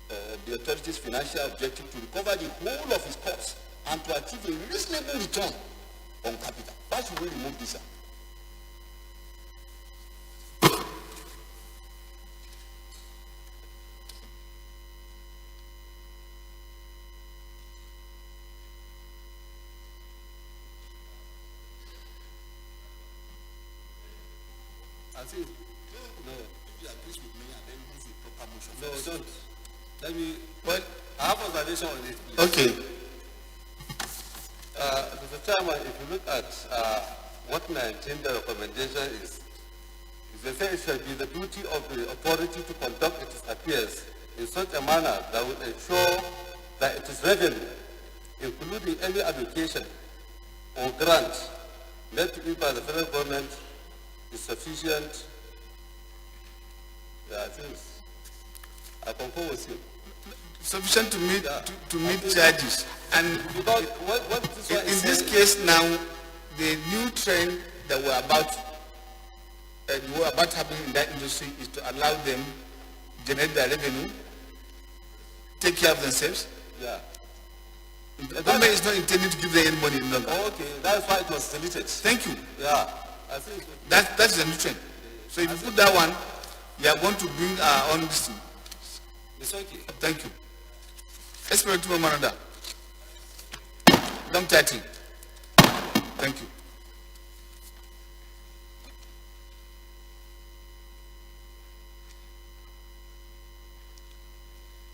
of the authority's financial objective to recover the whole of its costs and to achieve a reasonable return on capital. Why should we remove this, sir? No, you agree with me and then move with proper motion. No, don't. Let me, well, I have observation on it, please. Okay. Mr. Chairman, if you look at what 19, the recommendation is, they say it shall be the duty of the authority to conduct its affairs in such a manner that will ensure that its revenue, including any allocation or grant made to it by the federal government, is sufficient. Yeah, I think I concur with you. Sufficient to meet to meet charges. And because what in this case now, the new trend that we're about having in that industry is to allow them generate their revenue, take care of themselves. Yeah. The government is not intending to give them any money longer. Okay, that's why it was deleted. Thank you. Yeah, I think that is a new trend. So if you put that one, you are going to bring our own this thing. It's okay. Thank you. Expert Memoranda. Long title. Thank you.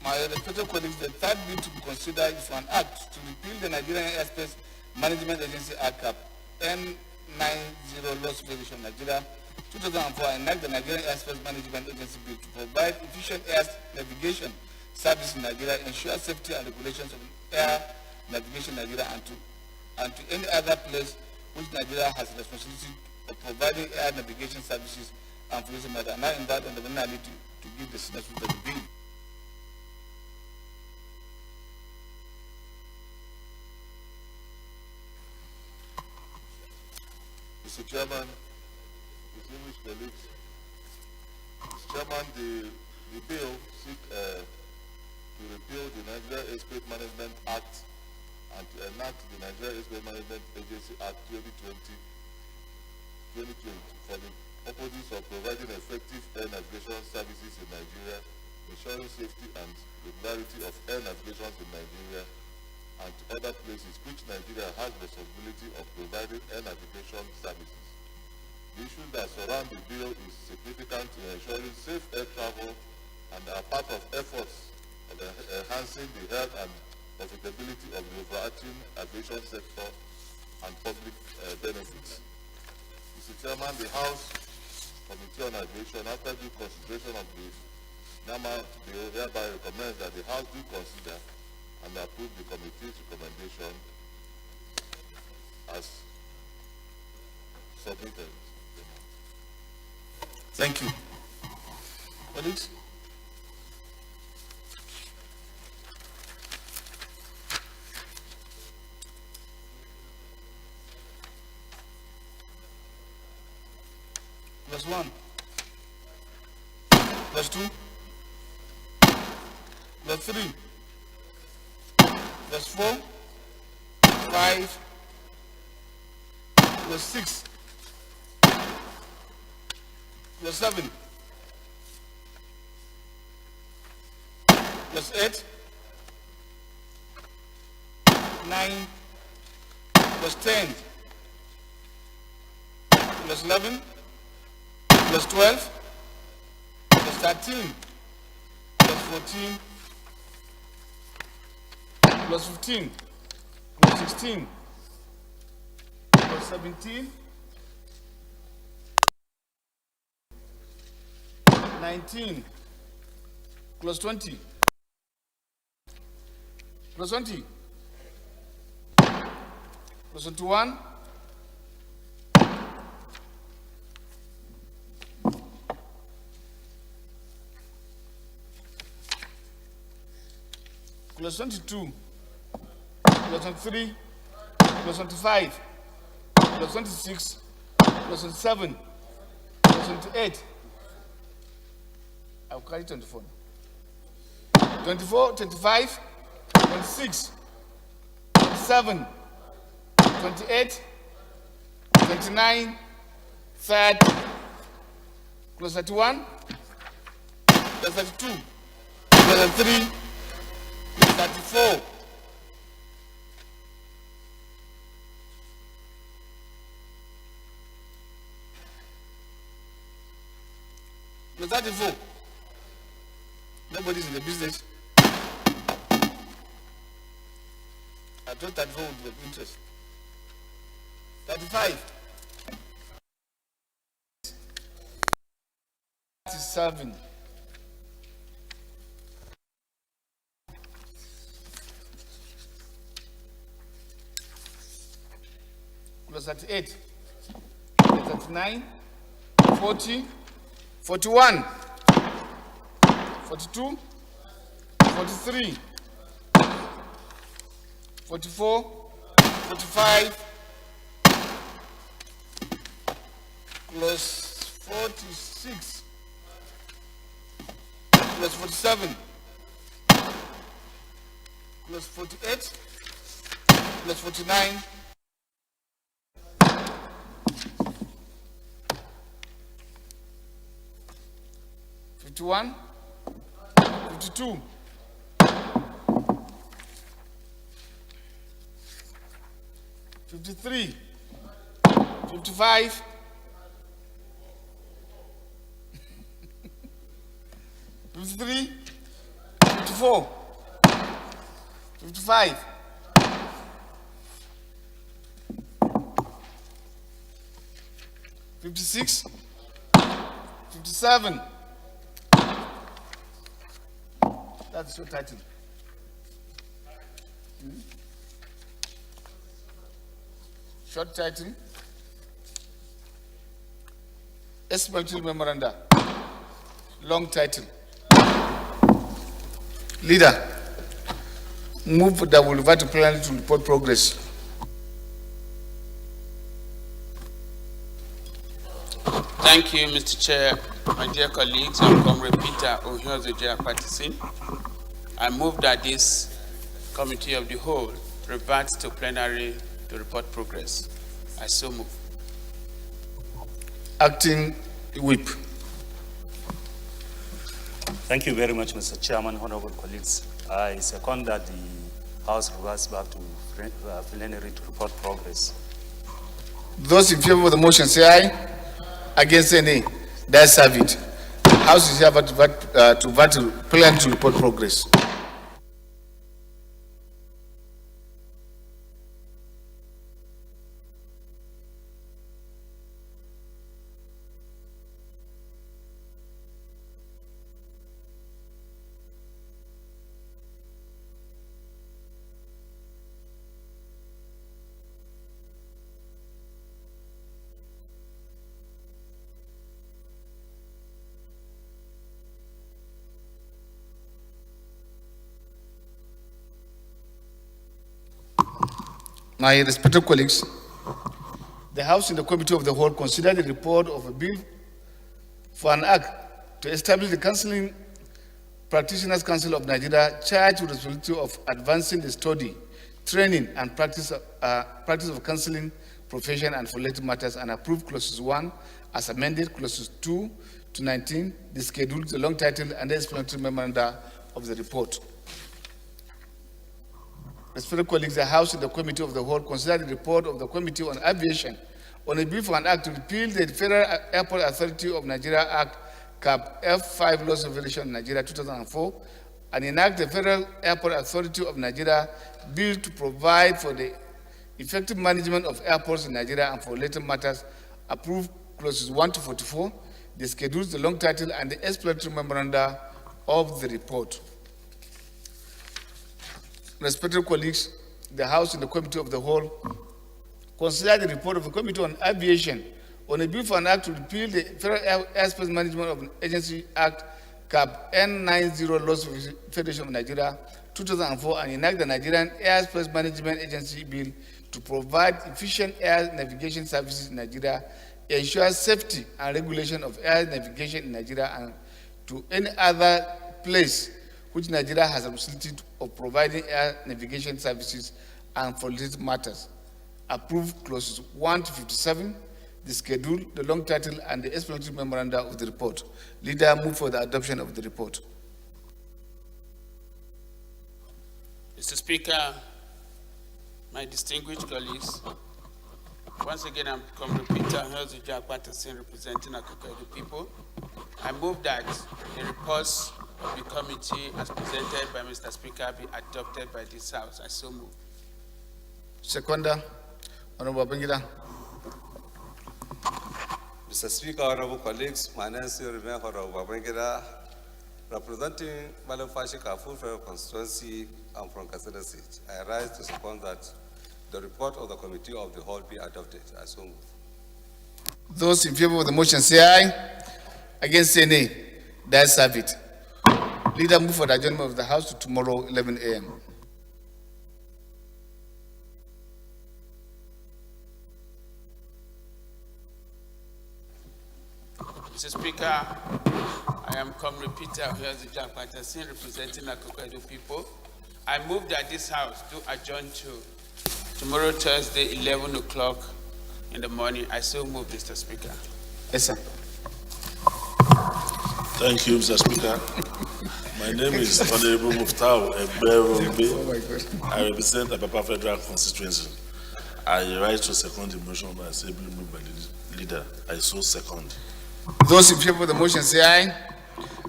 My respected colleagues, the third bill to be considered is for an act to repeal the Nigerian Airspace Management Agency Act N90 Law Supervision Nigeria 2004 and enact the Nigerian Airspace Management Agency Bill to provide efficient air navigation service in Nigeria, ensure safety and regulations of air navigation in Nigeria and to any other place which Nigeria has the responsibility of providing air navigation services and for this matter. Now invite on the Plenary to give the signature to the bill. Mr. Chairman, distinguished colleagues, Mr. Chairman, the bill seeks to repeal the Nigeria Airspace Management Act and to enact the Nigeria Airspace Management Agency Act 2020 for the purposes of providing effective air navigation services in Nigeria, ensuring safety and regularity of air navigations in Nigeria and to other places which Nigeria has responsibility of providing air navigation services. The issues that surround the bill is significant in ensuring safe air travel and are part of efforts of enhancing the health and profitability of the overarching aviation sector and public benefits. Mr. Chairman, the House Committee on Aviation, after due consideration of the NAMA bill, hereby recommends that the House do consider and approve the committee's recommendation as submitted. Thank you. Colleagues? Plus 1. Plus 2. Plus 3. Plus 4, 5, plus 6, plus 7, plus 8, 9, plus 10, plus 11, plus 12, plus 13, plus 14, plus 15, plus 16, plus 17, 19, Clause 20. Clause 20. Clause 21. Clause 22. Clause 23. Clause 25. Clause 26. Clause 27. Clause 28. I'll carry 24. 24, 25, 26, 27, 28, 29, 30, clause 31, clause 32, clause 33, clause 34. Clause 34. Nobody's in the business. I thought 34 would be of interest. 35. 37. Clause 38. Clause 39. 40. 41. 42. 43. 44, 45, clause 46, clause 47, clause 48, clause 49, '51, 52, 53, 55, 53, 54, 55, 56, 57. That's your title. Short title. Explanatory memoranda. Long title. Leader. Move that will revert to plenary to report progress. Thank you, Mr. Chair. My dear colleagues, I'm Comrade Peter Ohiozoje Akpatisin. I move that this Committee of the Whole reverts to plenary to report progress. I so move. Acting Whip. Thank you very much, Mr. Chairman, honorable colleagues. I second that the House reverts back to plenary to report progress. Those in favor of the motion say aye. Against say nay. That's have it. House is here to vote to plenary to report progress. My respected colleagues, the House and the Committee of the Whole considered the report of a bill for an act to establish the Counseling Practitioners Council of Nigeria, charged with the responsibility of advancing the study, training, and practice of counseling profession and for related matters, and approved clauses 1 as amended, clauses 2 to 19, the schedule, the long title, and the explanatory memoranda of the report. Respected colleagues, the House and the Committee of the Whole considered the report of the Committee on Aviation on a bill for an act to repeal the Federal Airport Authority of Nigeria Act, Cap F5 Laws of Regulation Nigeria 2004, and enact the Federal Airport Authority of Nigeria Bill to provide for the effective management of airports in Nigeria and for related matters, approved clauses 1 to 44, the schedules, the long title, and the explanatory memoranda of the report. Respected colleagues, the House and the Committee of the Whole consider the report of the Committee on Aviation on a bill for an act to repeal the Federal Airspace Management of Agency Act Cap N90 Laws of the Federation of Nigeria 2004 and enact the Nigerian Airspace Management Agency Bill to provide efficient air navigation services in Nigeria, ensure safety and regulation of air navigation in Nigeria and to any other place which Nigeria has a facility of providing air navigation services and for related matters. Approve clauses 1 to 57, the schedule, the long title, and the explanatory memoranda of the report. Leader, move for the adoption of the report. Mr. Speaker, my distinguished colleagues, once again, I'm Comrade Peter Herzog Patterson, representing Akoko people. I move that the reports of the committee as presented by Mr. Speaker be adopted by this House. I so move. Seconder, Honorable Bengida. Mr. Speaker, honorable colleagues, my name is Honorable Bengida, representing Malafashi Kafur constituency. I'm from Kaseda State. I rise to support that the report of the Committee of the Whole be adopted. I so move. Those in favor of the motion say aye. Against say nay. The ayes have it. Leader, move for the adjournment of the House to tomorrow 11 a.m. Mr. Speaker, I am Comrade Peter Herzog Patterson, representing Akoko people. I move that this House do adjourn to tomorrow, Thursday, 11 o'clock in the morning. I so move, Mr. Speaker. Yes, sir. Thank you, Mr. Speaker. My name is Honorable Muftau Egberombe. I represent the Papa Federal Constituency. I rise to second the motion as ably moved by the leader. I so second. Those in favor of the motion say aye.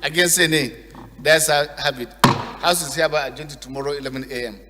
Against say nay. The ayes have it. House is hereby adjourned to tomorrow 11 a.m.